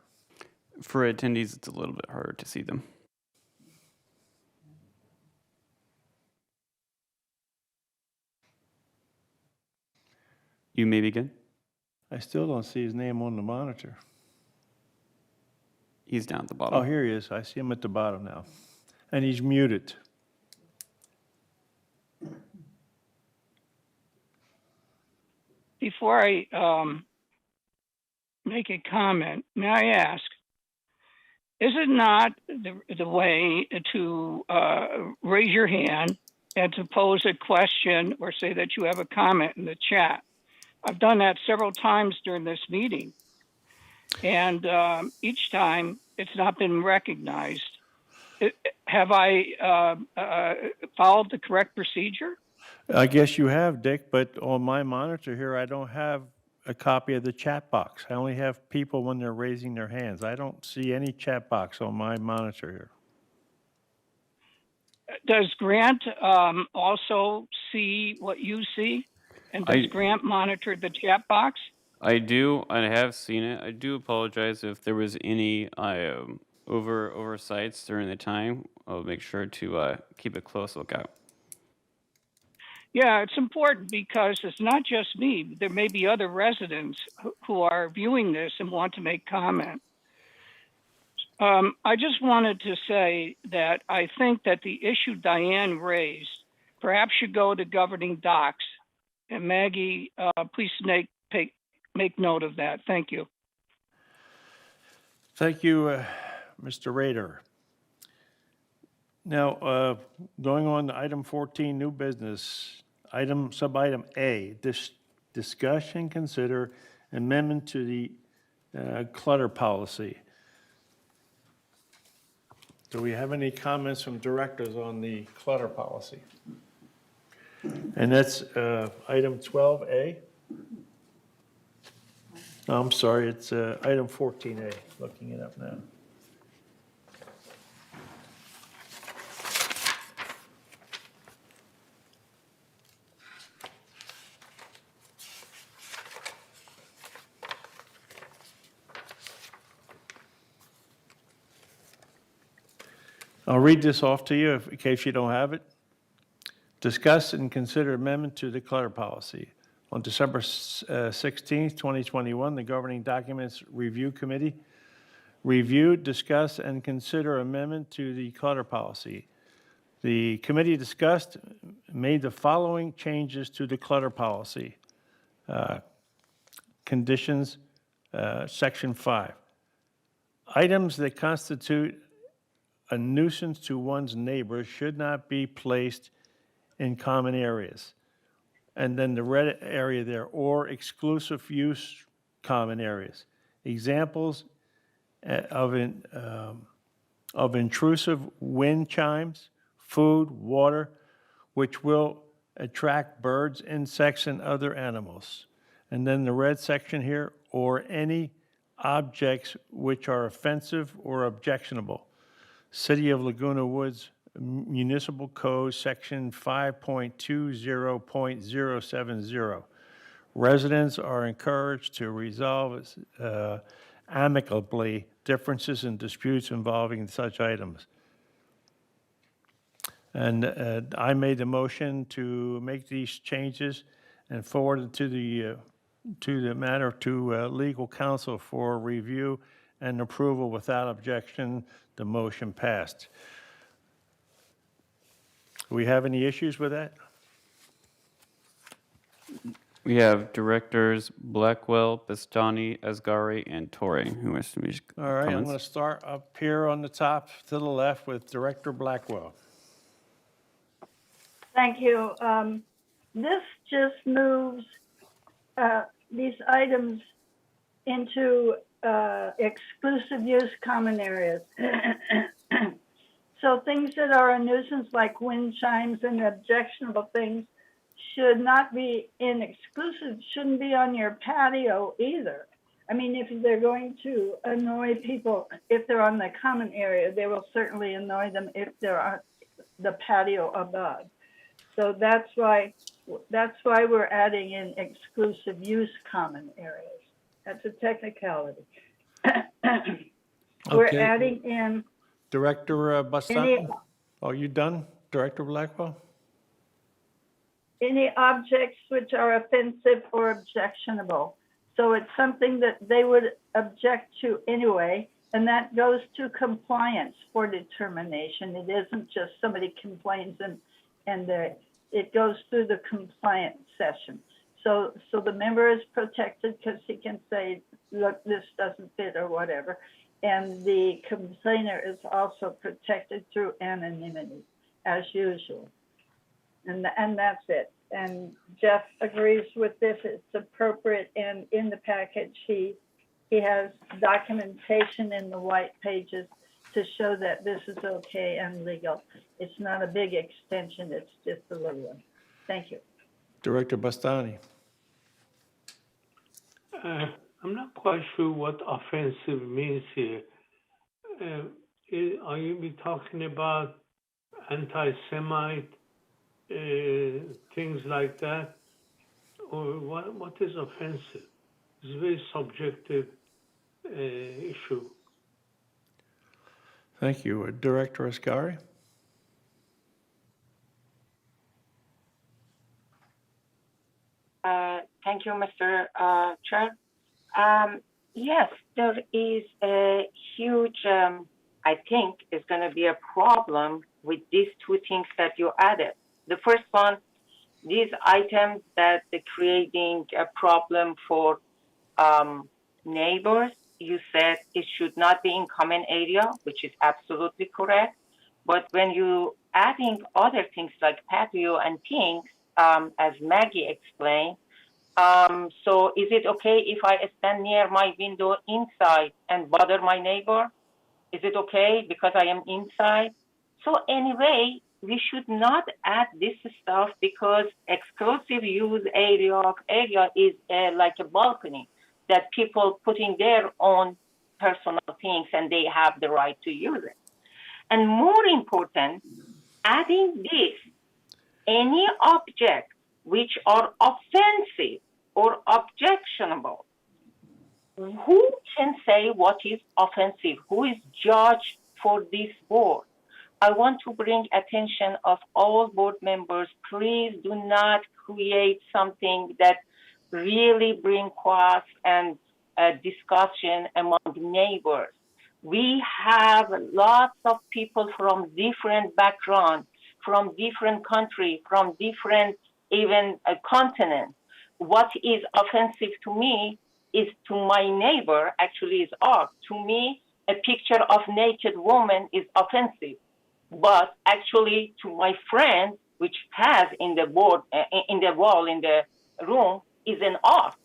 For attendees, it's a little bit harder to see them. You may begin. I still don't see his name on the monitor. He's down at the bottom. Oh, here he is. I see him at the bottom now. And he's muted. Before I make a comment, may I ask, is it not the way to raise your hand and to pose a question or say that you have a comment in the chat? I've done that several times during this meeting, and each time it's not been recognized. Have I followed the correct procedure? I guess you have, Dick, but on my monitor here, I don't have a copy of the chat box. I only have people when they're raising their hands. I don't see any chat box on my monitor here. Does Grant also see what you see? And does Grant monitor the chat box? I do. I have seen it. I do apologize if there was any oversights during the time. I'll make sure to keep a close lookout. Yeah, it's important because it's not just me. There may be other residents who are viewing this and want to make comment. I just wanted to say that I think that the issue Diane raised perhaps should go to governing docs. And Maggie, please make note of that. Thank you. Thank you, Mr. Rader. Now, going on to item 14, new business, sub-item A, discuss and consider amendment to the clutter policy. Do we have any comments from directors on the clutter policy? And that's item 12A. No, I'm sorry, it's item 14A, looking it up now. I'll read this off to you in case you don't have it. Discuss and consider amendment to the clutter policy. On December 16th, 2021, the Governing Documents Review Committee reviewed, discussed, and consider amendment to the clutter policy. The committee discussed, made the following changes to the clutter policy. Conditions, Section 5. Items that constitute a nuisance to one's neighbor should not be placed in common areas. And then the red area there, or exclusive use common areas. Examples of intrusive wind chimes, food, water, which will attract birds, insects, and other animals. And then the red section here, or any objects which are offensive or objectionable. City of Laguna Woods Municipal Code, Section 5.20.070. Residents are encouraged to resolve amicably differences and disputes involving such items. And I made the motion to make these changes and forward it to the matter to legal counsel for review and approval without objection. The motion passed. Do we have any issues with that? We have directors Blackwell, Bastani, Asghari, and Torre who wish to make All right, I'm comments. going to start up here on the top to the left with Director Blackwell. Thank you. This just moves these items into exclusive use common areas. So things that are a nuisance like wind chimes and objectionable things should not be in exclusive, shouldn't be on your patio either. I mean, if they're going to annoy people, if they're on the common area, they will certainly annoy them if they're on the patio above. So that's why we're adding in exclusive use common areas. That's a technicality. We're Okay. adding in Director Bastani, are you done, Director Blackwell? any objects which are offensive or objectionable. So it's something that they would object to anyway, and that goes to compliance for determination. It isn't just somebody complains and it goes through the compliance session. So the member is protected because he can say, look, this doesn't fit or whatever. And the complainer is also protected through anonymity as usual. And that's it. And Jeff agrees with this. It's appropriate. And in the package, he has documentation in the white pages to show that this is okay and legal. It's not a big extension. It's just a little one. Thank you. Director Bastani. I'm not quite sure what offensive means here. Are you talking about anti-Semite, things like that? Or what is offensive? It's a very subjective issue. Thank you. Director Asghari. Thank you, Mr. Chair. Yes, there is a huge, I think, is going to be a problem with these two things that you added. The first one, these items that are creating a problem for neighbors, you said it should not be in common area, which is absolutely correct. But when you adding other things like patio and things, as Maggie explained, so is it okay if I stand near my window inside and bother my neighbor? Is it okay because I am inside? So anyway, we should not add this stuff because exclusive use area is like a balcony that people put in their own personal things and they have the right to use it. And more important, adding this, any object which are offensive or objectionable, who can say what is offensive? Who is judge for this board? I want to bring attention of all board members. Please do not create something that really bring chaos and discussion among neighbors. We have lots of people from different backgrounds, from different countries, from different even continents. What is offensive to me is to my neighbor actually is art. To me, a picture of naked woman is offensive. But actually to my friend, which has in the board, in the wall, in the room, is an art.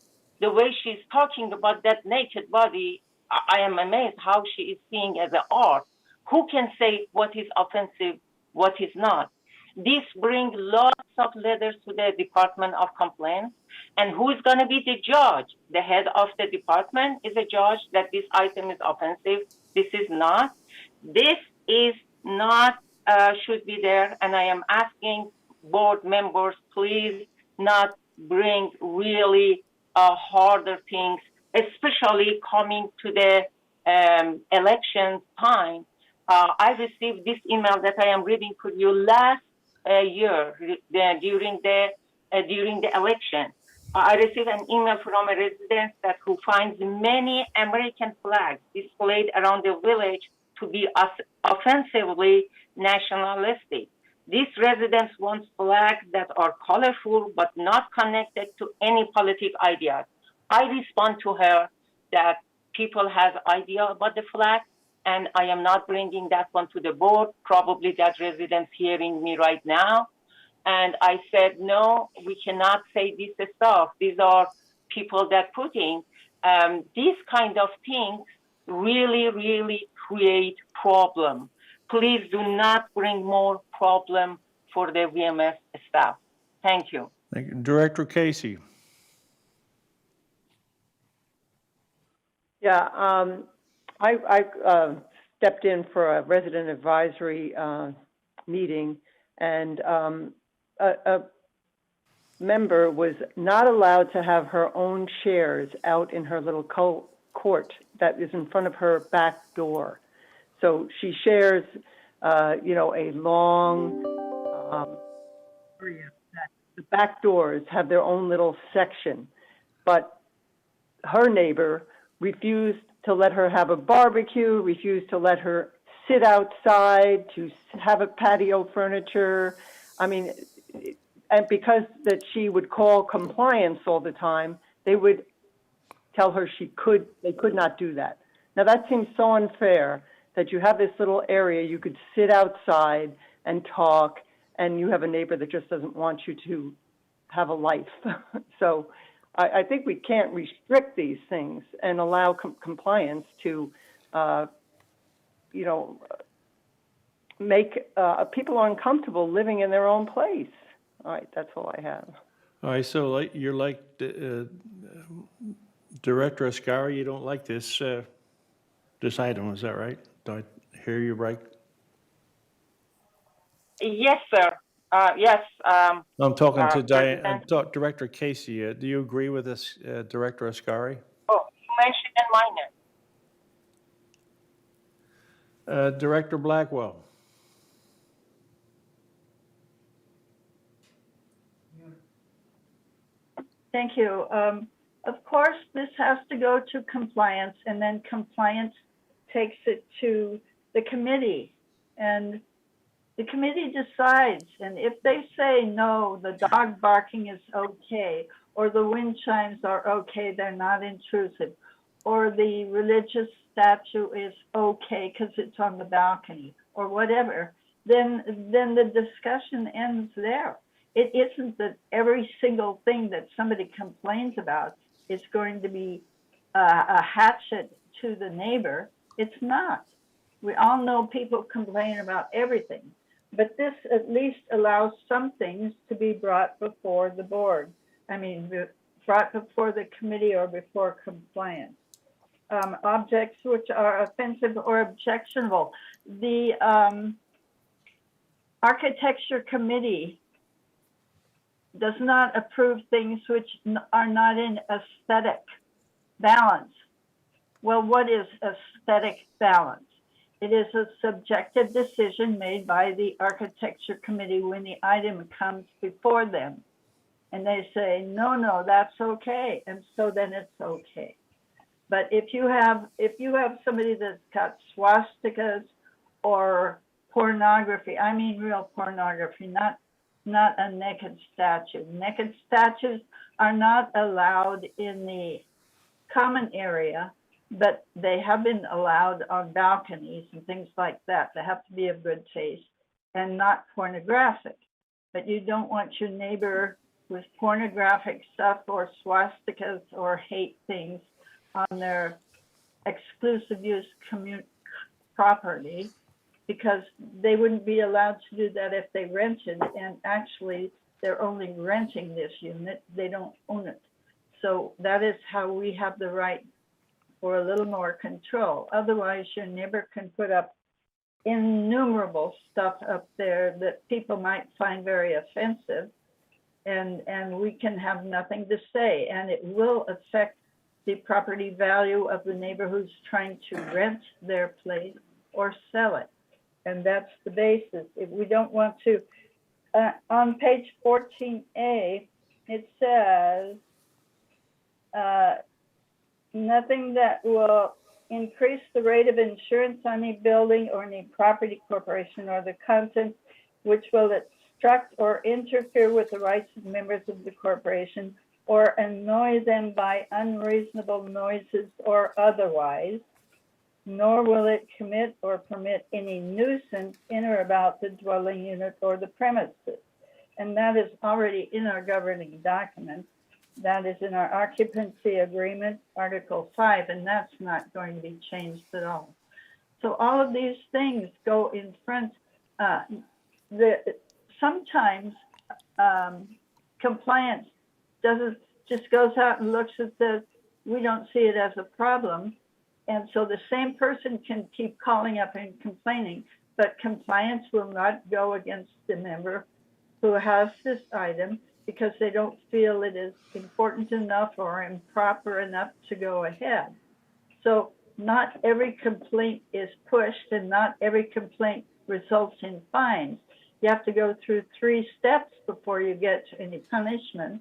The way she's talking about that naked body, I am amazed how she is seeing as an art. Who can say what is offensive, what is not? This brings lots of letters to the Department of Complaints. And who is going to be the judge? The head of the department is a judge that this item is offensive. This is not. This is not should be there, and I am asking board members, please not bring really harder things, especially coming to the election time. I received this email that I am reading for you last year during the election. I received an email from a resident that who finds many American flags displayed around the village to be offensively nationalistic. These residents want flags that are colorful but not connected to any political ideas. I respond to her that people have idea about the flag, and I am not bringing that one to the board. Probably that resident's hearing me right now. And I said, no, we cannot say this stuff. These are people that putting these kind of things really, really create problem. Please do not bring more problem for the VMS staff. Thank you. Thank you. Director Casey. Yeah, I stepped in for a resident advisory meeting, and a member was not allowed to have her own chairs out in her little court that is in front of her back door. So she shares, a long area that the back doors have their own little section, but her neighbor refused to let her have a barbecue, refused to let her sit outside, to have a patio furniture. I mean, and because that she would call compliance all the time, they would tell her they could not do that. Now that seems so unfair that you have this little area, you could sit outside and talk, and you have a neighbor that just doesn't want you to have a life. So I think we can't restrict these things and allow compliance to, make people uncomfortable living in their own place. All right, that's all I have. All right, so you're like Director Ascari, you don't like this item, is that right? Do I hear you right? Yes, sir. Yes. I'm talking to President. Director Casey. Do you agree with this, Director Ascari? Oh, you mentioned my name. Director Blackwell. Thank you. Of course, this has to go to compliance, and then compliance takes it to the committee, and the committee decides. And if they say, no, the dog barking is okay, or the wind chimes are okay, they're not intrusive, or the religious statue is okay because it's on the balcony, or whatever, then the discussion ends there. It isn't that every single thing that somebody complains about is going to be a hatchet to the neighbor. It's not. We all know people complain about everything, but this at least allows some things to be brought before the board. I mean, brought before the committee or before compliance. Objects which are offensive or objectionable. The architecture committee does not approve things which are not in aesthetic balance. Well, what is aesthetic balance? It is a subjective decision made by the architecture committee when the item comes before them. And they say, no, that's okay. And so then it's okay. But if you have somebody that's got swastikas or pornography, I mean real pornography, not a naked statue. Naked statues are not allowed in the common area, but they have been allowed on balconies and things like that. They have to be of good taste and not pornographic. But you don't want your neighbor with pornographic stuff or swastikas or hate things on their exclusive use property, because they wouldn't be allowed to do that if they rented, and actually they're only renting this unit, they don't own it. So that is how we have the right for a little more control. Otherwise, your neighbor can put up innumerable stuff up there that people might find very offensive, and we can have nothing to say, and it will affect the property value of the neighbor who's trying to rent their place or sell it. And that's the basis. If we don't want to, on page 14A, it says, nothing that will increase the rate of insurance on a building or any property corporation or the content which will obstruct or interfere with the rights of members of the corporation or annoy them by unreasonable noises or otherwise, nor will it commit or permit any nuisance in or about the dwelling unit or the premises. And that is already in our governing document. That is in our occupancy agreement, Article 5, and that's not going to be changed at all. So all of these things go in front. Sometimes compliance just goes out and looks and says, we don't see it as a problem. And so the same person can keep calling up and complaining, but compliance will not go against the member who has this item because they don't feel it is important enough or improper enough to go ahead. So not every complaint is pushed and not every complaint results in fines. You have to go through 3 steps before you get to any punishment.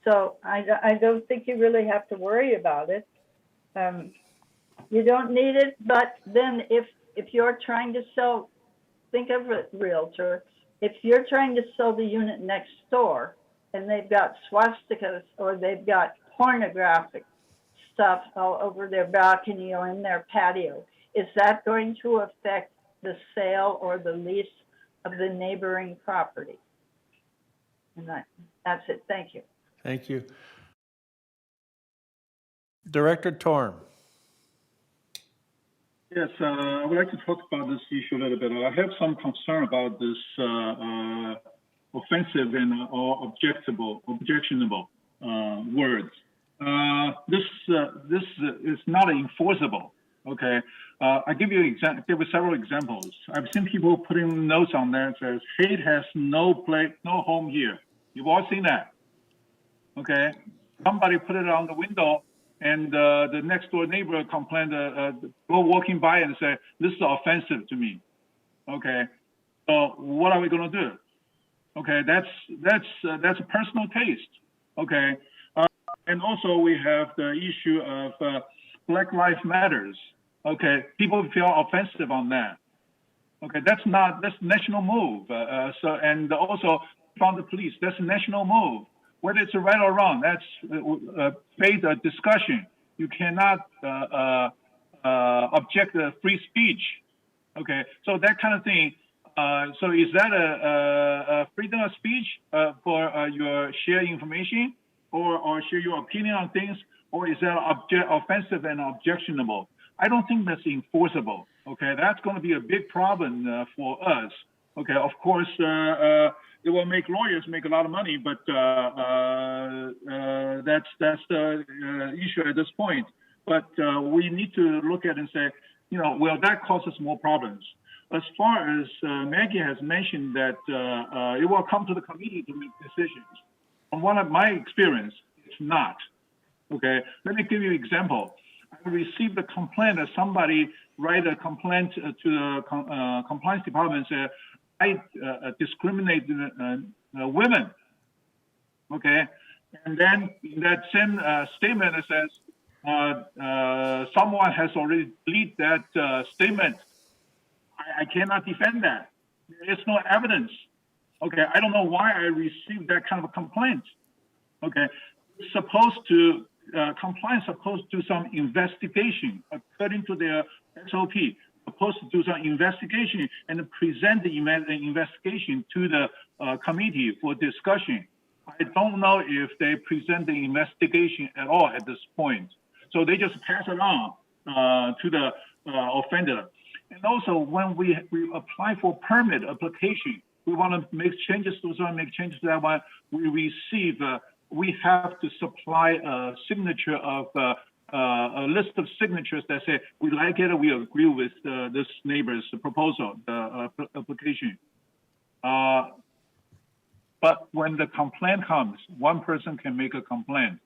So I don't think you really have to worry about it. You don't need it, but then if you're trying to sell, think of a realtor, if you're trying to sell the unit next door and they've got swastikas or they've got pornographic stuff all over their balcony or in their patio, is that going to affect the sale or the lease of the neighboring property? And that's it. Thank you. Thank you. Director Torm. Yes, I would like to talk about this issue a little bit. I have some concern about this offensive and or objectionable words. This is not enforceable. Okay, I give you several examples. I've seen people putting notes on there that says hate has no place, no home here. You've all seen that. Okay, somebody put it on the window. And the next door neighbor complained, go walking by and say, this is offensive to me. Okay, so what are we going to do? Okay, that's a personal taste. Okay, and also we have the issue of Black Lives Matters. Okay, people feel offensive on that. Okay, that's national move. And also from the police, that's a national move. Whether it's right or wrong, that's faith discussion. You cannot object to free speech. Okay, so that kind of thing. So is that a freedom of speech for your share information or share your opinion on things, or is that offensive and objectionable? I don't think that's enforceable. Okay, that's going to be a big problem for us. Okay, of course. It will make lawyers make a lot of money, but that's the issue at this point. But we need to look at it and say, will that cause us more problems? As far as Maggie has mentioned that it will come to the committee to make decisions. From one of my experience, it's not. Okay, let me give you an example. I received a complaint that somebody write a complaint to the compliance department and say, I discriminate women, okay? And then in that same statement, it says, someone has already deleted that statement. I cannot defend that. There is no evidence. Okay, I don't know why I received that kind of a complaint. Okay, compliance supposed to do some investigation according to their SOP. Supposed to do some investigation and present the investigation to the committee for discussion. I don't know if they present the investigation at all at this point. So they just pass it on to the offender. And also when we apply for permit application, we want to make changes to this one, make changes to that one, we have to supply a signature of a list of signatures that say we like it or we agree with this neighbor's proposal, the application. But when the complaint comes, one person can make a complaint.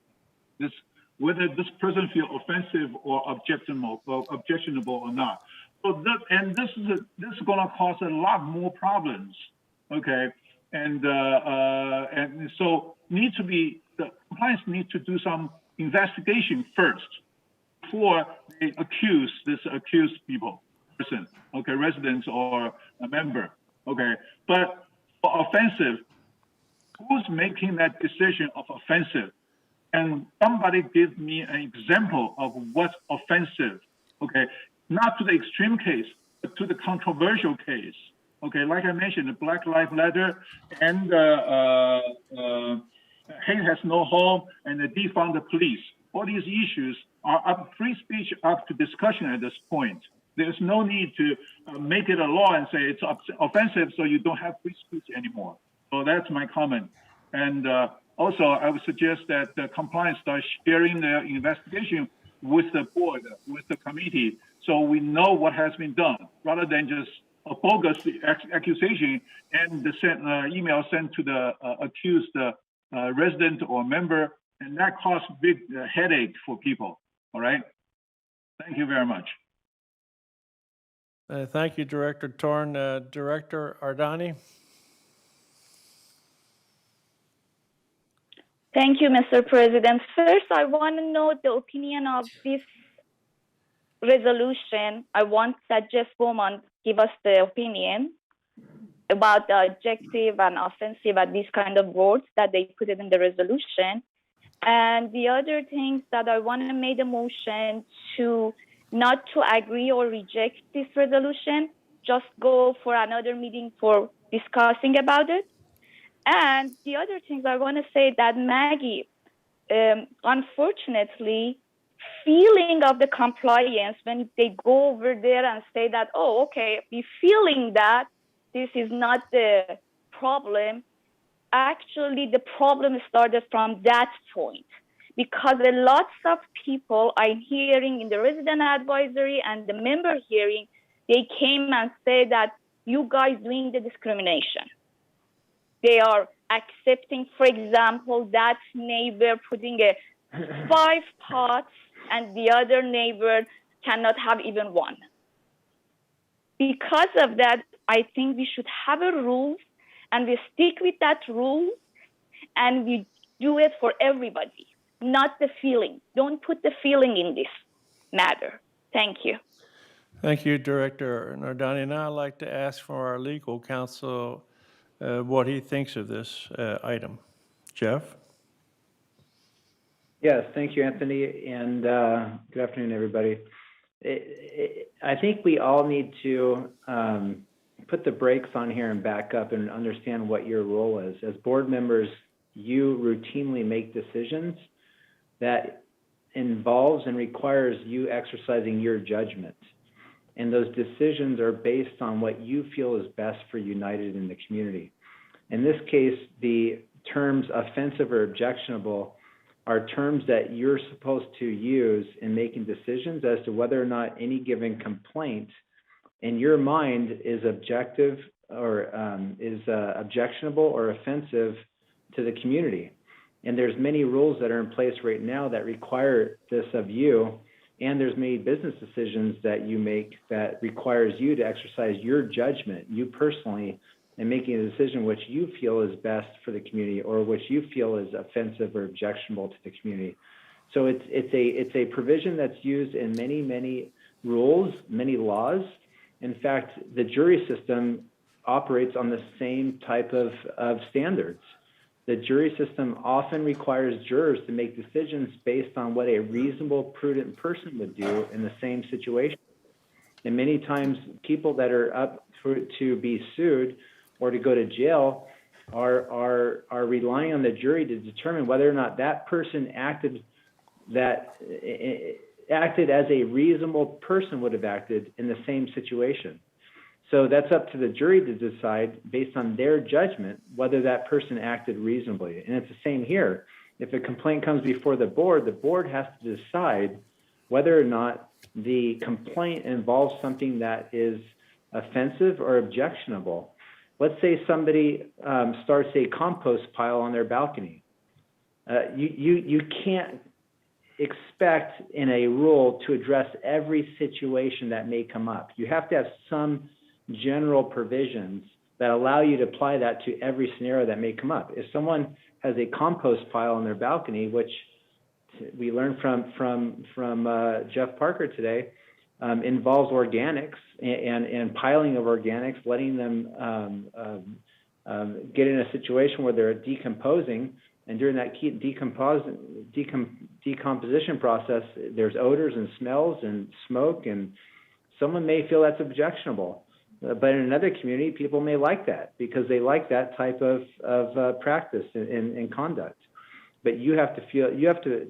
Whether this person feel offensive or objectionable or not. So this is going to cause a lot more problems. Okay, and so the compliance needs to do some investigation first before they accuse person, okay, residents or a member, okay. But for offensive, who's making that decision of offensive? And somebody give me an example of what's offensive, okay? Not to the extreme case, but to the controversial case, okay? Like I mentioned, the Black Lives Matter and hate has no home and the defund the police. All these issues are up, free speech up to discussion at this point. There's no need to make it a law and say it's offensive so you don't have free speech anymore. So that's my comment. And also, I would suggest that the compliance starts sharing the investigation with the board, with the committee, so we know what has been done, rather than just a bogus accusation and the email sent to the accused resident or member, and that causes big headache for people. All right. Thank you very much. Thank you, Director Torn. Director Ardani? Thank you, Mr. President. First, I want to know the opinion of this resolution. I want that Jeff Bowman give us the opinion about the objective and offensive and these kind of words that they put it in the resolution. And the other things that I want to make a motion to not to agree or reject this resolution, just go for another meeting for discussing about it. And the other things I want to say that Maggie, unfortunately, feeling of the compliance when they go over there and say that, oh, okay, we feeling that this is not the problem. Actually, the problem started from that point, because a lots of people I'm hearing in the resident advisory and the member hearing, they came and say that you guys doing the discrimination. They are accepting, for example, that neighbor putting 5 pots and the other neighbor cannot have even 1. Because of that, I think we should have a rule and we stick with that rule and we do it for everybody, not the feeling. Don't put the feeling in this matter. Thank you. Thank you, Director Nardani. Now I'd like to ask for our legal counsel what he thinks of this item. Jeff? Yes, thank you, Anthony, and good afternoon, everybody. I think we all need to put the brakes on here and back up and understand what your role is. As board members, you routinely make decisions that involves and requires you exercising your judgment. And those decisions are based on what you feel is best for United in the community. In this case, the terms offensive or objectionable are terms that you're supposed to use in making decisions as to whether or not any given complaint in your mind is objective or is objectionable or offensive to the community. And there's many rules that are in place right now that require this of you. And there's many business decisions that you make that requires you to exercise your judgment, you personally, in making a decision which you feel is best for the community or which you feel is offensive or objectionable to the community. So it's a provision that's used in many rules, many laws. In fact, the jury system operates on the same type of standards. The jury system often requires jurors to make decisions based on what a reasonable, prudent person would do in the same situation. And many times people that are up to be sued or to go to jail are relying on the jury to determine whether or not that person acted as a reasonable person would have acted in the same situation. So that's up to the jury to decide based on their judgment whether that person acted reasonably. And it's the same here. If a complaint comes before the board has to decide whether or not the complaint involves something that is offensive or objectionable. Let's say somebody starts a compost pile on their balcony. You can't expect in a rule to address every situation that may come up. You have to have some general provisions that allow you to apply that to every scenario that may come up. If someone has a compost pile on their balcony, which we learned from Jeff Parker today, involves organics and piling of organics, letting them get in a situation where they're decomposing, and during that decomposition process, there's odors and smells and smoke, and someone may feel that's objectionable. But in another community, people may like that because they like that type of practice and conduct. But you have to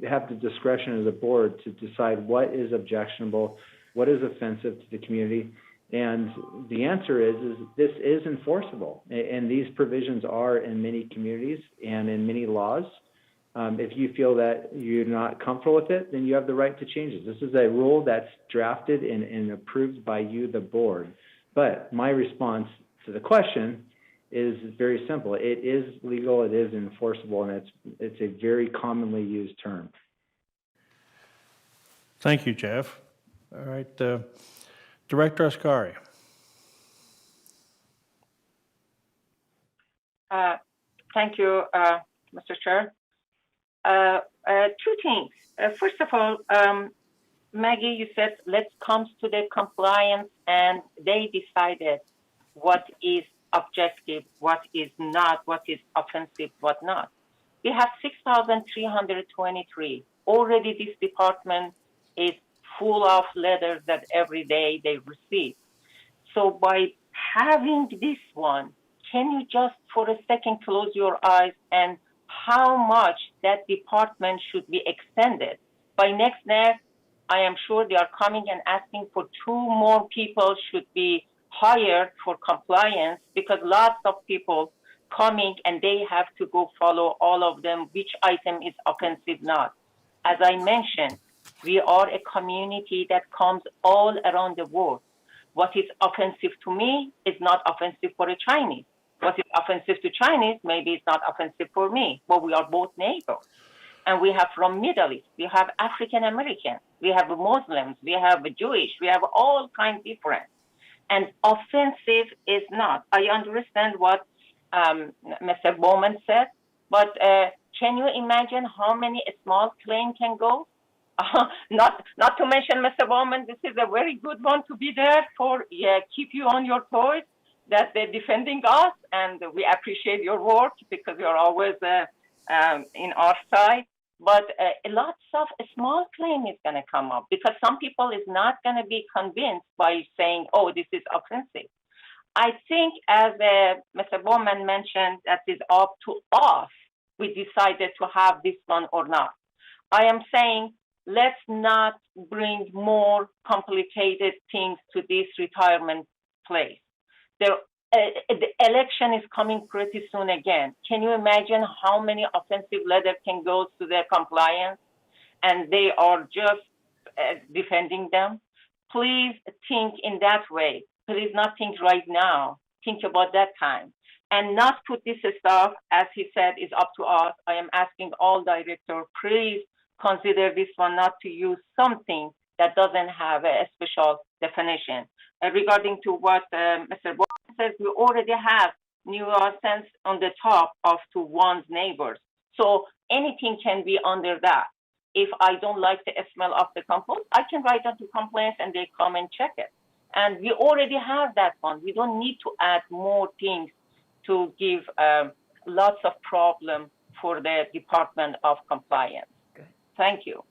have the discretion as a board to decide what is objectionable, what is offensive to the community. And the answer is this is enforceable. And these provisions are in many communities and in many laws. If you feel that you're not comfortable with it, then you have the right to change it. This is a rule that's drafted and approved by you, the board. But my response to the question is very simple. It is legal, it is enforceable, and it's a very commonly used term. Thank you, Jeff. All right, Director Ascari. Thank you, Mr. Chair. Two things. First of all, Maggie, you said let's come to the compliance, and they decided what is objective, what is not, what is offensive, what not. We have 6,323. Already this department is full of letters that every day they receive. So by having this one, can you just for a second close your eyes and how much that department should be extended? By next, I am sure they are coming and asking for 2 more people should be hired for compliance, because lots of people coming and they have to go follow all of them, which item is offensive, not. As I mentioned, we are a community that comes all around the world. What is offensive to me is not offensive for a Chinese. What is offensive to Chinese, maybe it's not offensive for me, but we are both neighbors. And we have from Middle East, we have African Americans, we have Muslims, we have Jewish, we have all kinds different. And offensive is not. I understand what Mr. Bowman said, but can you imagine how many small claims can go? Not to mention, Mr. Bowman, this is a very good one to be there for, keep you on your toes, that they're defending us, and we appreciate your work because you're always in our side. But lots of small claim is going to come up because some people is not going to be convinced by saying, oh, this is offensive. I think as Mr. Bowman mentioned, that is up to us. We decided to have this one or not. I am saying, let's not bring more complicated things to this retirement place. The election is coming pretty soon again. Can you imagine how many offensive letters can go to their compliance and they are just defending them? Please think in that way. Please not think right now. Think about that time. And not put this stuff, as he said, is up to us. I am asking all directors, please consider this one not to use something that doesn't have a special definition. Regarding to what Mr. Bowman says, we already have nuisance on the top of to one's neighbors. So anything can be under that. If I don't like the smell of the compost, I can write down to complaints and they come and check it. And we already have that one. We don't need to add more things to give lots of problem for the Department of Compliance. Okay. Thank you.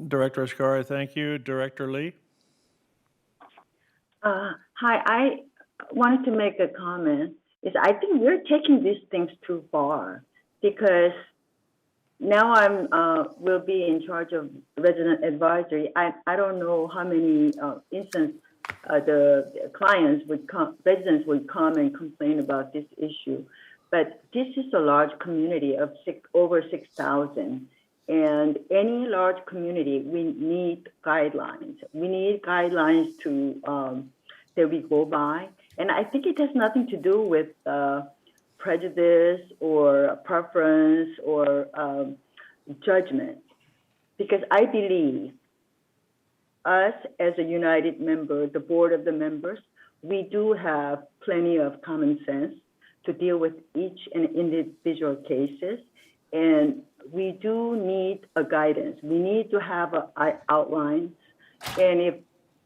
Director Ascari, thank you. Director Lee? Hi, I wanted to make a comment. I think we're taking these things too far because now will be in charge of resident advisory. I don't know how many instances the clients residents would come and complain about this issue, but this is a large community of over 6,000, And any large community, we need guidelines. We need guidelines to that we go by. And I think it has nothing to do with prejudice or preference or judgment, because I believe us as a united member, the board of the members, we do have plenty of common sense to deal with each and individual cases. And we do need a guidance. We need to have outlines. And if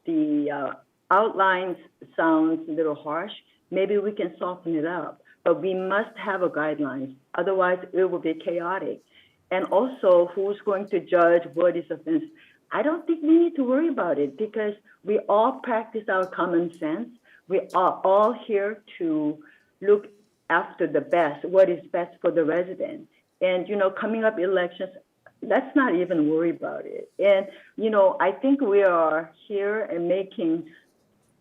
the outlines sounds a little harsh, maybe we can soften it up. But we must have a guidelines. Otherwise, it will be chaotic. And also, who's going to judge what is offensive? I don't think we need to worry about it because we all practice our common sense. We are all here to look after the best, what is best for the resident. And, coming up elections, let's not even worry about it. And, I think we are here and making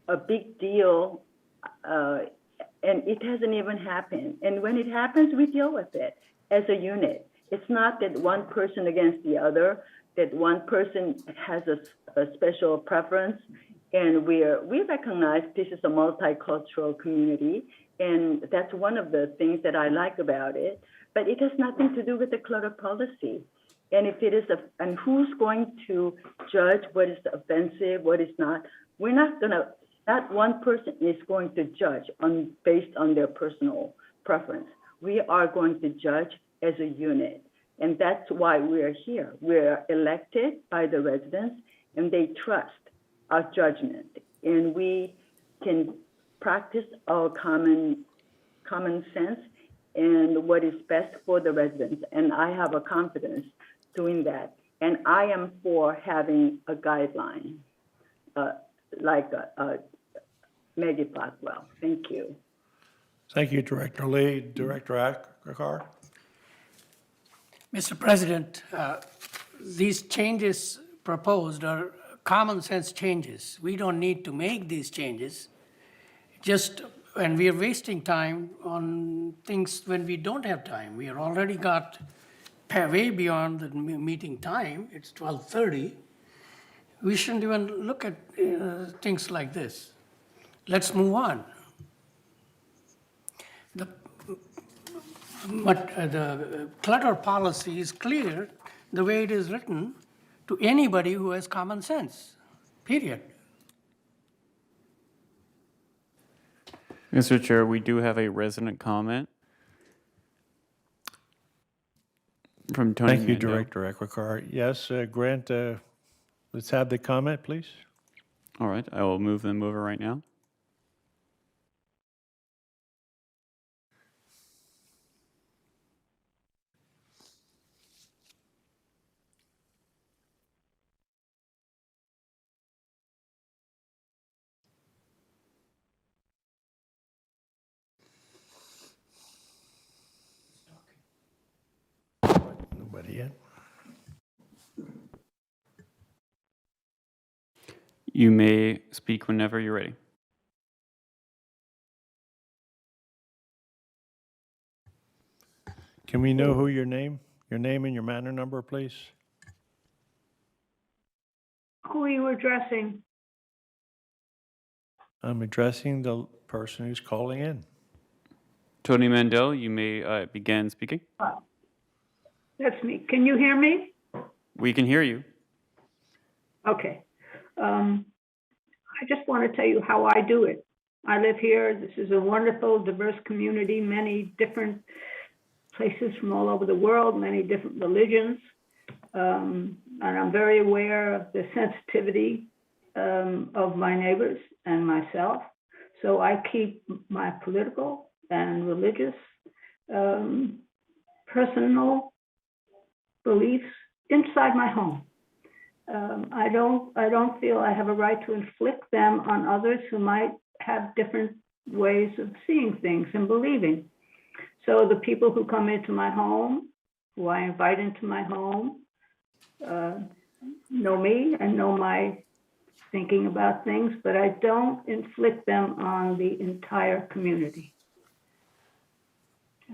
a big deal, and it hasn't even happened. And when it happens, we deal with it as a unit. It's not that one person against the other, that one person has a special preference. And we recognize this is a multicultural community. And that's one of the things that I like about it. But it has nothing to do with the clutter policy. And if it is, and who's going to judge what is offensive, what is not? We're not gonna, not one person is going to judge based on their personal preference. We are going to judge as a unit. And that's why we're here. We're elected by the residents and they trust our judgment. And we can practice our common sense and what is best for the residents. And I have a confidence doing that. And I am for having a guideline, like Maggie Blackwell. Thank you. Thank you, Director Lee. Director Akar? Mr. President, these changes proposed are common sense changes. We don't need to make these changes. And we are wasting time on things when we don't have time. We are already got way beyond the meeting time. It's 12:30. We shouldn't even look at things like this. Let's move on. But the clutter policy is clear the way it is written to anybody who has common sense, period. Mr. Chair, we do have a resident comment from Tony Thank you, Mando. Director Akar. Yes, Grant, let's have the comment, please. All right, I will move them over right now. Nobody yet? You may speak whenever you're ready. Can we know who your name and your manor number, please? Who are you addressing? I'm addressing the person who's calling in. Tony Mandel, you may begin speaking. That's me. Can you hear me? We can hear you. Okay. I just want to tell you how I do it. I live here. This is a wonderful, diverse community, many different places from all over the world, many different religions. And I'm very aware of the sensitivity of my neighbors and myself. So I keep my political and religious, personal beliefs inside my home. I don't feel I have a right to inflict them on others who might have different ways of seeing things and believing. So the people who come into my home, who I invite into my home, know me and know my thinking about things, but I don't inflict them on the entire community.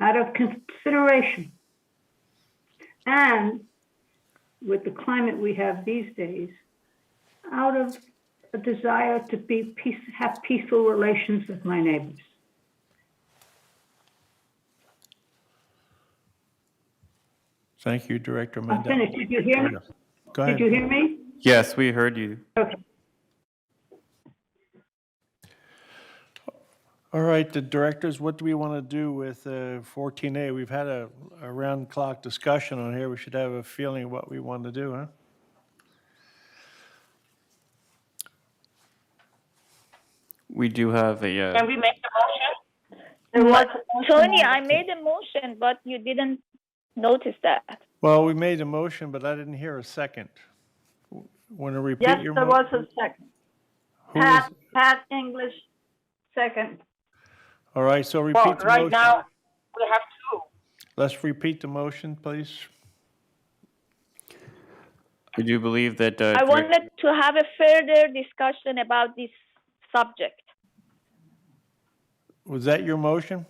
Out of consideration. And with the climate we have these days, out of a desire to have peaceful relations with my neighbors. Thank you, Director I'm Mandel. finished. Did you hear me? Go ahead. Did you hear me? Yes, we heard you. Okay. All right, the directors, what do we want to do with 14A? We've had a round-clock discussion on here. We should have a feeling of what we want to do, huh? We do have a. Can we make the motion? There was Tony, I made a motion, but you didn't notice that. Well, we made a motion, but I didn't hear a second. Want to repeat Yes, your there motion? was a second. Who was- Pat English, second. All right, so repeat Well, the right motion. now, we have two. Let's repeat the motion, please. I do believe that. I wanted to have a further discussion about this subject. Was that your motion?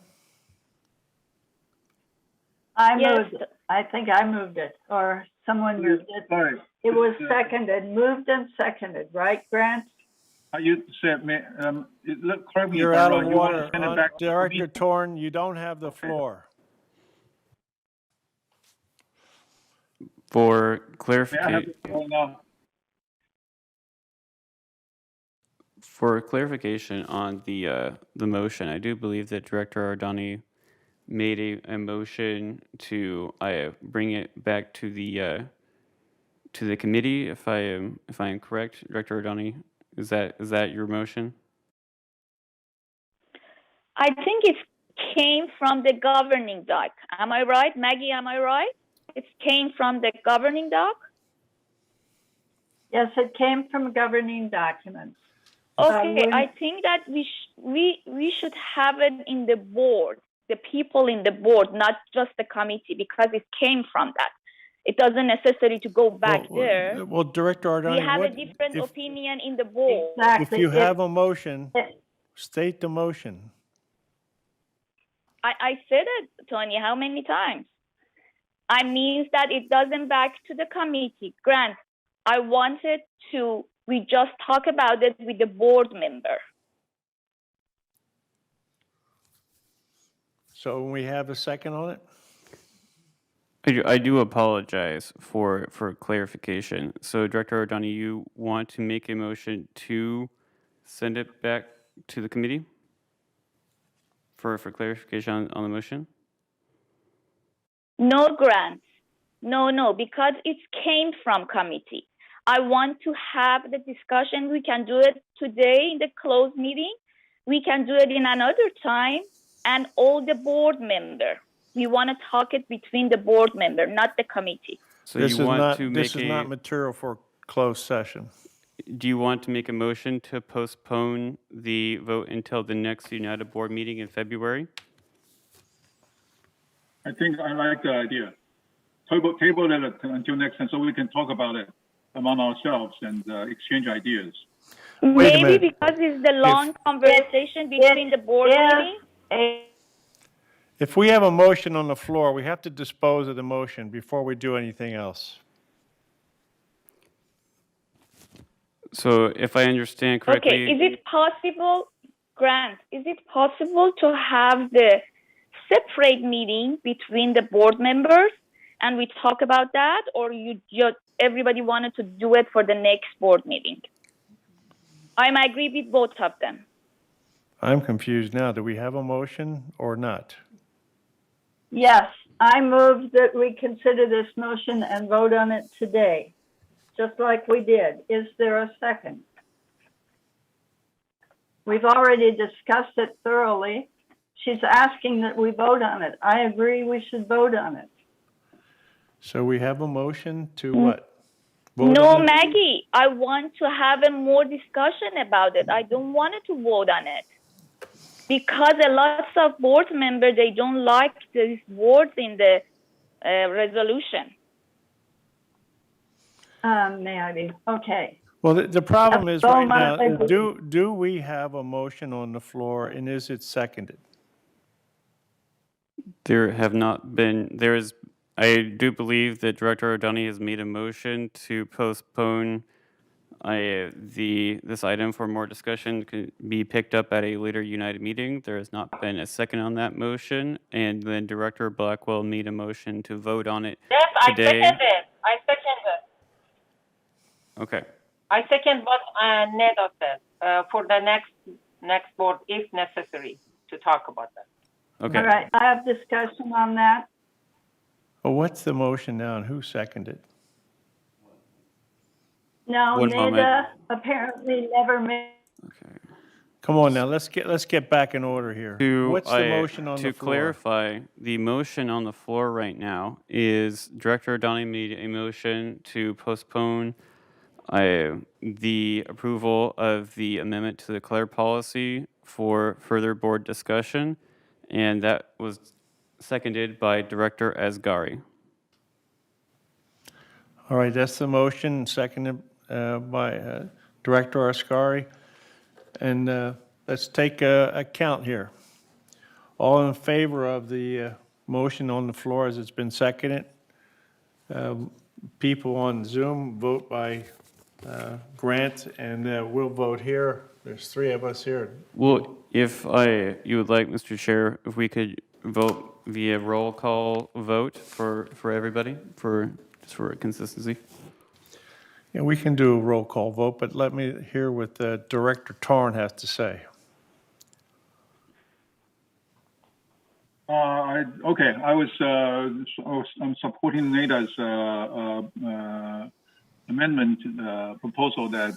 I Yes. moved it. I think I moved it, or someone moved it. Sorry. It was seconded, moved and seconded, right, Grant? You said, correct me You're if I'm out of wrong. You want order. to send it back to Director me? Torn, you don't have the floor. For May I have clarification. the floor now? For clarification on the motion, I do believe that Director Ardani made a motion to bring it back to the committee. If I am correct, Director Ardani, is that your motion? I think it came from the governing doc. Am I right, Maggie? Am I right? It came from the governing doc. Yes, it came from governing documents. Okay, I think that we should have it in the board, the people in the board, not just the committee, because it came from that. It doesn't necessarily to go back there. Well, Director Ardani, We have a what- different opinion in the board. if you have a motion, state the motion. I said it, Tony, how many times? I means that it doesn't back to the committee. Grant, I wanted we just talk about it with the board member. So we have a second on it? I do apologize for clarification. So, Director Ardani, you want to make a motion to send it back to the committee for clarification on the motion? No, Grant. No, because it came from committee. I want to have the discussion. We can do it today in the closed meeting. We can do it in another time, and all the board member. We want to talk it between the board member, not the committee. So This you is want not, to this make is not material for closed session. Do you want to make a motion to postpone the vote until the next United Board meeting in February? I think I like the idea. Table it until next time so we can talk about it among ourselves and exchange ideas. Maybe because it's the long conversation between the board meeting. If we have a motion on the floor, we have to dispose of the motion before we do anything else. So if I understand correctly. Okay, is it possible, Grant, is it possible to have the separate meeting between the board members and we talk about that, or everybody wanted to do it for the next board meeting? I agree with both of them. I'm confused now. Do we have a motion or not? Yes, I move that we consider this motion and vote on it today, just like we did. Is there a second? We've already discussed it thoroughly. She's asking that we vote on it. I agree we should vote on it. So we have a motion to what? No, Maggie, I want to have a more discussion about it. I don't want it to vote on it. Because a lot of board members, they don't like these words in the resolution. May I be? Okay. Well, the problem is right now, Thank you. do we have a motion on the floor and is it seconded? There has I do believe that Director O'Donnell has made a motion to postpone this item for more discussion could be picked up at a later United meeting. There has not been a second on that motion, and then Director Blackwell made a motion to vote on it Yes, today. I second it. Okay. I second what Neda said for the next board, if necessary, to talk about that. Okay. All right, I have discussion on that. Well, what's the motion now and who seconded? No, One moment. Neda apparently never made. Come on now, let's get back in order here. What's the motion on the To floor? clarify, the motion on the floor right now is Director O'Donnell made a motion to postpone the approval of the amendment to the Clutter policy for further board discussion, and that was seconded by Director Asghari. All right, that's the motion, seconded by Director Asghari. And let's take a count here. All in favor of the motion on the floor as it's been seconded? People on Zoom vote by Grant, and we'll vote here. There's 3 of us here. Well, if you would like, Mr. Chair, if we could vote via roll call vote for everybody, just for consistency. Yeah, we can do a roll call vote, but let me hear what Director Tarn has to say. I'm supporting Neda's amendment proposal that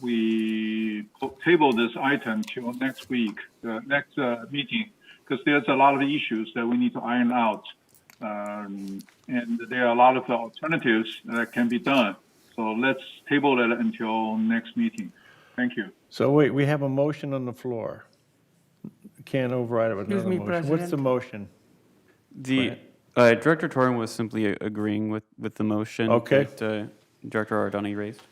we table this item till next week, next meeting, because there's a lot of issues that we need to iron out. And there are a lot of alternatives that can be done. So let's table it until next meeting. Thank you. So wait, we have a motion on the floor. Can't override it with another motion. President. What's the motion? The Director Torn was simply agreeing with the motion Okay. that Director Ardani raised.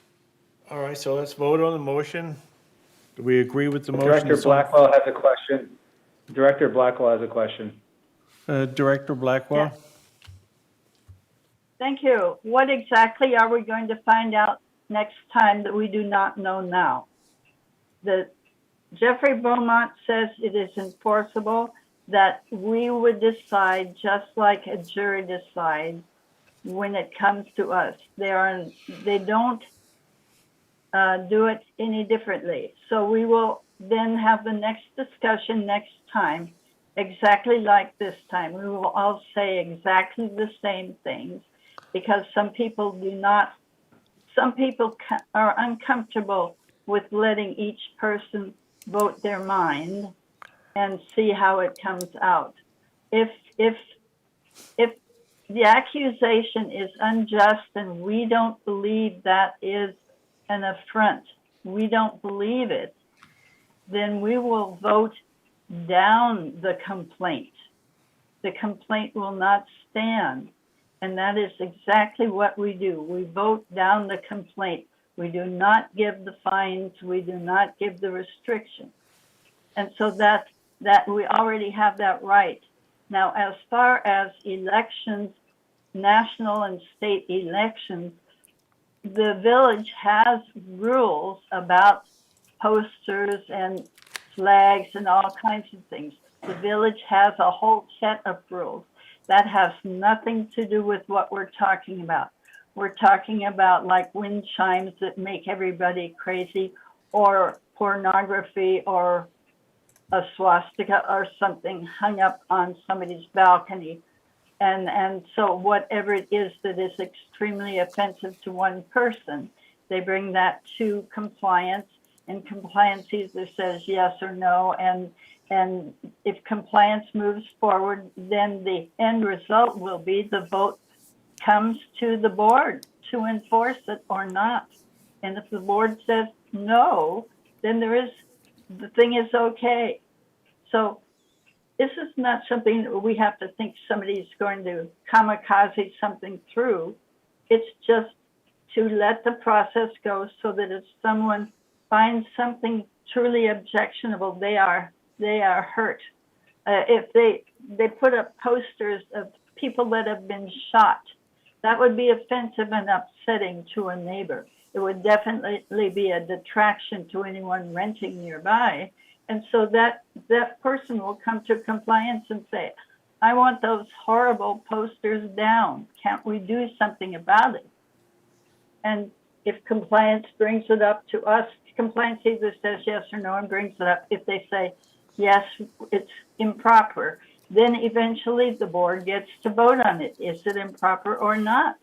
All right, so let's vote on the motion. Do we agree with the motion? Director Blackwell has a question. Director Blackwell has a question. Director Blackwell? Yes. Thank you. What exactly are we going to find out next time that we do not know now? Jeffrey Beaumont says it is enforceable, that we would decide just like a jury decides when it comes to us. They don't do it any differently. So we will then have the next discussion next time, exactly like this time. We will all say exactly the same things, because some people are uncomfortable with letting each person vote their mind and see how it comes out. If the accusation is unjust and we don't believe that is an affront, we don't believe it, then we will vote down the complaint. The complaint will not stand. And that is exactly what we do. We vote down the complaint. We do not give the fines. We do not give the restrictions. And so that we already have that right. Now, as far as elections, national and state elections, the village has rules about posters and flags and all kinds of things. The village has a whole set of rules. That has nothing to do with what we're talking about. We're talking about like wind chimes that make everybody crazy, or pornography, or a swastika or something hung up on somebody's balcony. And so whatever it is that is extremely offensive to one person, they bring that to compliance, and compliance either says yes or no. And if compliance moves forward, then the end result will be the vote comes to the board to enforce it or not. And if the board says no, then the thing is okay. So this is not something that we have to think somebody's going to kamikaze something through. It's just to let the process go so that if someone finds something truly objectionable, they are hurt. If they put up posters of people that have been shot. That would be offensive and upsetting to a neighbor. It would definitely be a detraction to anyone renting nearby. And so that person will come to compliance and say, I want those horrible posters down. Can't we do something about it? And if compliance brings it up to us, compliance either says yes or no and brings it up. If they say, yes, it's improper, then eventually the board gets to vote on it. Is it improper or not?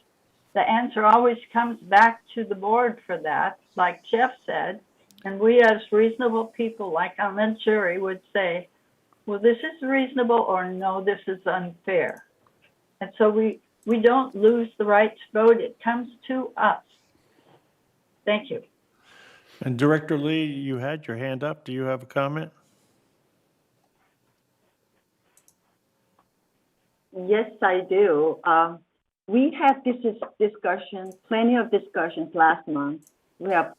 The answer always comes back to the board for that, like Jeff said. And we as reasonable people, like on the jury, would say, well, this is reasonable, or no, this is unfair. And so we don't lose the right to vote. It comes to us. Thank you. And Director Lee, you had your hand up. Do you have a comment? Yes, I do. We had this discussion, plenty of discussions last month. We have.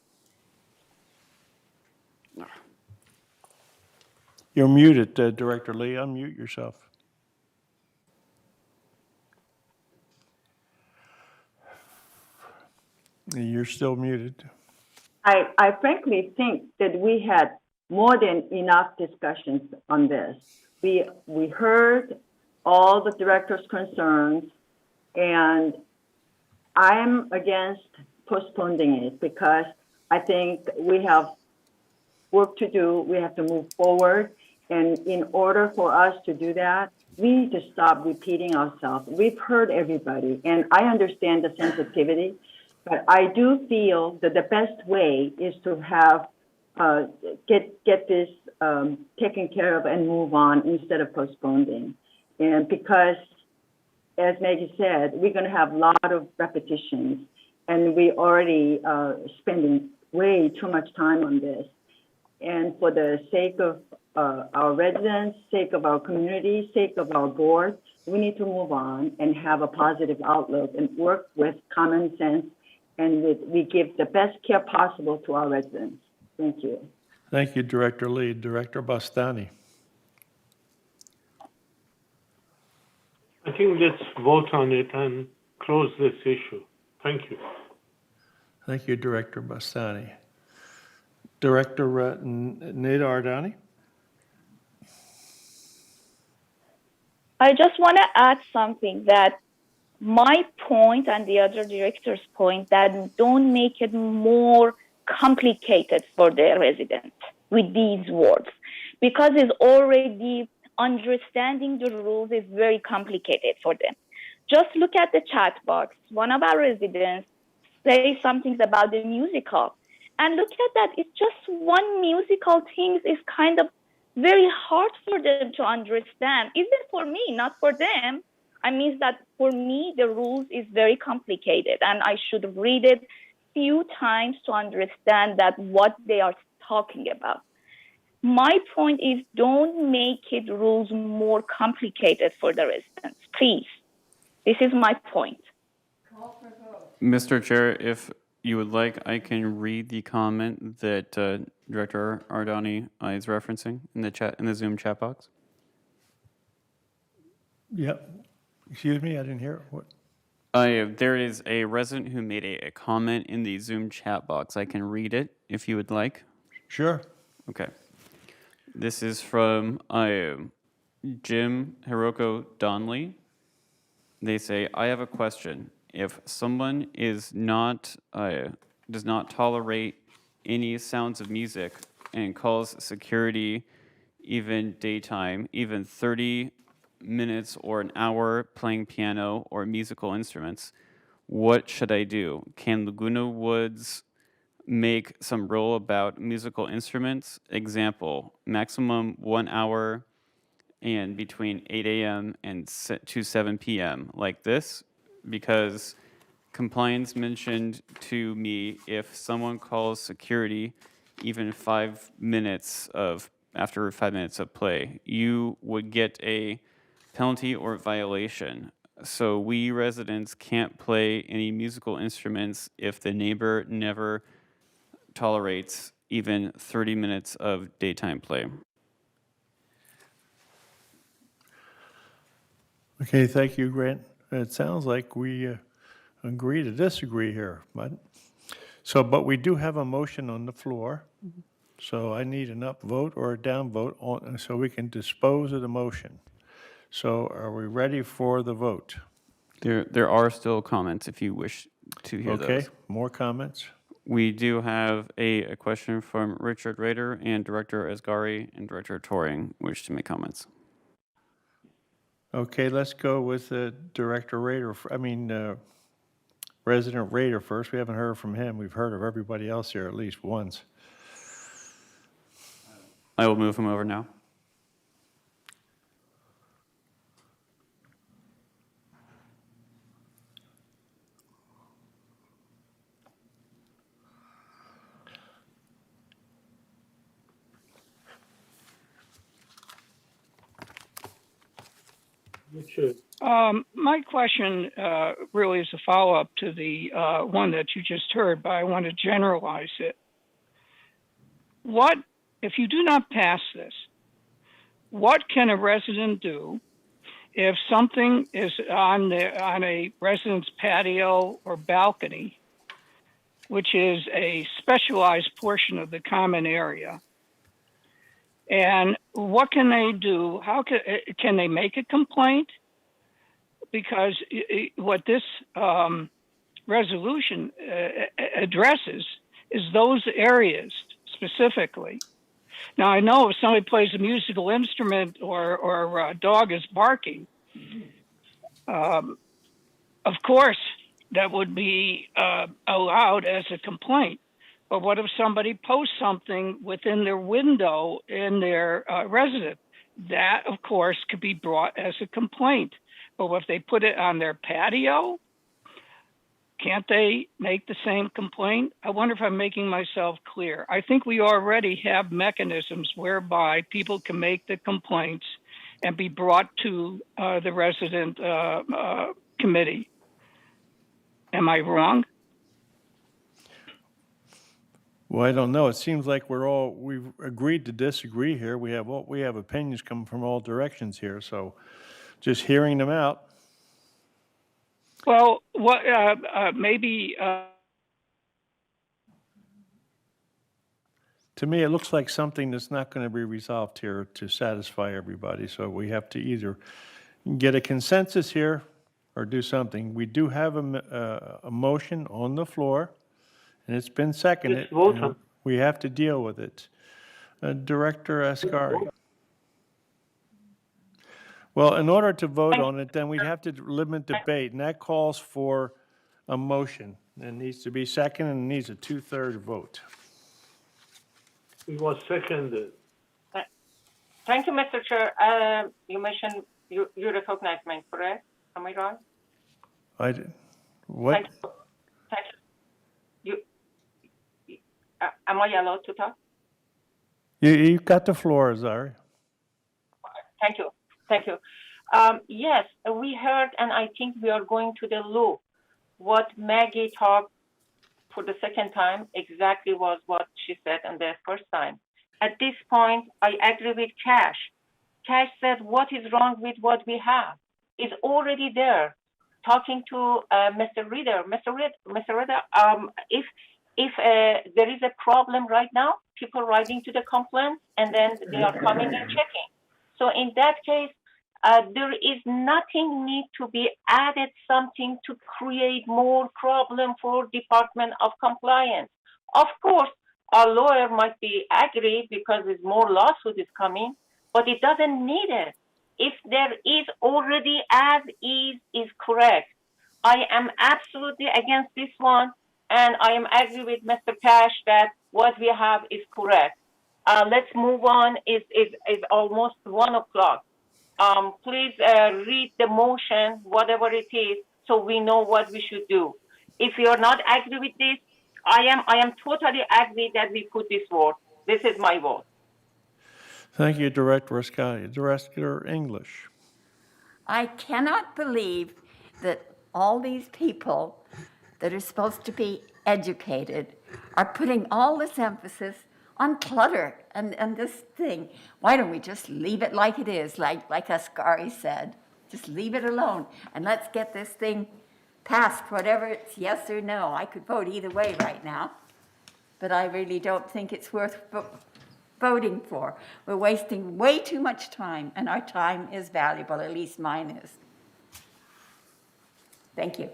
You're muted, Director Lee. Unmute yourself. You're still muted. I frankly think that we had more than enough discussions on this. We heard all the directors' concerns, and I'm against postponing it because I think we have work to do. We have to move forward. And in order for us to do that, we need to stop repeating ourselves. We've heard everybody, and I understand the sensitivity, but I do feel that the best way is to have get this taken care of and move on instead of postponing. And because, as Maggie said, we're going to have a lot of repetitions, and we already spending way too much time on this. And for the sake of our residents, sake of our community, sake of our board, we need to move on and have a positive outlook and work with common sense, and we give the best care possible to our residents. Thank you. Thank you, Director Lee. Director Bastani. I think let's vote on it and close this issue. Thank you. Thank you, Director Bastani. Director Neda Ardani. I just want to add something that my point and the other director's point that don't make it more complicated for the residents with these words, because it's already understanding the rules is very complicated for them. Just look at the chat box. One of our residents say something about the musical, and look at that. It's just one musical thing is kind of very hard for them to understand, even for me, not for them. I mean that for me, the rules is very complicated, and I should read it few times to understand that what they are talking about. My point is, don't make it rules more complicated for the residents, please. This is my point. Mr. Chair, if you would like, I can read the comment that Director Ardani is referencing in the chat, in the Zoom chat box. Yep. Excuse me, I didn't hear what. There is a resident who made a comment in the Zoom chat box. I can read it if you would like. Sure. Okay. This is from Jim Hiroko Donley. They say, I have a question. If someone is not does not tolerate any sounds of music and calls security even daytime, even 30 minutes or an hour playing piano or musical instruments, what should I do? Can Laguna Woods make some rule about musical instruments? Example, maximum 1 hour and between 8 a.m. and to 7 p.m. like this, because compliance mentioned to me if someone calls security even 5 minutes of after 5 minutes of play, you would get a penalty or violation. So we residents can't play any musical instruments if the neighbor never tolerates even 30 minutes of daytime play. Okay, thank you, Grant. It sounds like we agree to disagree here, but we do have a motion on the floor. So I need an upvote or a downvote on, so we can dispose of the motion. So are we ready for the vote? There are still comments if you wish to hear Okay, those. more comments? We do have a question from Richard Rader, and Director Asghari and Director Toring wish to make comments. Okay, let's go with Director Rader, Resident Rader first. We haven't heard from him. We've heard of everybody else here at least once. I will move him over now. My question really is a follow-up to the one that you just heard, but I want to generalize it. What, if you do not pass this, what can a resident do if something is on a resident's patio or balcony, which is a specialized portion of the common area? And what can they do? How can they make a complaint? Because what this resolution addresses is those areas specifically. Now, I know if somebody plays a musical instrument or a dog is barking, of course, that would be allowed as a complaint. But what if somebody posts something within their window in their residence? That, of course, could be brought as a complaint. But if they put it on their patio, can't they make the same complaint? I wonder if I'm making myself clear. I think we already have mechanisms whereby people can make the complaints and be brought to the resident committee. Am I wrong? Well, I don't know. It seems like we've agreed to disagree here. We have opinions coming from all directions here. So just hearing them out. Well, what maybe. To me, it looks like something that's not going to be resolved here to satisfy everybody. So we have to either get a consensus here or do something. We do have a motion on the floor, and it's been seconded. We have to deal with it. Director Asghari. Well, in order to vote on it, then we'd have to limit debate, and that calls for a motion. It needs to be seconded and needs a 2/3 vote. It was seconded. Thank you, Mr. Chair. You mentioned you recognize me, correct? Am I wrong? I did. What? Thank you. Am I allowed to talk? You got the floor, Asghari. Thank you. Thank you. Yes, we heard, and I think we are going to the loop. What Maggie talked for the second time exactly was what she said on the first time. At this point, I agree with Cash. Cash said, what is wrong with what we have? It's already there. Talking to Mr. Reader, if there is a problem right now, people writing to the complaint, and then they are coming and checking. So in that case, there is nothing need to be added something to create more problem for Department of Compliance. Of course, our lawyer might be agreed because there's more lawsuit is coming, but it doesn't need it. If there is already as is correct. I am absolutely against this one, and I am agree with Mr. Cash that what we have is correct. Let's move on. It's almost 1 o'clock. Please read the motion, whatever it is, so we know what we should do. If you're not agree with this, I am totally agree that we put this vote. This is my vote. Thank you, Director Asghari. Director English. I cannot believe that all these people that are supposed to be educated are putting all this emphasis on clutter and this thing. Why don't we just leave it like it is, like Asghari said? Just leave it alone, and let's get this thing passed, whatever it's yes or no. I could vote either way right now, but I really don't think it's worth voting for. We're wasting way too much time, and our time is valuable, at least mine is. Thank you.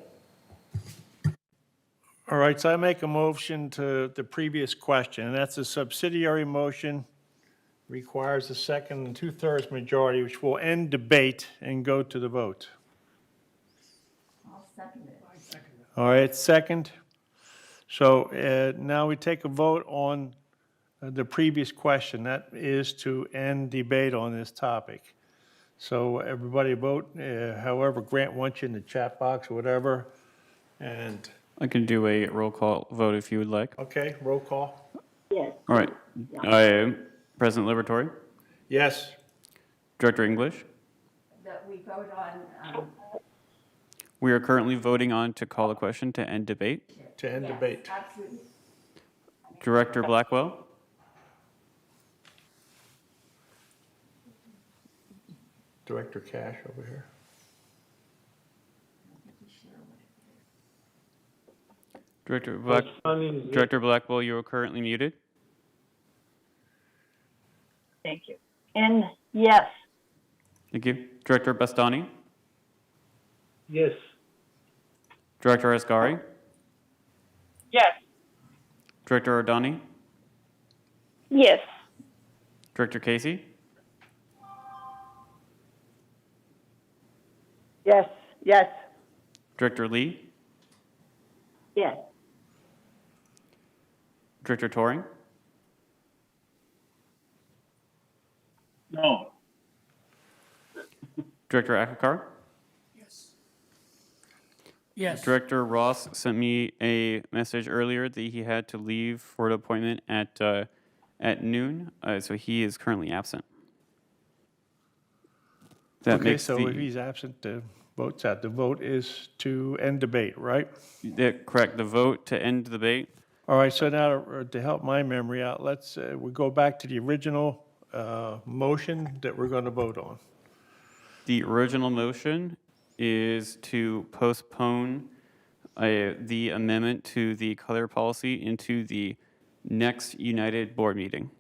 All right, so I make a motion to the previous question, and that's a subsidiary motion, requires a second and 2/3 majority, which will end debate and go to the vote. I'll second it. All right, second. So now we take a vote on the previous question. That is to end debate on this topic. So everybody vote, however Grant wants you in the chat box or whatever. And, I can do a roll call vote if you would like. okay, roll call. Yes. All right. President Liberatore, Yes. Director English. That we vote on, We are currently voting on to call a question to end debate. To end yes, debate. absolutely. Director Blackwell, Director Cash over here. Director Blackwell, you are currently muted. Thank you. And yes. Thank you. Director Bastani, Yes. Director Asghari, Yes. Director Ardani, Yes. Director Casey, Yes, yes. Director Lee, Yes. Director Toring, No. Director Akakar. Yes. Director Ross sent me a message earlier that he had to leave for an appointment at noon, so he is currently absent. That Okay, makes so if he's absent, the vote's out. The vote is to end debate, right? Correct. The vote to end debate. All right, so now to help my memory out, let's, we go back to the original motion that we're going to vote on. The original motion is to postpone the amendment to the color policy into the next United Board meeting.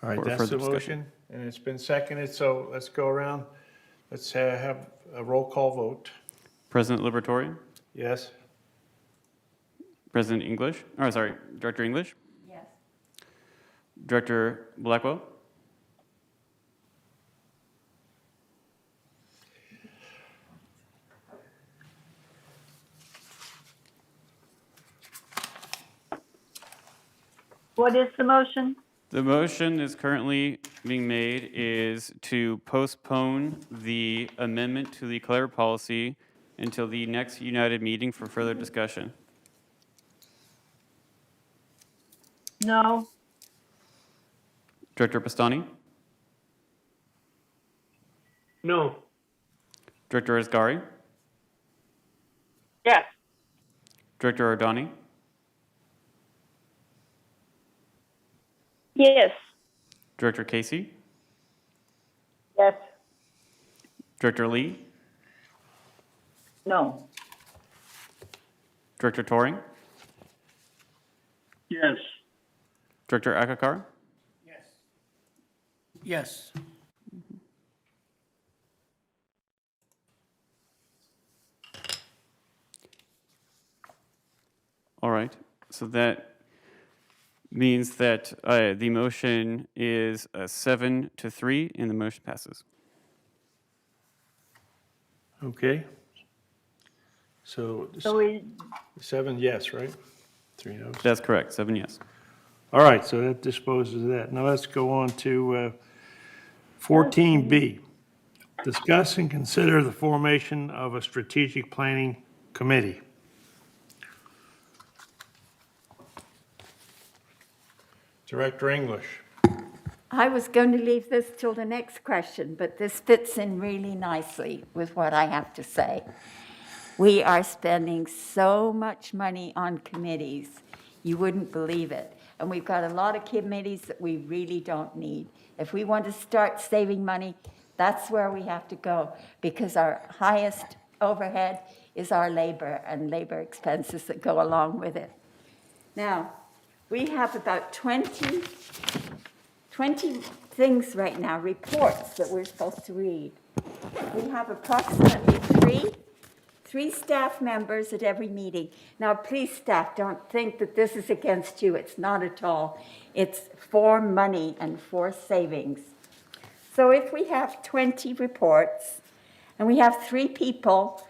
All right, for that's further the discussion. motion, and it's been seconded, so let's go around. Let's have a roll call vote. President Liberatore, Yes? President English, Director English, Yes. Director Blackwell, What is the motion? The motion is currently being made is to postpone the amendment to the color policy until the next United meeting for further discussion. No. Director Bastani, No. Director Asghari, Yes. Director Ardani, Yes. Director Casey, Yes. Director Lee, No. Director Toring, Yes. Director Akakar, Yes. All right, so that means that the motion is 7-3 and the motion passes. Okay. So So we, 7 yes, right? 3 no's. That's correct, 7 yes. All right, so that disposes of that. Now let's go on to 14B. Discuss and consider the formation of a strategic planning committee. Director English. I was going to leave this till the next question, but this fits in really nicely with what I have to say. We are spending so much money on committees, you wouldn't believe it. And we've got a lot of committees that we really don't need. If we want to start saving money, That's where we have to go, because our highest overhead is our labor and labor expenses that go along with it. Now, we have about 20 things right now, reports that we're supposed to read. We have approximately three staff members at every meeting. Now, please, staff, don't think that this is against you. It's not at all. It's for money and for savings. So if we have 20 reports, and we have 3 people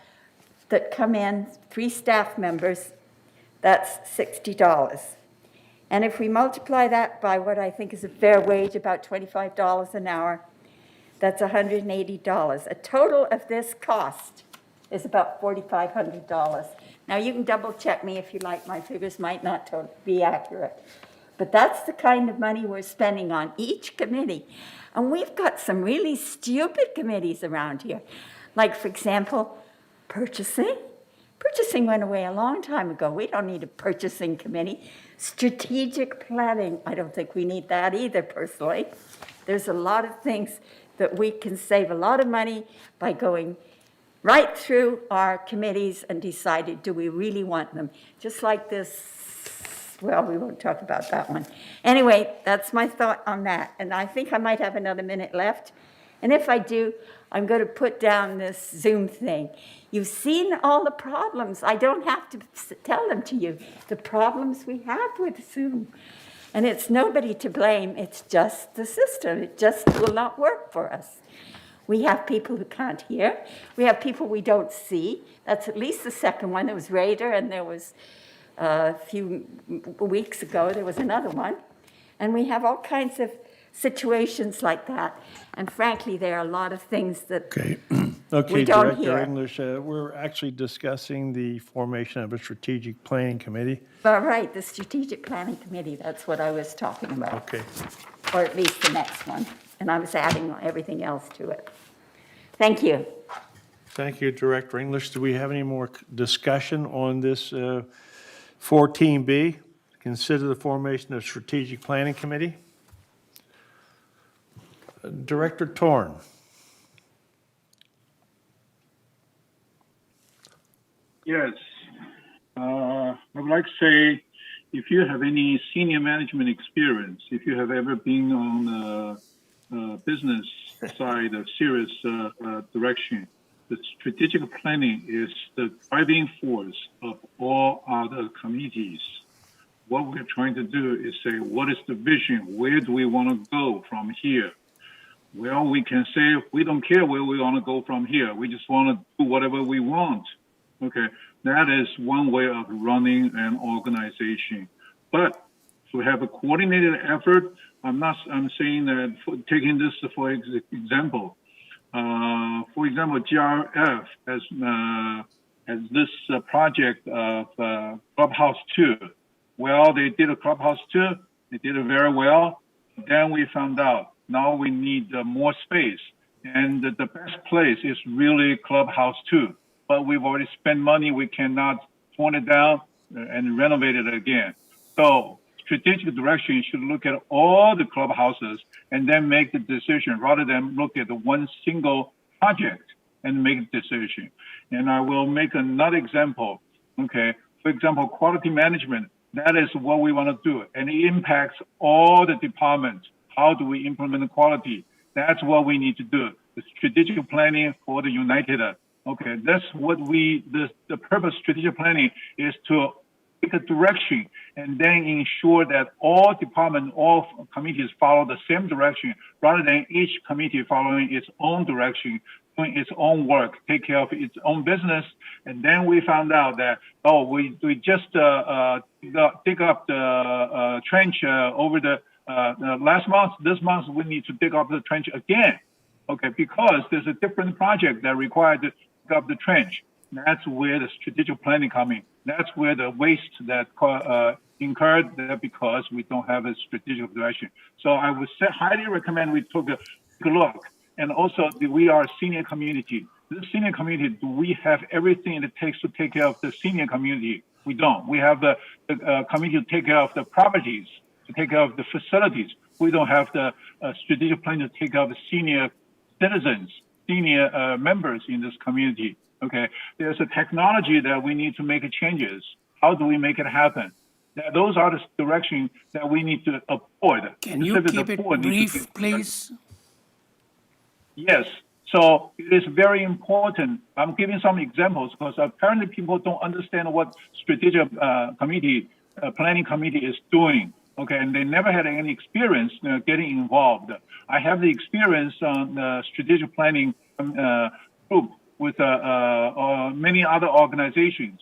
that come in, 3 staff members, that's $60. And if we multiply that by what I think is a fair wage, about $25 an hour, that's $180. A total of this cost is about $4,500. Now, you can double check me if you like. My figures might not be accurate. But that's the kind of money we're spending on each committee. And we've got some really stupid committees around here. Like, for example, purchasing. Purchasing went away a long time ago. We don't need a purchasing committee. Strategic planning, I don't think we need that either, personally. There's a lot of things that we can save a lot of money by going right through our committees and decided, do we really want them? Just like this. Well, we won't talk about that one. Anyway, that's my thought on that. And I think I might have another minute left. And if I do, I'm going to put down this Zoom thing. You've seen all the problems. I don't have to tell them to you. The problems we have with Zoom. And it's nobody to blame. It's just the system. It just will not work for us. We have people who can't hear. We have people we don't see. That's at least the second one. There was Raider, and there was a few weeks ago, there was another one. And we have all kinds of situations like that. And frankly, there are a lot of things that we don't Director hear. English, we're actually discussing the formation of a strategic planning committee. All right, the Strategic Planning Committee, that's what I was talking about. Okay. Or at least the next one. And I was adding everything else to it. Thank you. Thank you, Director English. Do we have any more discussion on this 14B? Consider the formation of strategic planning committee. Director Torn. Yes. I would like to say, if you have any senior management experience, if you have ever been on the business side of serious direction, the strategic planning is the driving force of all other committees. What we're trying to do is say, what is the vision? Where do we want to go from here? Well, we can say we don't care where we want to go from here. We just want to do whatever we want. Okay, that is one way of running an organization. But to have a coordinated effort, I'm saying that taking this for example. For example, GRF has this project of Clubhouse 2. Well, they did a Clubhouse 2. They did it very well. Then we found out now we need more space. And the best place is really Clubhouse 2. But we've already spent money. We cannot torn it down and renovate it again. So strategic direction should look at all the clubhouses and then make the decision rather than look at the one single project and make a decision. And I will make another example. Okay, for example, quality management. That is what we want to do, and it impacts all the departments. How do we implement the quality? That's what we need to do. The strategic planning for the United. Okay, that's what the purpose of strategic planning is to take a direction and then ensure that all departments, all committees follow the same direction rather than each committee following its own direction, doing its own work, take care of its own business. And then we found out that, we just dig up the trench over the last month. This month, we need to dig up the trench again. Okay, because there's a different project that required to dig up the trench. That's where the strategic planning comes in. That's where the waste that incurred there because we don't have a strategic direction. So I would highly recommend we take a look. And also, we are a senior community. This senior community, do we have everything it takes to take care of the senior community? We don't. We have the committee to take care of the properties, to take care of the facilities. We don't have the strategic plan to take care of the senior citizens, senior members in this community. Okay, there's a technology that we need to make changes. How do we make it happen? Those are the direction that we need to afford. Can you keep it brief, please? Yes. So it is very important. I'm giving some examples because apparently people don't understand what strategic planning committee is doing. Okay, and they never had any experience getting involved. I have the experience on the strategic planning group with many other organizations.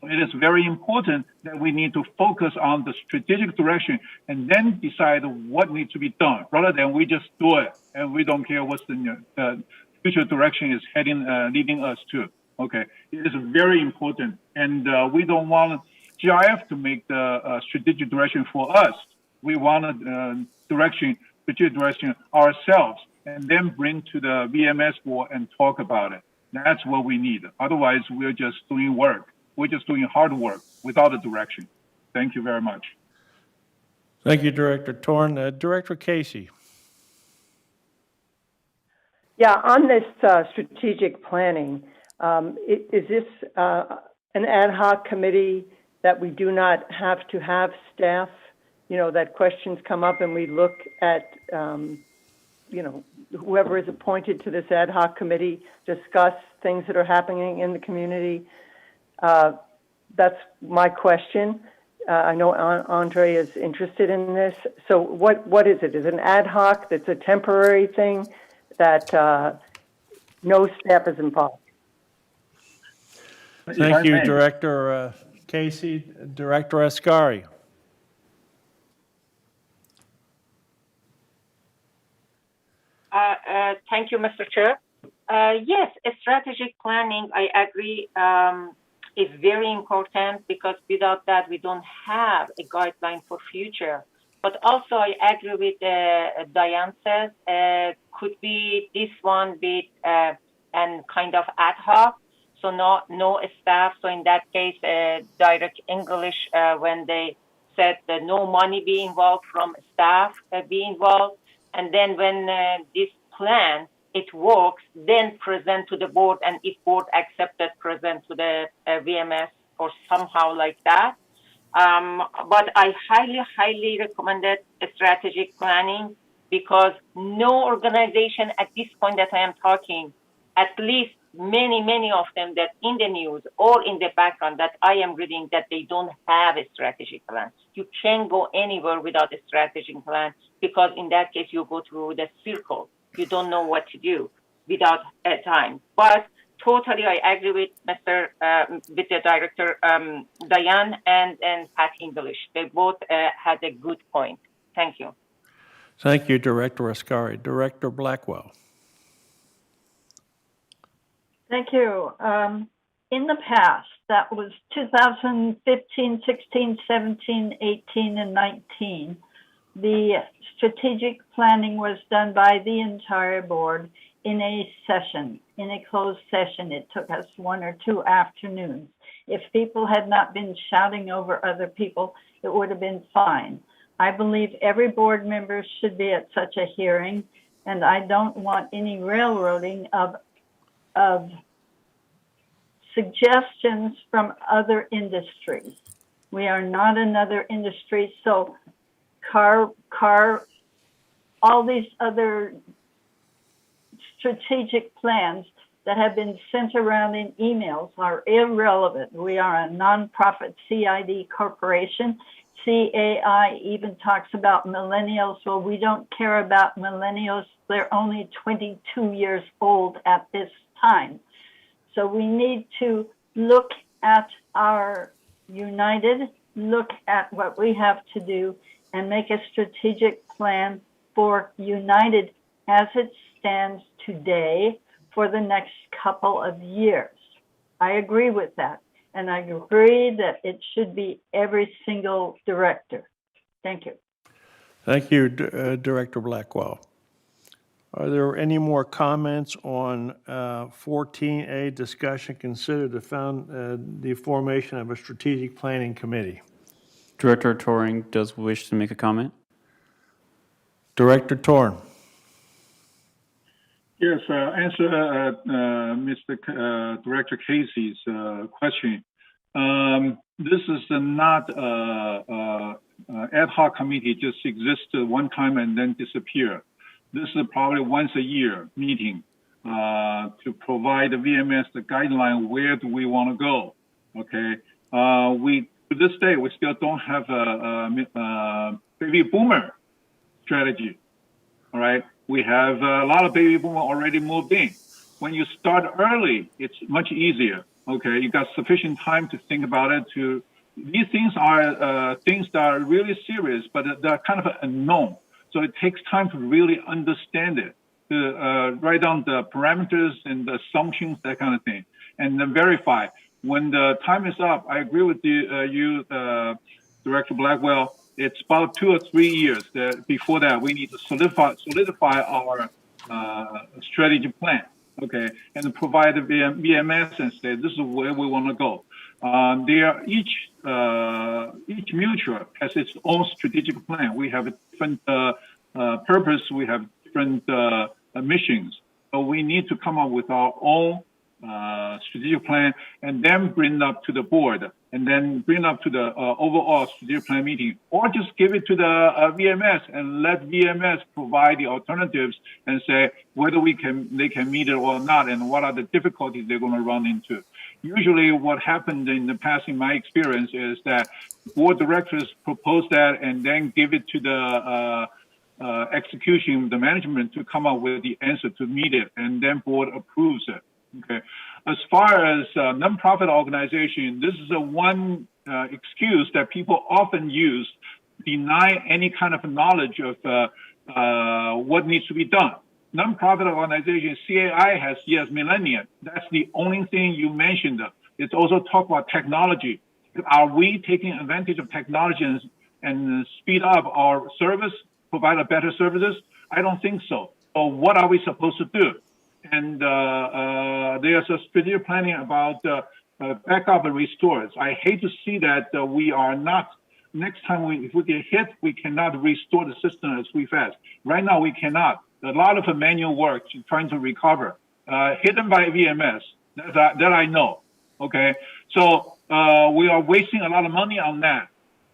It is very important that we need to focus on the strategic direction and then decide what needs to be done, rather than we just do it and we don't care what's the future direction is leading us to. Okay, it is very important, and we don't want GIF to make the strategic direction for us. We want a strategic direction ourselves, and then bring to the VMS board and talk about it. That's what we need. Otherwise, we're just doing work. We're just doing hard work without a direction. Thank you very much. Thank you, Director Torn. Director Casey. Yeah, on this strategic planning, is this an ad hoc committee that we do not have to have staff? You know, that questions come up and we look at, whoever is appointed to this ad hoc committee, discuss things that are happening in the community. That's my question. I know Andre is interested in this. So what is it? Is it an ad hoc that's a temporary thing that no staff is involved? Thank you, Director Casey. Director Ascari. Thank you, Mr. Chair. Yes, strategic planning, I agree, is very important, because without that, we don't have a guideline for future. But also, I agree with Diane says, could be this one be and kind of ad hoc, so no staff. So in that case, direct English, when they said that no money be involved from staff be involved. And then when this plan, it works, then present to the board, and if board accepted, present to the VMS or somehow like that. But I highly recommended strategic planning, because no organization at this point that I am talking, at least many of them that in the news or in the background that I am reading, that they don't have a strategic plan. You can't go anywhere without a strategic plan, because in that case, you go through the circle. You don't know what to do without a time. But totally, I agree with with the director, Diane and Pat English. They both had a good point. Thank you. Thank you, Director Ascari. Director Blackwell. Thank you. In the past, that was 2015, 16, 17, 18, and 19, the strategic planning was done by the entire board in a session, in a closed session. It took us 1 or 2 afternoons. If people had not been shouting over other people, it would have been fine. I believe every board member should be at such a hearing, and I don't want any railroading of suggestions from other industries. We are not another industry, so all these other strategic plans that have been sent around in emails are irrelevant. We are a nonprofit CID corporation. CAI even talks about millennials. Well, we don't care about millennials. They're only 22 years old at this time. So we need to look at our United, look at what we have to do, and make a strategic plan for United as it stands today for the next couple of years. I agree with that. And I agree that it should be every single director. Thank you. Thank you, Director Blackwell. Are there any more comments on 14A, discussion, consider the formation of a strategic planning committee? Director Toring does wish to make a comment. Director Torn. Yes, answer Mr. Director Casey's question. This is not ad hoc committee, just exists one time and then disappear. This is probably once a year meeting to provide the VMS the guideline, where do we want to go, okay? To this day, we still don't have a baby boomer strategy, all right? We have a lot of baby boomers already moved in. When you start early, it's much easier, okay? You got sufficient time to think about it. These things are things that are really serious, but they're kind of unknown. So it takes time to really understand it, to write down the parameters and the assumptions, that kind of thing, and then verify. When the time is up, I agree with you, Director Blackwell. It's about 2 or 3 years before that we need to solidify our strategy plan, okay, and provide the VMS and say this is where we want to go. Each mutual has its own strategic plan. We have a different purpose. We have different missions. So we need to come up with our own strategic plan and then bring it up to the board and then bring it up to the overall strategic plan meeting, or just give it to the VMS and let VMS provide the alternatives and say whether they can meet it or not and what are the difficulties they're going to run into. Usually what happened in the past, in my experience, is that board directors propose that and then give it to the execution, the management, to come up with the answer to meet it, and then board approves it. Okay. As far as nonprofit organization, this is one excuse that people often use to deny any kind of knowledge of what needs to be done. Nonprofit organization, CAI has, yes, millennia. That's the only thing you mentioned. It's also talk about technology. Are we taking advantage of technology and speed up our service, provide a better services? I don't think so. So what are we supposed to do? And there's a strategic planning about backup and restores. I hate to see that we are not, next time if we get hit, we cannot restore the system as fast. Right now we cannot. A lot of manual work trying to recover, hidden by VMS, that I know, okay? So we are wasting a lot of money on that.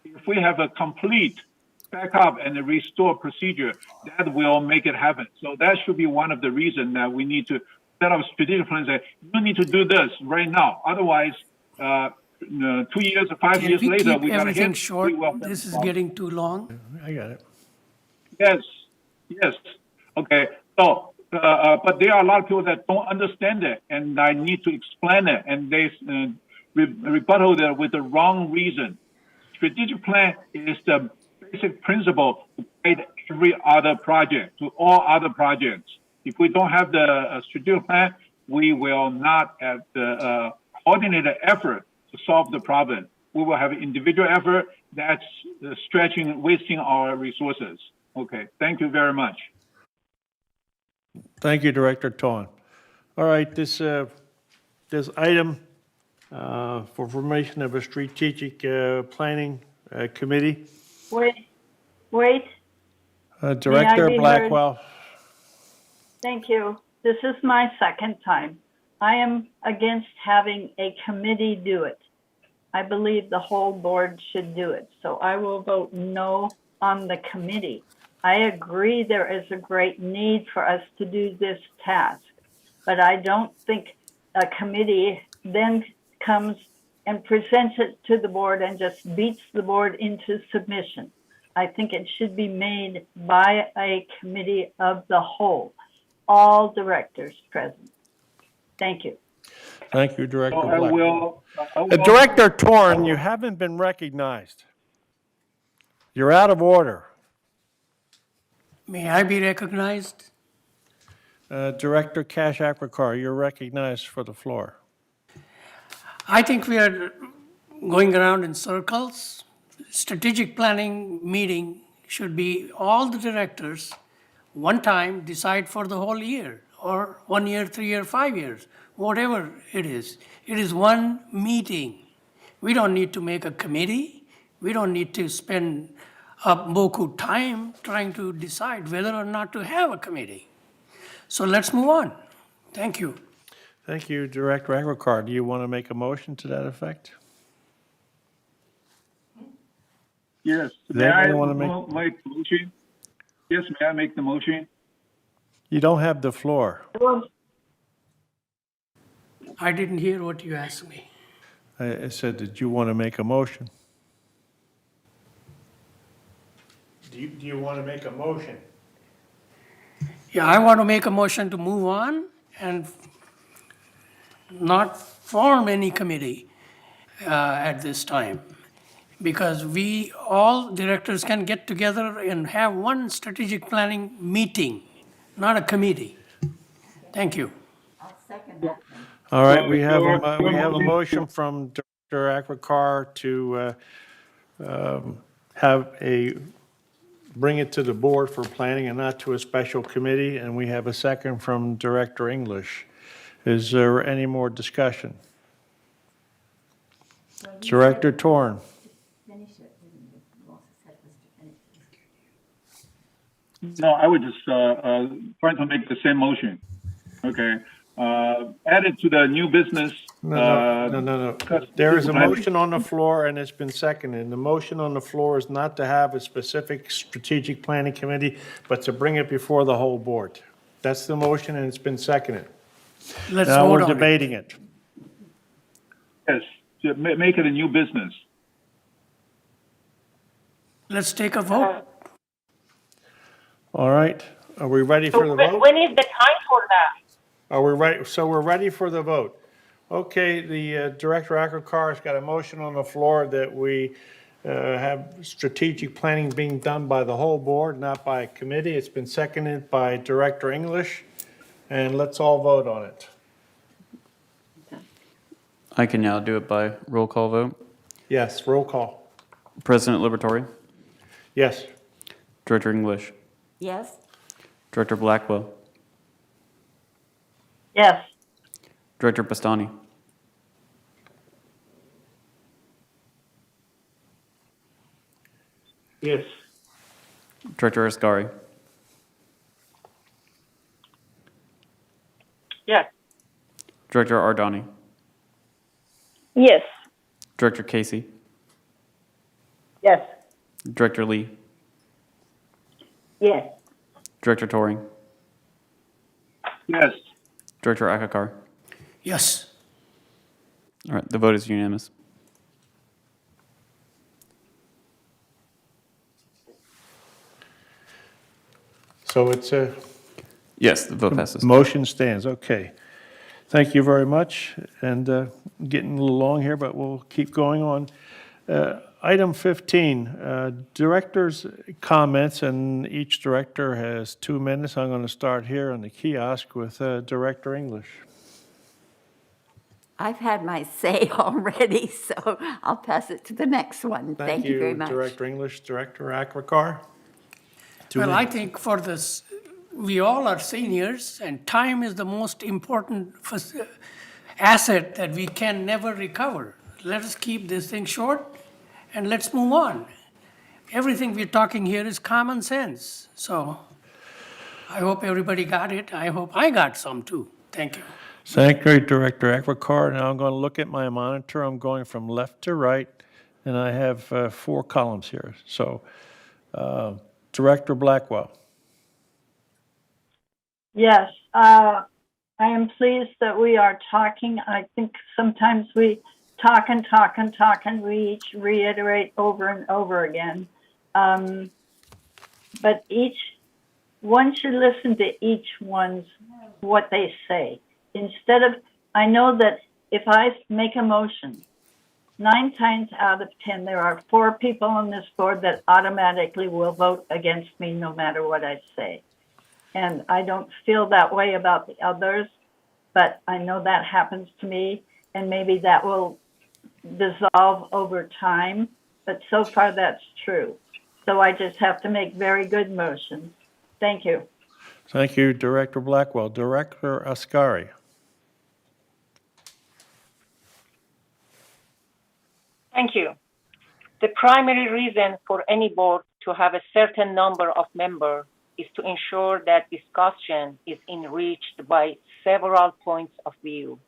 If we have a complete backup and a restore procedure, that will make it happen. So that should be one of the reasons that we need to set up strategic plans that you need to do this right now. Otherwise, 2 years or 5 years later, we got to hit. Short. This is getting too long. I got it. Yes. Okay. So, but there are a lot of people that don't understand it, and I need to explain it, and they rebuttal that with the wrong reason. Strategic plan is the basic principle to guide every other project, to all other projects. If we don't have the strategic plan, we will not have the coordinated effort to solve the problem. We will have an individual effort that's wasting our resources. Okay, thank you very much. Thank you, Director Ton. All right, this item for formation of a strategic planning committee. Wait. Director Blackwell. Thank you. This is my second time. I am against having a committee do it. I believe the whole board should do it. So I will vote no on the committee. I agree there is a great need for us to do this task, but I don't think a committee then comes and presents it to the board and just beats the board into submission. I think it should be made by a committee of the whole, all directors present. Thank you. Thank you, Director Blackwell. Director Torn, you haven't been recognized. You're out of order. May I be recognized? Director Cash Akwakar, you're recognized for the floor. I think we are going around in circles. Strategic planning meeting should be all the directors one time decide for the whole year, or 1 year, 3 year, 5 years, whatever it is. It is one meeting. We don't need to make a committee. We don't need to spend boku time trying to decide whether or not to have a committee. So let's move on. Thank you. Thank you, Director Aguilar. Do you want to make a motion to that effect? Yes. Does May I anybody want to make the motion? Yes, may I make the motion? You don't have the floor. I didn't hear what you asked me. I said, did you want to make a motion? Do you want to make a motion? Yeah, I want to make a motion to move on and not form any committee at this time. Because we, all directors can get together and have one strategic planning meeting, not a committee. Thank you. I'll second that. All right, we have a motion from Director Aguilar to bring it to the board for planning and not to a special committee, and we have a second from Director English. Is there any more discussion? Director Torn. Finish it. You also said was to finish. No, I would just try to make the same motion. Okay. Add it to the new business. No. There is a motion on the floor and it's been seconded. The motion on the floor is not to have a specific strategic planning committee, but to bring it before the whole board. That's the motion and it's been seconded. Let's Now vote we're on it. debating it. Yes, to make it a new business. Let's take a vote. All right, are we ready for the vote? When is the time for that? Are we ready? So we're ready for the vote. Okay, the Director Aguilar has got a motion on the floor that we have strategic planning being done by the whole board, not by a committee. It's been seconded by Director English, and let's all vote on it. I can now do it by roll call vote. Yes, roll call. President Liberatore, Yes. Director English, Yes? Director Blackwell, Yes. Director Bastani, Yes. Director Ascari, Yes. Director Ardani, Yes. Director Casey, Yes. Director Lee, Yes. Director Toring, Yes. Director Akakar. Yes. All right, the vote is unanimous. So it's a Yes, the vote passes. motion stands. Okay. Thank you very much. And getting a little long here, but we'll keep going on. Item 15, director's comments, and each director has 2 minutes. I'm going to start here on the kiosk with Director English. I've had my say already, so I'll pass it to the next one. Thank you very much. Director English. Director Aguilar. Well, I think for this, we all are seniors, and time is the most important asset that we can never recover. Let us keep this thing short, and let's move on. Everything we're talking here is common sense. So I hope everybody got it. I hope I got some too. Thank you. Thank you, Director Aguilar. Now I'm going to look at my monitor. I'm going from left to right, and I have 4 columns here. So, Director Blackwell. Yes, I am pleased that we are talking. I think sometimes we talk and talk and talk, and we each reiterate over and over again. But one should listen to each one's what they say. Instead of, I know that if I make a motion, 9 times out of 10, there are 4 people on this board that automatically will vote against me no matter what I say. And I don't feel that way about the others, but I know that happens to me, and maybe that will dissolve over time, but so far that's true. So I just have to make very good motions. Thank you. Thank you, Director Blackwell. Director Ascari. Thank you. The primary reason for any board to have a certain number of members is to ensure that discussion is enriched by several points of view.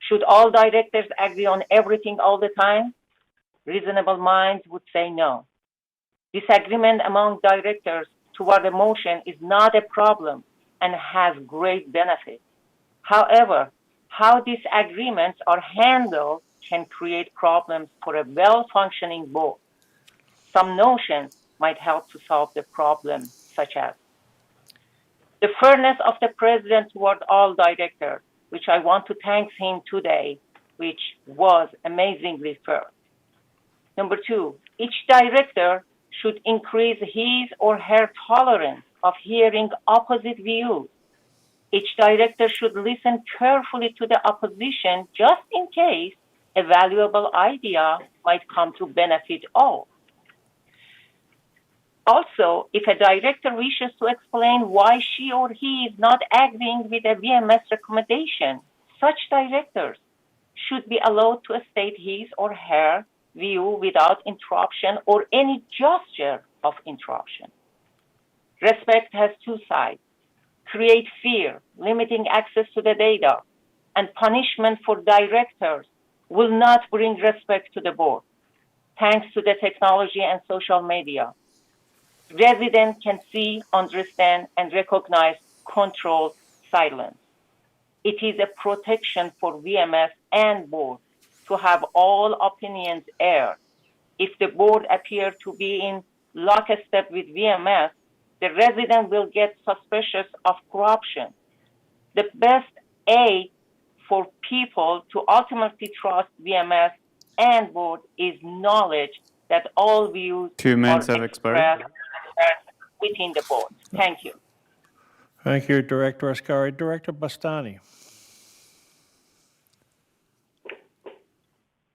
Should all directors agree on everything all the time? Reasonable minds would say no. Disagreement among directors toward a motion is not a problem and has great benefit. However, how disagreements are handled can create problems for a well-functioning board. Some notions might help to solve the problem, such as the fairness of the president toward all directors, which I want to thank him today, which was amazingly fair. Number two, each director should increase his or her tolerance of hearing opposite views. Each director should listen carefully to the opposition just in case a valuable idea might come to benefit all. Also, if a director wishes to explain why she or he is not agreeing with a VMS recommendation, such directors should be allowed to state his or her view without interruption or any gesture of interruption. Respect has two sides. Create fear, limiting access to the data, and punishment for directors will not bring respect to the board. Thanks to the technology and social media, residents can see, understand, and recognize controlled silence. It is a protection for VMS and board to have all opinions aired. If the board appears to be in lockstep with VMS, the resident will get suspicious of corruption. The best aid for people to ultimately trust VMS and board is knowledge that all views 2 minutes are have expired. expressed within the board. Thank you. Thank you, Director Ascari. Director Bastani.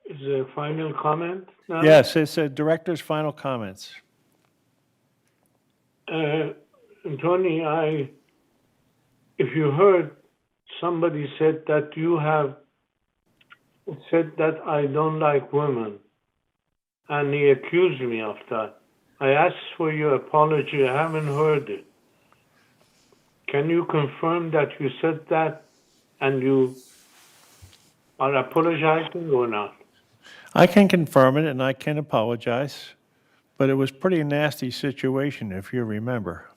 Is there a final comment now? Yes, it's a director's final comments. Tony, if you heard somebody said that you have said that I don't like women, and he accused me of that. I asked for your apology. I haven't heard it. Can you confirm that you said that and you are apologizing or not? I can confirm it and I can apologize, but it was pretty nasty situation, if you remember.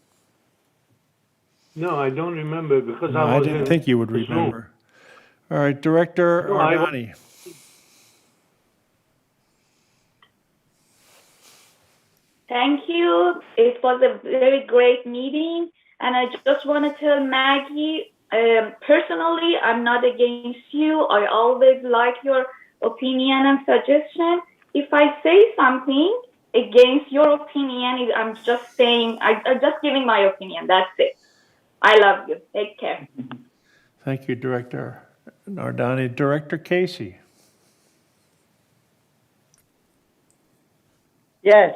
No, I don't remember because No, I I was didn't in think you would this room. remember. All right, Director No, I- Ardani. Thank you. It was a very great meeting. And I just want to tell Maggie, personally, I'm not against you. I always like your opinion and suggestion. If I say something against your opinion, I'm just saying, I'm just giving my opinion. That's it. I love you. Take care. Thank you, Director Ardani. Director Casey. Yes,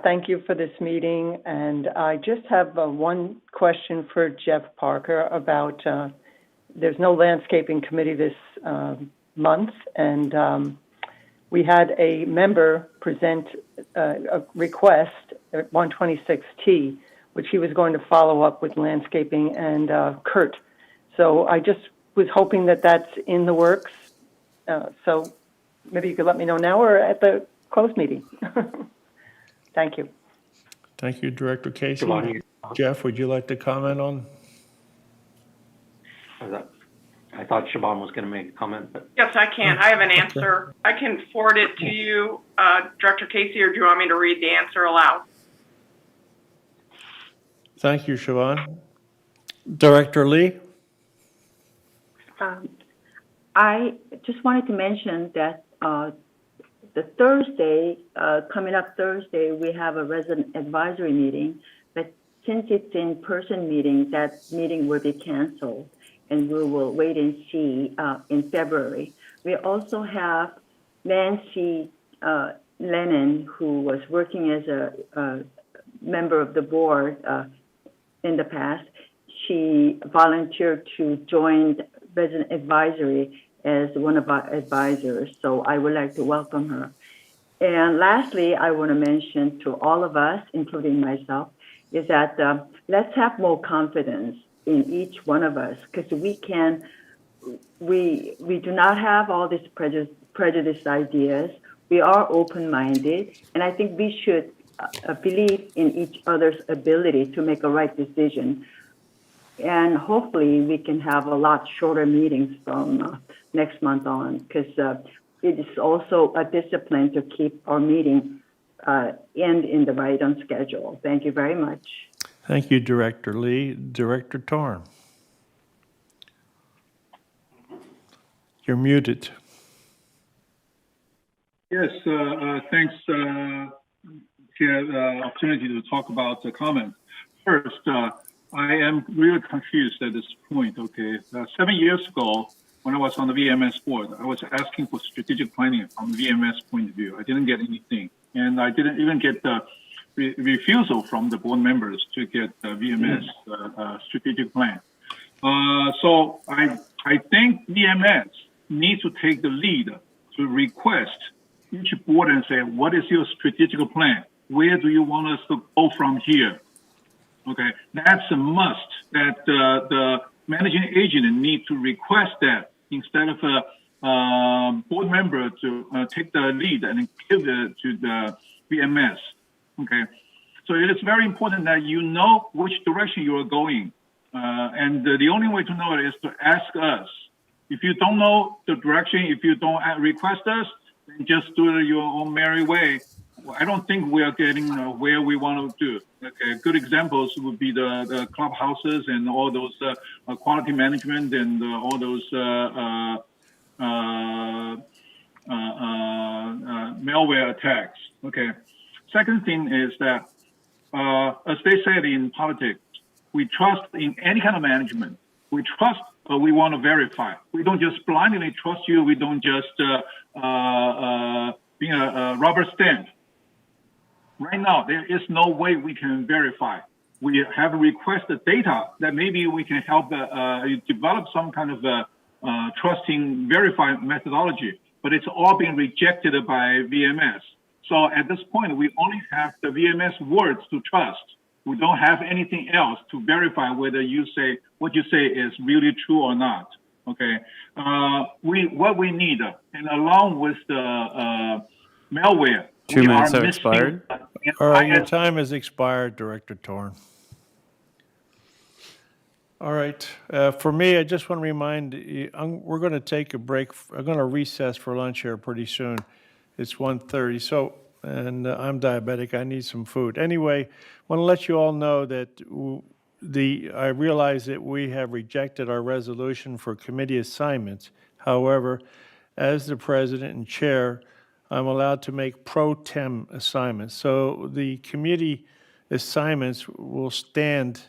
thank you for this meeting. And I just have one question for Jeff Parker about, there's no landscaping committee this month. And we had a member present a request at 126T, which he was going to follow up with landscaping and Kurt. So I just was hoping that that's in the works. So maybe you could let me know now or at the closed meeting. Thank you. Thank you, Director Casey. Giovanni. Jeff, would you like to comment on? I thought Siobhan was going to make a comment, but Yes, I can. I have an answer. I can forward it to you, Director Casey, or do you want me to read the answer aloud? Thank you, Siobhan. Director Lee? I just wanted to mention that the Thursday, coming up Thursday, we have a resident advisory meeting, but since it's in-person meeting, that meeting will be canceled, and we will wait and see in February. We also have Nancy Lennon, who was working as a member of the board in the past. She volunteered to join resident advisory as one of our advisors, so I would like to welcome her. And lastly, I want to mention to all of us, including myself, is that let's have more confidence in each one of us, because we do not have all these prejudiced ideas. We are open-minded, and I think we should believe in each other's ability to make a right decision. And hopefully we can have a lot shorter meetings from next month on, because it is also a discipline to keep our meeting end in the right on schedule. Thank you very much. Thank you, Director Lee. Director Torn. You're muted. Yes, thanks for the opportunity to talk about the comments. First, I am really confused at this point, okay? 7 years ago, when I was on the VMS board, I was asking for strategic planning from the VMS point of view. I didn't get anything. And I didn't even get the refusal from the board members to get the VMS strategic plan. So I think VMS needs to take the lead to request each board and say, what is your strategic plan? Where do you want us to go from here? Okay, that's a must that the managing agent need to request that instead of a board member to take the lead and give it to the VMS. Okay, so it is very important that you know which direction you are going. And the only way to know it is to ask us. If you don't know the direction, if you don't request us, then just do it your own merry way. I don't think we are getting where we want to do. Okay, good examples would be the clubhouses and all those quality management and all those malware attacks. Okay. Second thing is that, as they said in politics, we trust in any kind of management. We trust, but we want to verify. We don't just blindly trust you. We don't just be a rubber stamp. Right now, there is no way we can verify. We have requested data that maybe we can help develop some kind of trusting, verify methodology, but it's all being rejected by VMS. So at this point, we only have the VMS words to trust. We don't have anything else to verify whether what you say is really true or not. Okay, what we need, and along with the malware, 2 minutes have expired. All right, your time has expired, Director Torn. All right, for me, I just want to remind you, we're going to take a break. I'm going to recess for lunch here pretty soon. It's 1:30, so, and I'm diabetic. I need some food. Anyway, I want to let you all know that I realize that we have rejected our resolution for committee assignments. However, as the president and chair, I'm allowed to make pro tem assignments. So the committee assignments will stand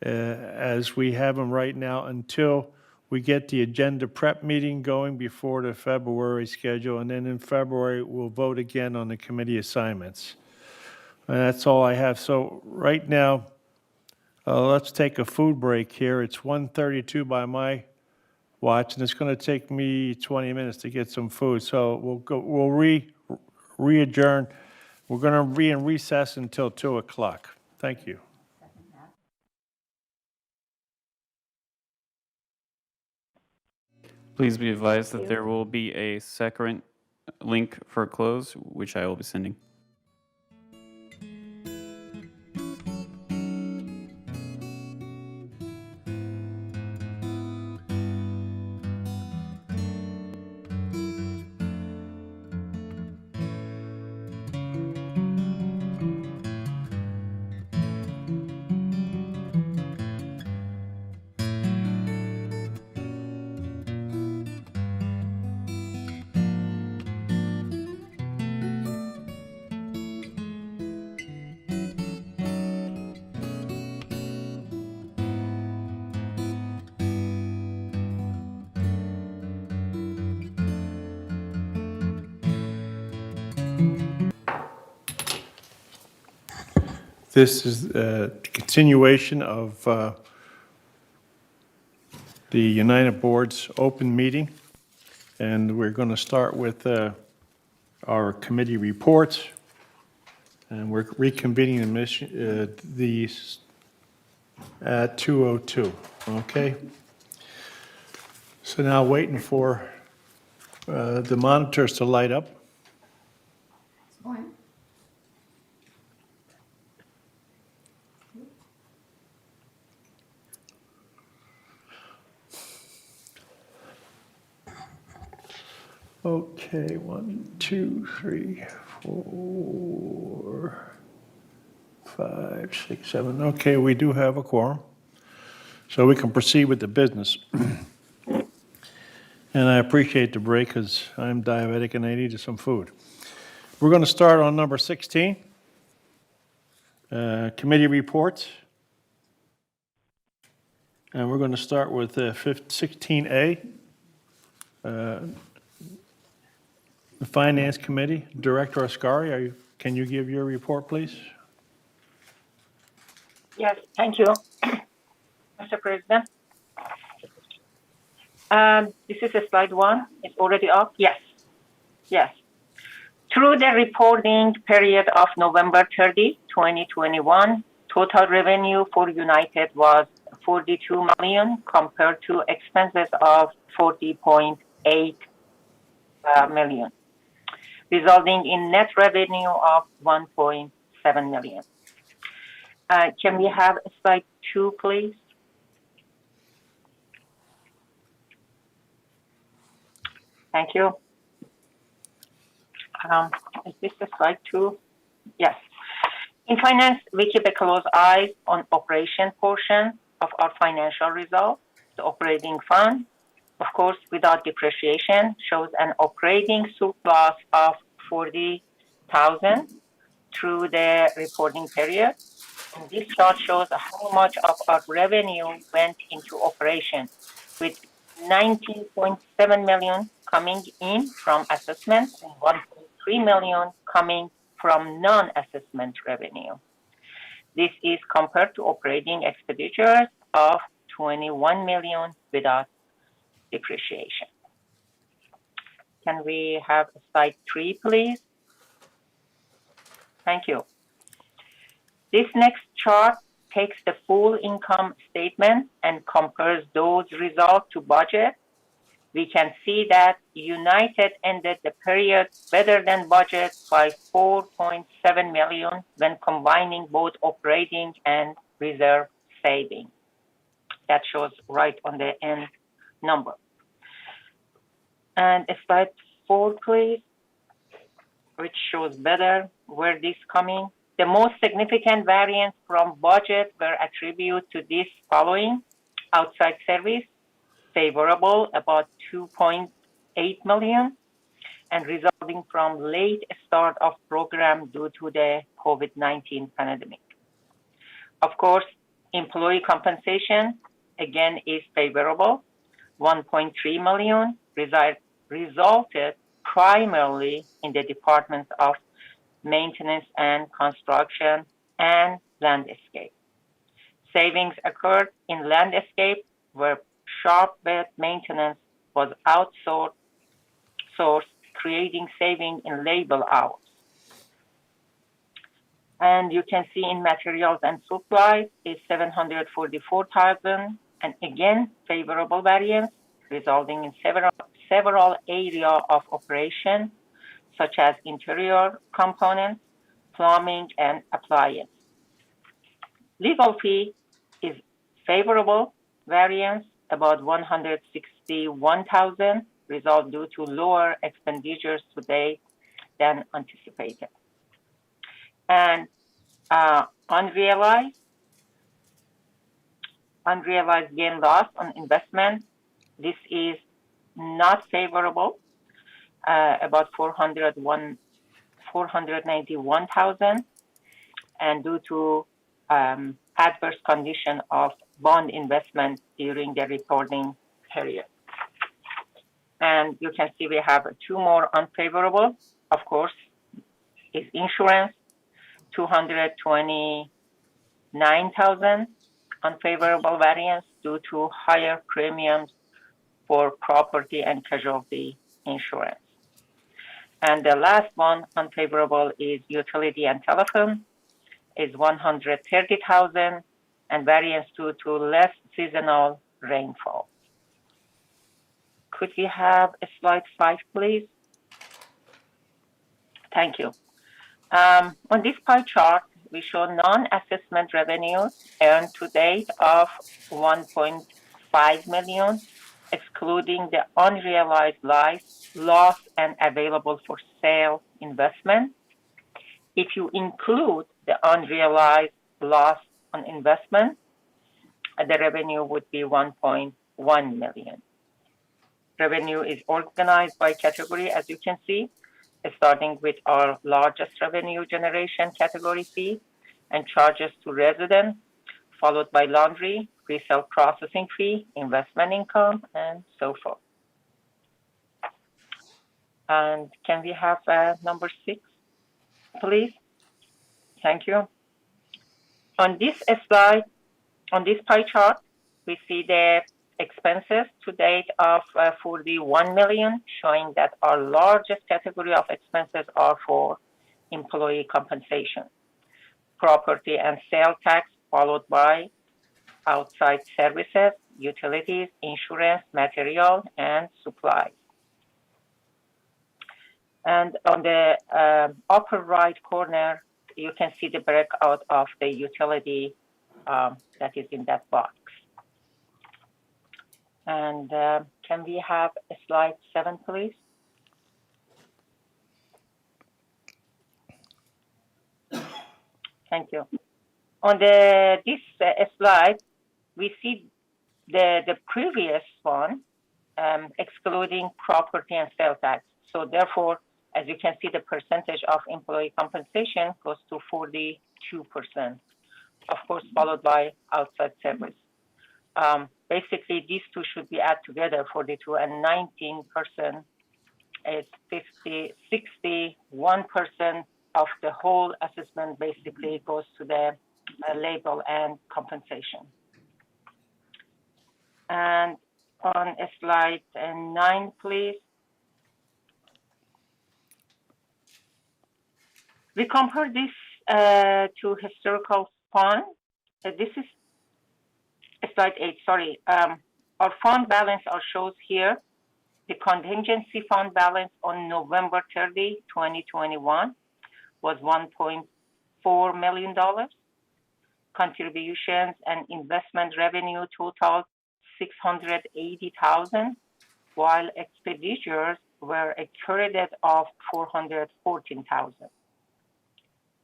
as we have them right now until we get the agenda prep meeting going before the February schedule, and then in February, we'll vote again on the committee assignments. And that's all I have. So right now, let's take a food break here. It's 1:32 by my watch, and it's going to take me 20 minutes to get some food. So we'll re-adjourn. We're going to be in recess until 2 o'clock. Thank you. Please be advised that there will be a second link for close, which I will be sending. This is a continuation of the United Board's open meeting, and we're going to start with our committee reports. And we're reconvening at 2:02, okay? So now waiting for the monitors to light up. Fine. Okay, 1, 2, 3, 4, 5, 6, 7. Okay, we do have a quorum, so we can proceed with the business. And I appreciate the break because I'm diabetic and I needed some food. We're going to start on number 16, committee reports. And we're going to start with 16A, the Finance Committee. Director Ascari, can you give your report, please? Yes, thank you, Mr. President. This is slide 1. It's already up. Yes. Yes. Through the reporting period of November 30, 2021, total revenue for United was $42 million compared to expenses of $40.8 million, resulting in net revenue of $1.7 million. Can we have slide 2, please? Thank you. Is this the slide 2? Yes. In finance, we keep a close eye on operation portion of our financial results. The operating fund, of course, without depreciation, shows an operating surplus of $40,000 through the reporting period. And this chart shows how much of our revenue went into operation, with $19.7 million coming in from assessment and $1.3 million coming from non-assessment revenue. This is compared to operating expenditures of $21 million without depreciation. Can we have slide 3, please? Thank you. This next chart takes the full income statement and compares those results to budget. We can see that United ended the period better than budget by $4.7 million when combining both operating and reserve savings. That shows right on the end number. And slide 4, please, which shows better where this coming. The most significant variance from budget were attributed to this following: outside service, favorable, about $2.8 million, and resulting from late start of program due to the COVID-19 pandemic. Of course, employee compensation, again, is favorable, $1.3 million, resulted primarily in the departments of maintenance and construction and landscape. Savings occurred in landscape where shop bed maintenance was outsourced, creating saving in labor hours. And you can see in materials and supplies is $744,000, and again, favorable variance, resulting in several areas of operation, such as interior components, plumbing, and appliance. Legal fee is favorable variance, about $161,000, result due to lower expenditures today than anticipated. And unrealized gain loss on investment, this is not favorable, about $491,000, and due to adverse condition of bond investment during the reporting period. And you can see we have 2 more unfavorable, of course, is insurance, $229,000 unfavorable variance due to higher premiums for property and casualty insurance. And the last one, unfavorable, is utility and telephone, is 130,000, and variance due to less seasonal rainfall. Could we have a slide 5, please? Thank you. On this pie chart, we show non-assessment revenues earned to date of 1.5 million, excluding the unrealized loss and available for sale investment. If you include the unrealized loss on investment, the revenue would be 1.1 million. Revenue is organized by category, as you can see, starting with our largest revenue generation category fee and charges to residents, followed by laundry, resale processing fee, investment income, and so forth. And can we have number 6, please? Thank you. On this slide, on this pie chart, we see the expenses to date of 41 million, showing that our largest category of expenses are for employee compensation, property and sale tax, followed by outside services, utilities, insurance, material, and supplies. And on the upper right corner, you can see the breakout of the utility that is in that box. And can we have a slide 7, please? Thank you. On this slide, we see the previous one, excluding property and sale tax. So therefore, as you can see, the percentage of employee compensation goes to 42%, of course, followed by outside service. Basically, these two should be added together, 42 and 19%. It's 61% of the whole assessment basically goes to the label and compensation. And on slide 9, please. We compare this to historical fund. This is slide 8, sorry. Our fund balance are shows here. The contingency fund balance on November 30, 2021 was $1.4 million. Contributions and investment revenue totaled $680,000, while expenditures were a credit of $414,000.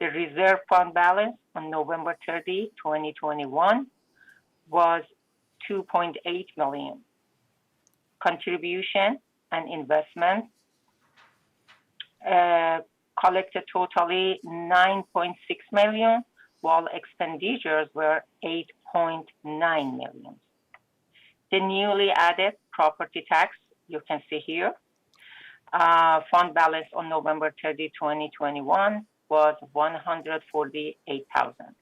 The reserve fund balance on November 30, 2021 was $2.8 million. Contribution and investment collected totally $9.6 million, while expenditures were $8.9 million. The newly added property tax, you can see here, fund balance on November 30, 2021 was $148,000.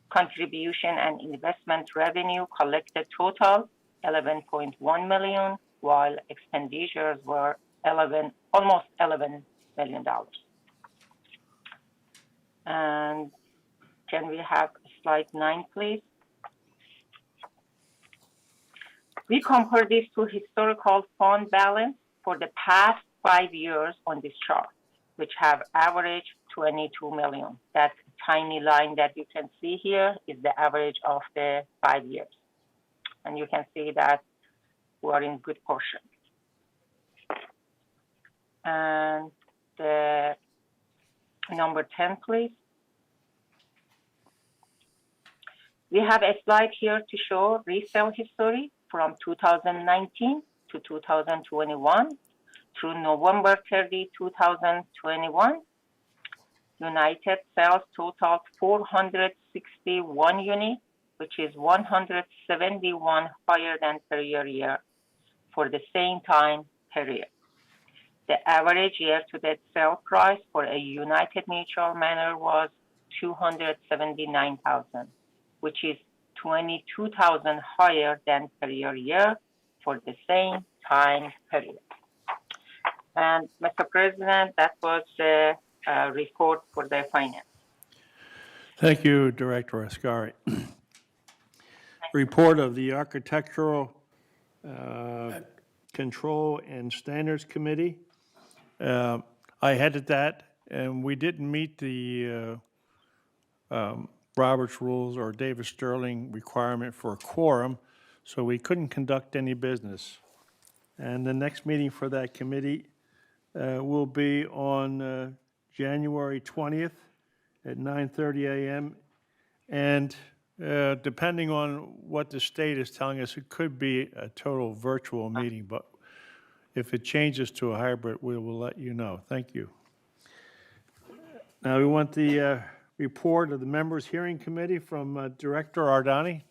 Contribution and investment revenue collected total $11.1 million, while expenditures were almost $11 million. And can we have slide 9, please? We compare this to historical fund balance for the past 5 years on this chart, which have averaged 22 million. That tiny line that you can see here is the average of the 5 years. And you can see that we are in good portion. And the number 10, please. We have a slide here to show resale history from 2019 to 2021 through November 30, 2021. United sales totaled 461 units, which is 171 higher than prior year for the same time period. The average year-to-date sale price for a United Mutual Manor was $279,000, which is 22,000 higher than prior year for the same time period. And Mr. President, that was the report for the finance. Thank you, Director Ascari. Report of the Architectural Control and Standards Committee. I headed that, and we didn't meet the Roberts Rules or Davis Sterling requirement for a quorum, so we couldn't conduct any business. And the next meeting for that committee will be on January 20th at 9:30 a.m. And depending on what the state is telling us, it could be a total virtual meeting, but if it changes to a hybrid, we will let you know. Thank you. Now we want the report of the Members Hearing Committee from Director Ardani.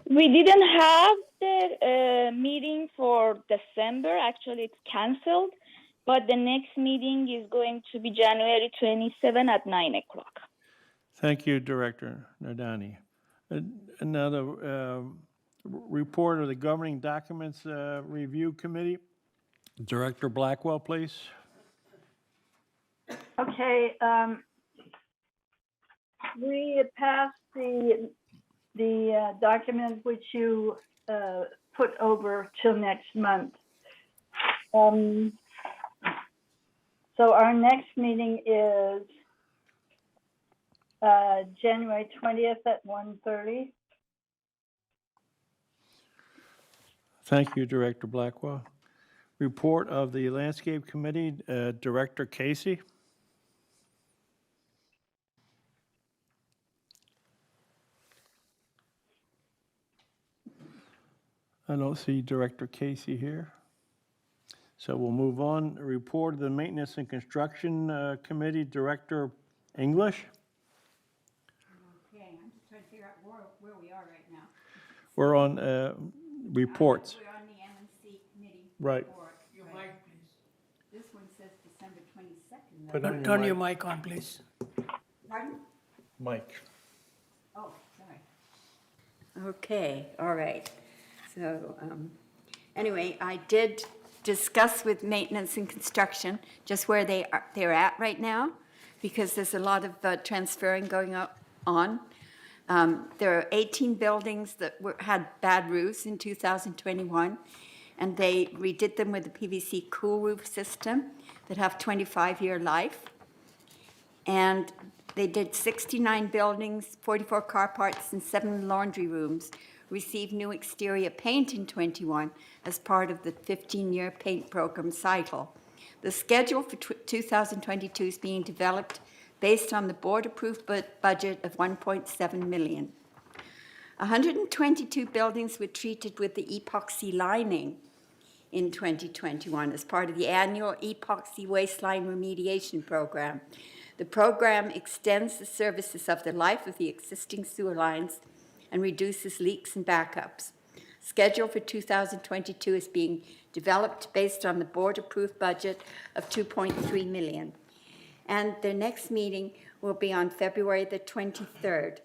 We didn't have the meeting for December. Actually, it's canceled. But the next meeting is going to be January 27 at 9 o'clock. Thank you, Director Ardani. Another report of the Governing Documents Review Committee. Director Blackwell, please. Okay, we passed the document which you put over till next month. So our next meeting is January 20th at 1:30. Thank you, Director Blackwell. Report of the Landscape Committee, Director Casey. I don't see Director Casey here. So we'll move on. Report of the Maintenance and Construction Committee, Director English. Okay, I'm just trying to figure out where we are right now. We're on reports. We're on the Mnc committee Right. report. Your mic, please. This one says December 22nd. Put on your Turn mic. your mic on, please. Pardon? Mike. Oh, sorry. Okay, all right. So, anyway, I did discuss with maintenance and construction just where they're at right now, because there's a lot of transferring going on. There are 18 buildings that had bad roofs in 2021, and they redid them with a PVC cool roof system that have 25-year life. And they did 69 buildings, 44 car parks, and 7 laundry rooms, received new exterior paint in 21 as part of the 15-year paint program cycle. The schedule for 2022 is being developed based on the board-approved budget of $1.7 million. 122 buildings were treated with the epoxy lining in 2021 as part of the annual epoxy waistline remediation program. The program extends the services of the life of the existing sewer lines and reduces leaks and backups. Schedule for 2022 is being developed based on the board-approved budget of $2.3 million. And their next meeting will be on February the 23rd,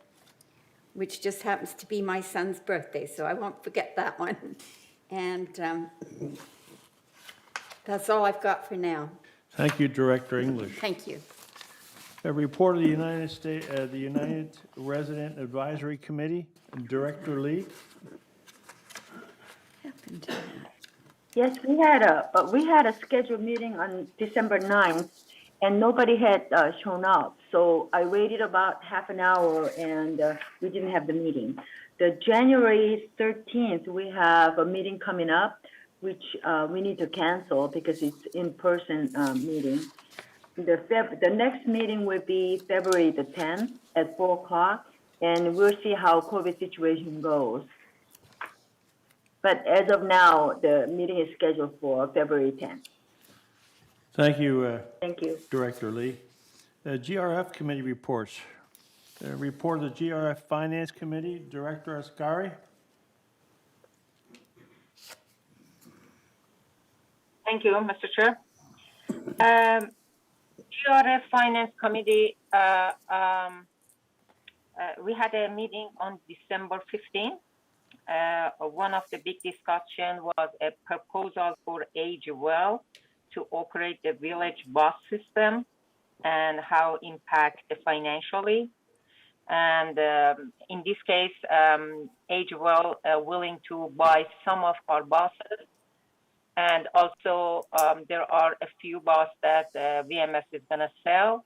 which just happens to be my son's birthday, so I won't forget that one. And that's all I've got for now. Thank you, Director English. Thank you. A report of the United Resident Advisory Committee, Director Lee. Yes, we had a scheduled meeting on December 9th, and nobody had shown up. So I waited about half an hour, and we didn't have the meeting. The January 13th, we have a meeting coming up, which we need to cancel because it's in-person meeting. The next meeting will be February the 10th at 4 o'clock, and we'll see how COVID situation goes. But as of now, the meeting is scheduled for February 10th. Thank you. Thank you. Director Lee. GRF Committee reports. Report of the GRF Finance Committee, Director Ascari. Thank you, Mr. Chair. GRF Finance Committee, we had a meeting on December 15th, one of the big discussion was a proposal for Age Well to operate the village bus system and how impact financially. And in this case, Age Well willing to buy some of our buses. And also, there are a few buses that VMS is going to sell.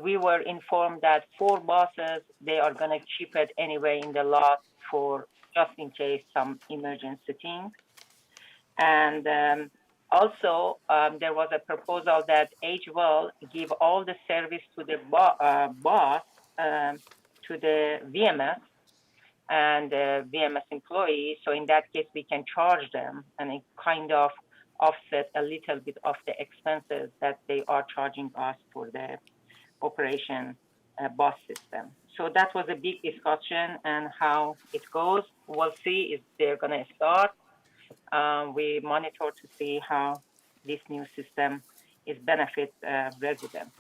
We were informed that 4 buses, they are going to keep it anyway in the lot for just in case some emergency things. And also, there was a proposal that Age Well give all the service to the bus to the VMS and VMS employees. So in that case, we can charge them and it kind of offset a little bit of the expenses that they are charging us for the operation bus system. So that was a big discussion, and how it goes, we'll see if they're going to start. We monitor to see how this new system is benefit residents.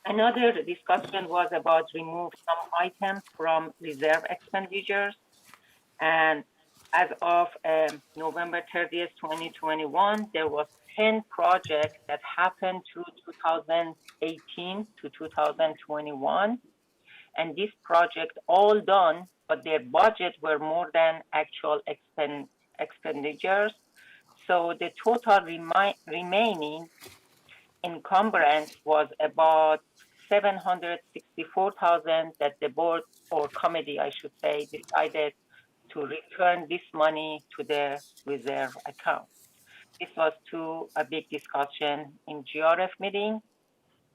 Another discussion was about remove some items from reserve expenditures. And as of November 30th, 2021, there was 10 projects that happened through 2018 to 2021. And this project all done, but their budget were more than actual expenditures. So the total remaining encumbrance was about $764,000 that the board or committee, I should say, decided to return this money to the reserve account. This was to a big discussion in GRF meeting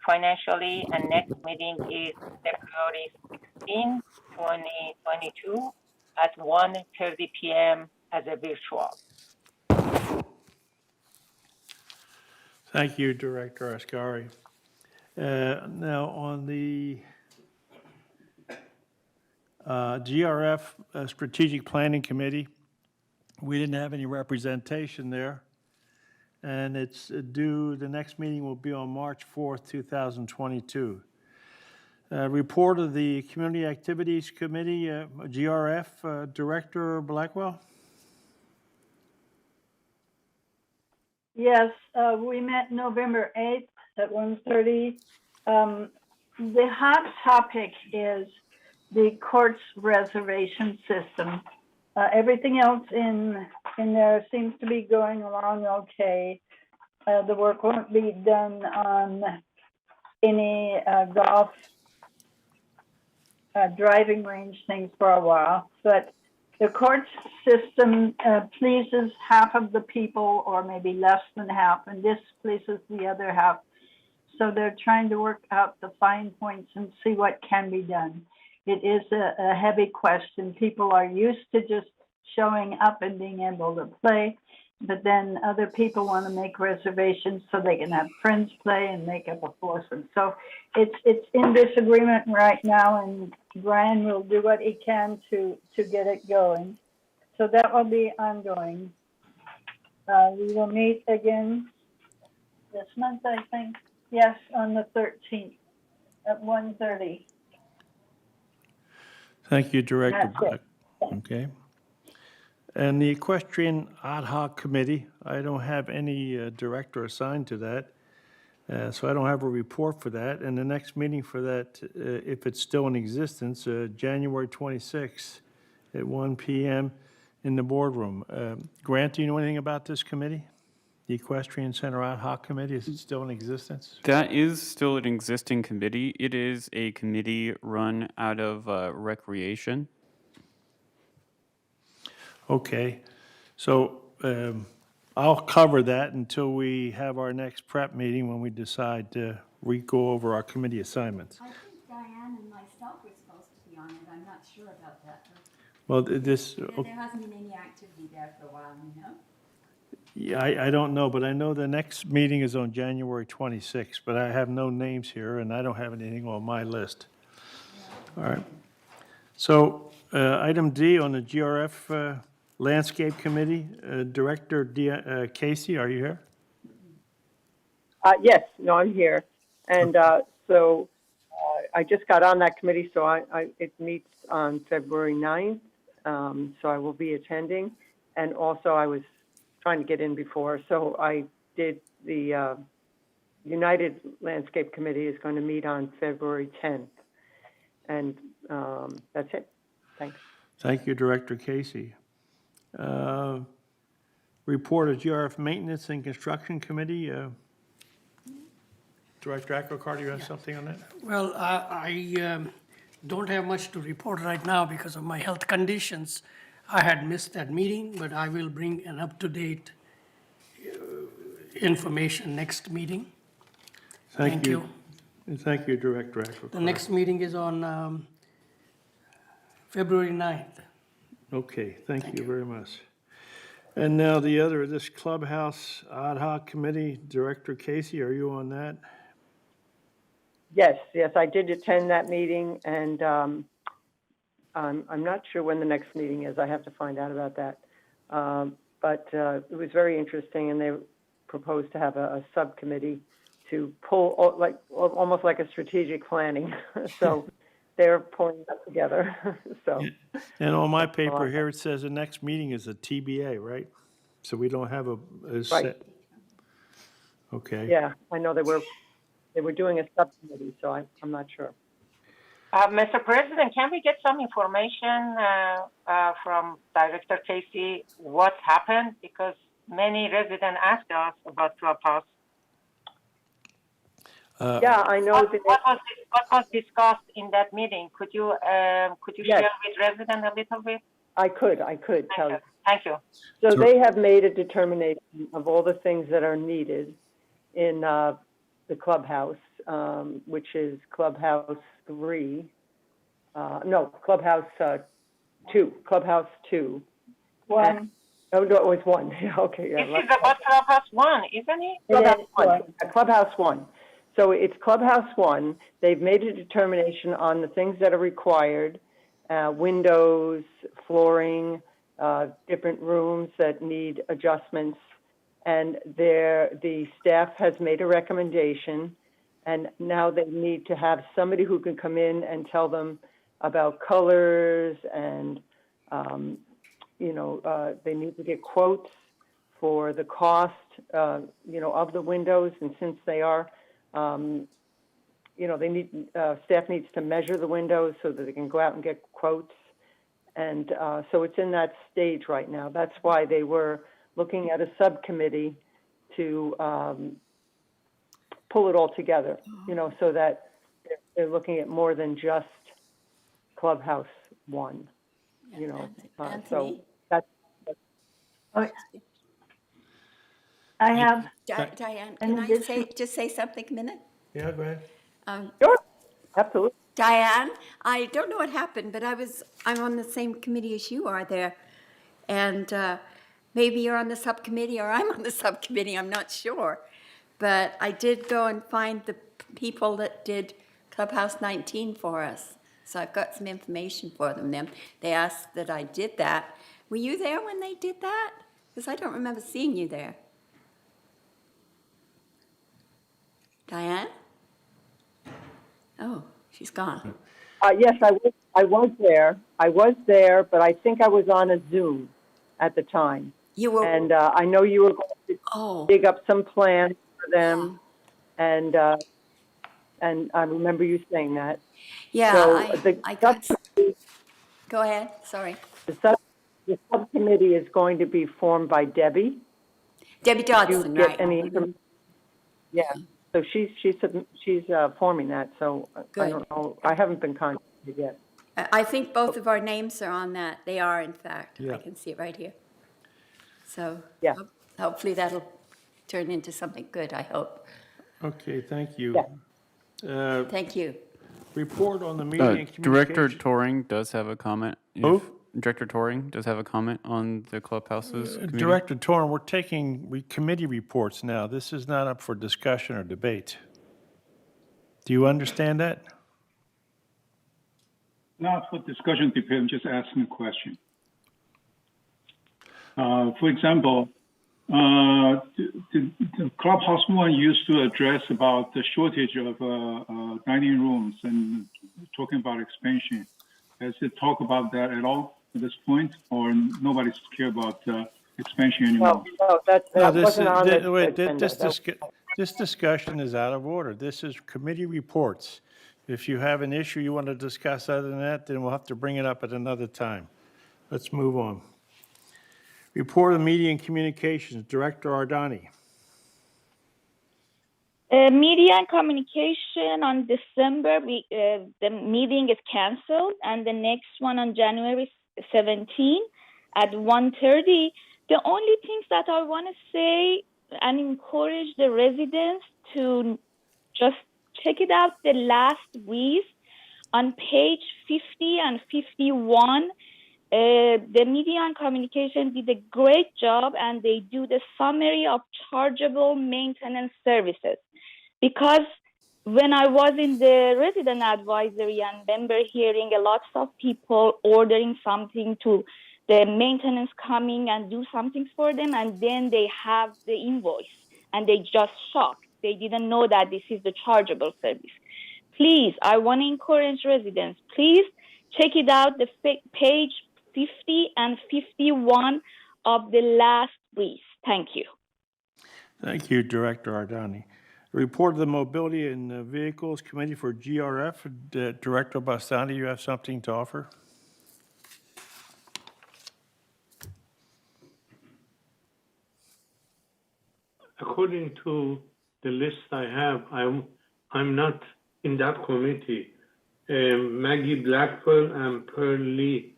financially, and next meeting is February 16, 2022 at 1:30 p.m. as a virtual. Thank you, Director Ascari. Now, on the GRF Strategic Planning Committee, we didn't have any representation there, and it's due, the next meeting will be on March 4th, 2022. Report of the Community Activities Committee, GRF, Director Blackwell? Yes, we met November 8th at 1:30. The hot topic is the court's reservation system. Everything else in there seems to be going along okay. The work won't be done on any golf driving range things for a while, but the court system pleases half of the people, or maybe less than half, and this pleases the other half. So they're trying to work out the fine points and see what can be done. It is a heavy question. People are used to just showing up and being able to play, but then other people want to make reservations so they can have friends play and make up a foursome. So it's in disagreement right now, and Brian will do what he can to get it going. So that will be ongoing. We will meet again this month, I think. Yes, on the 13th at 1:30. Thank you, Director That's Black. Okay. And the Equestrian Ad Hoc Committee, I don't have any director assigned to that, so I don't have a report for that. And the next meeting for that, if it's still in existence, January 26th at 1 p.m. in the boardroom. Grant, do you know anything about this committee? The Equestrian Center Ad Hoc Committee, is it still in existence? That is still an existing committee. It is a committee run out of recreation. Okay, so I'll cover that until we have our next prep meeting when we decide to go over our committee assignments. I think Diane and myself were supposed to be on it. I'm not sure about that. Well, this, There hasn't been any activity there for a while, you know? yeah, I don't know, but I know the next meeting is on January 26th, but I have no names here, and I don't have anything on my list. All right. So item D on the GRF Landscape Committee, Director Casey, are you here? Yes, no, I'm here. And so I just got on that committee, so it meets on February 9th, so I will be attending. And also, I was trying to get in before, so I did the United Landscape Committee is going to meet on February 10th. And that's it. Thanks. Thank you, Director Casey. Report of GRF Maintenance and Construction Committee. Director Acocard, you have something on that? Well, I don't have much to report right now because of my health conditions. I had missed that meeting, but I will bring an up-to-date information next meeting. Thank you. And thank you, Director Acocard. The next meeting is on February 9th. Okay, thank you very much. And now this Clubhouse Ad Hoc Committee, Director Casey, are you on that? Yes, I did attend that meeting, and I'm not sure when the next meeting is. I have to find out about that. But it was very interesting, and they proposed to have a subcommittee to pull, almost like a strategic planning. So they're pulling that together. So. And on my paper here, it says the next meeting is a TBA, right? So we don't have a set. Right. Okay. Yeah, I know they were doing a subcommittee, so I'm not sure. Mr. President, can we get some information from Director Casey what happened? Because many residents asked us about Clubhouse. Yeah, I know what was discussed in that meeting? Could you Yes. share with residents a little bit? I could tell you. Thank you. So they have made a determination of all the things that are needed in the clubhouse, which is Clubhouse 3. Clubhouse 2. Clubhouse 2. One. No, it was 1. Okay, yeah. This is about Clubhouse 1, isn't it? Clubhouse 1. Clubhouse 1. So it's Clubhouse 1. They've made a determination on the things that are required, windows, flooring, different rooms that need adjustments. And the staff has made a recommendation, and now they need to have somebody who can come in and tell them about colors, and they need to get quotes for the cost, of the windows. And since they are, they need staff needs to measure the windows so that they can go out and get quotes. And so it's in that stage right now. That's why they were looking at a subcommittee to pull it all together, so that they're looking at more than just Clubhouse 1, so that's. I have. Diane, can I say something a minute? Yeah, go ahead. Sure, absolutely. Diane, I don't know what happened, but I'm on the same committee as you are there. And maybe you're on the subcommittee or I'm on the subcommittee, I'm not sure. But I did go and find the people that did Clubhouse 19 for us. So I've got some information for them. They asked that I did that. Were you there when they did that? Because I don't remember seeing you there. Diane? Oh, she's gone. Yes, I was there. I was there, but I think I was on a Zoom at the time. You were, and I know you were going to dig up some plans for them, and I remember you saying that. Yeah, so I got. Go ahead. Sorry. The subcommittee is going to be formed by Debbie. Debbie Dodson, right? Yeah. So she's forming that. So Good. I don't know. I haven't been contacted yet. I think both of our names are on that. They are, in fact. Yeah. I can see it right here. So yeah. Hopefully that'll turn into something good, I hope. Okay, thank you. Yeah. Thank you. Report on the meeting and Director communications. Toring does have a comment. Who? Director Toring does have a comment on the Clubhouses committee. Director Torn, we're taking committee reports now. This is not up for discussion or debate. Do you understand that? Not for discussion debate, I'm just asking a question. For example, The clubhouse one used to address about the shortage of dining rooms and talking about expansion. Has it talk about that at all at this point, or nobody's care about expansion anymore? No, that wasn't on the wait, agenda. this discussion is out of order. This is committee reports. If you have an issue you want to discuss other than that, then we'll have to bring it up at another time. Let's move on. Report of Media and Communications, Director Ardani. Media and communication on December, the meeting is canceled, and the next one on January 17 at 1:30. The only things that I want to say and encourage the residents to just check it out, the last week on page 50 and 51. The media and communication did a great job, and they do the summary of chargeable maintenance services. Because when I was in the resident advisory and remember hearing a lot of people ordering something to the maintenance coming and do something for them, and then they have the invoice and they just shocked. They didn't know that this is the chargeable service. Please, I want to encourage residents, please check it out, the page 50 and 51 of the last brief. Thank you. Thank you, Director Ardani. Report of the Mobility and Vehicles Committee for GRF. Director Bastani, you have something to offer? According to the list I have, I'm not in that committee. Maggie Blackwell and Pearl Lee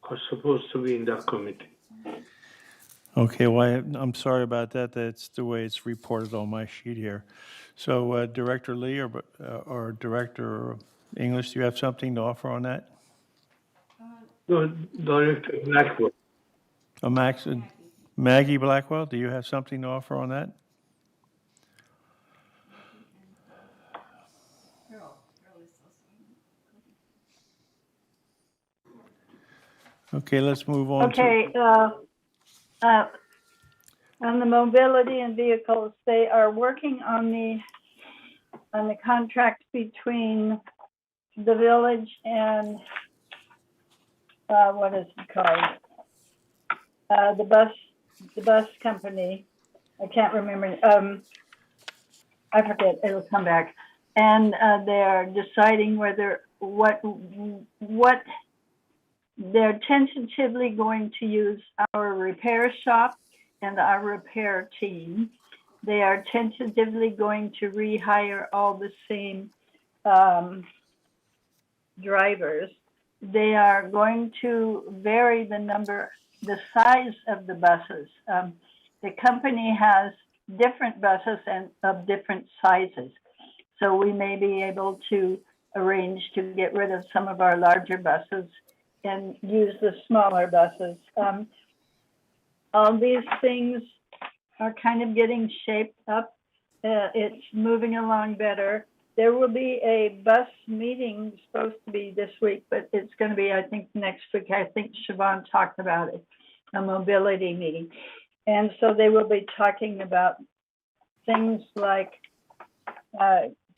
are supposed to be in that committee. Okay, well, I'm sorry about that. That's the way it's reported on my sheet here. So, Director Lee or Director English, do you have something to offer on that? No, Director Blackwell. Maggie Blackwell, do you have something to offer on that? Okay, let's move on. Okay, on the mobility and vehicles, they are working on the contract between the village and what is it called? The bus company. I can't remember. I forget. It'll come back. And they are deciding what they're tentatively going to use our repair shop and our repair team. They are tentatively going to rehire all the same drivers. They are going to vary the size of the buses. The company has different buses and of different sizes. So we may be able to arrange to get rid of some of our larger buses and use the smaller buses. All these things are kind of getting shaped up. It's moving along better. There will be a bus meeting supposed to be this week, but it's going to be, I think, next week. I think Siobhan talked about it, a mobility meeting. And so they will be talking about things like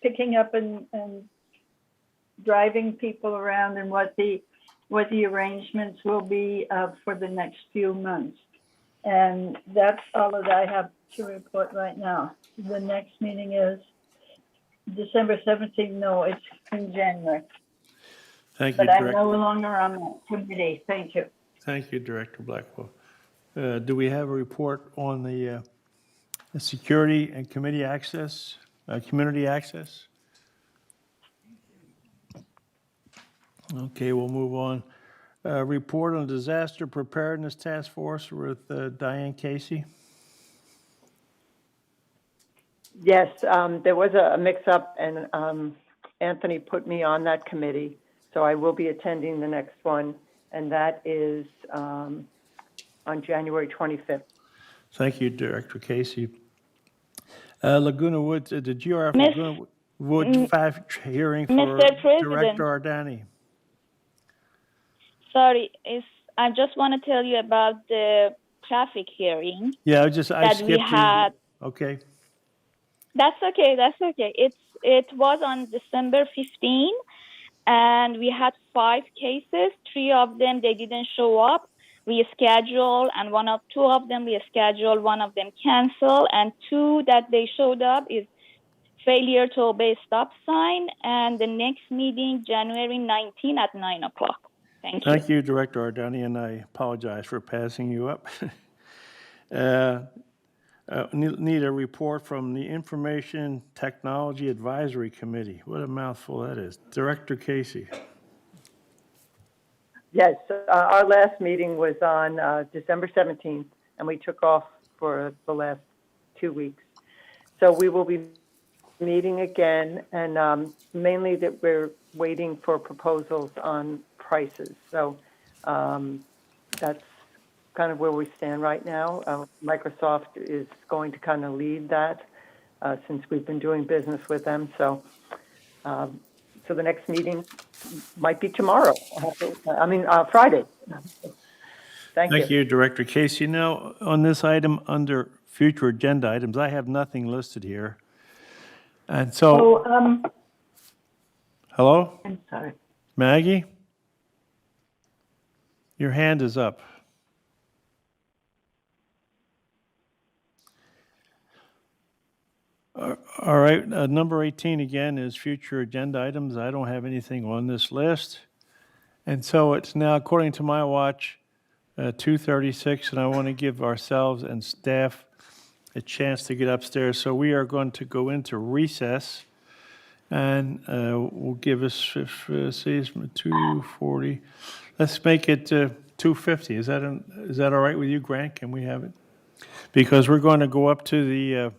picking up and driving people around and what the arrangements will be for the next few months. And that's all that I have to report right now. The next meeting is December 17th. No, it's in January. Thank you, But I'm Director. no longer on that committee. Thank you. Thank you, Director Blackwell. Do we have a report on the security and committee access, community access? Okay, we'll move on. Report on Disaster Preparedness Task Force with Diane Casey. Yes, there was a mix-up, and Anthony put me on that committee, so I will be attending the next one, and that is on January 25th. Thank you, Director Casey. Laguna Woods, the GRF Laguna Woods 5 hearing for Mr. President. Director Ardani. Sorry, I just want to tell you about the traffic hearing Yeah, I that skipped we you. had. Okay. That's okay. That's okay. It was on December 15, and we had 5 cases. 3 of them they didn't show up. We scheduled, and 2 of them we scheduled. 1 of them canceled, and 2 that they showed up is failure to obey stop sign. And the next meeting, January 19 at 9 o'clock. Thank you. Thank you, Director Ardani, and I apologize for passing you up. Need a report from the Information Technology Advisory Committee. What a mouthful that is. Director Casey. Yes, our last meeting was on December 17th, and we took off for the last 2 weeks. So we will be meeting again, and mainly that we're waiting for proposals on prices. So that's kind of where we stand right now. Microsoft is going to kind of lead that since we've been doing business with them. So the next meeting might be tomorrow. Friday. Thank you, Director Casey. Now, on this item under future agenda items, I have nothing listed here. And so, hello? I'm sorry. Maggie? Your hand is up. All right, number 18 again is future agenda items. I don't have anything on this list. And so it's now, according to my watch, 2:36, and I want to give ourselves and staff a chance to get upstairs. So we are going to go into recess, and we'll give us, 2:40. Let's make it 2:50. Is that all right with you, Grant? Can we have it? Because we're going to go up to the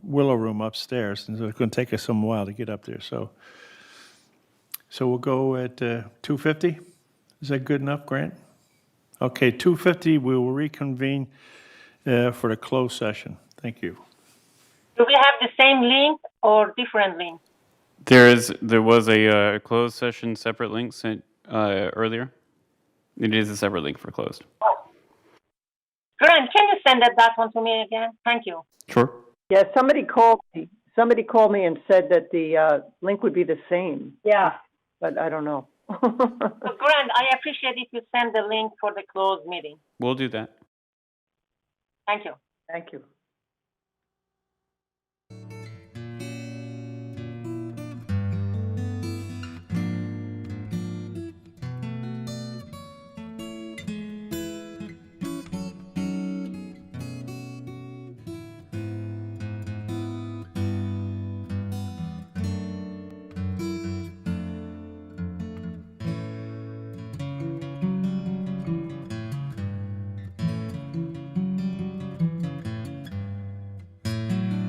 Willow Room upstairs, and so it's going to take us some while to get up there. So we'll go at 2:50. Is that good enough, Grant? Okay, 2:50. We will reconvene for the closed session. Thank you. Do we have the same link or different link? There was a closed session separate link sent earlier. It is a separate link for closed. Grant, can you send that one to me again? Thank you. Sure. Yeah, somebody called me. Somebody called me and said that the link would be the same. Yeah. But I don't know. So Grant, I appreciate if you send the link for the closed meeting. We'll do that. Thank you. Thank you.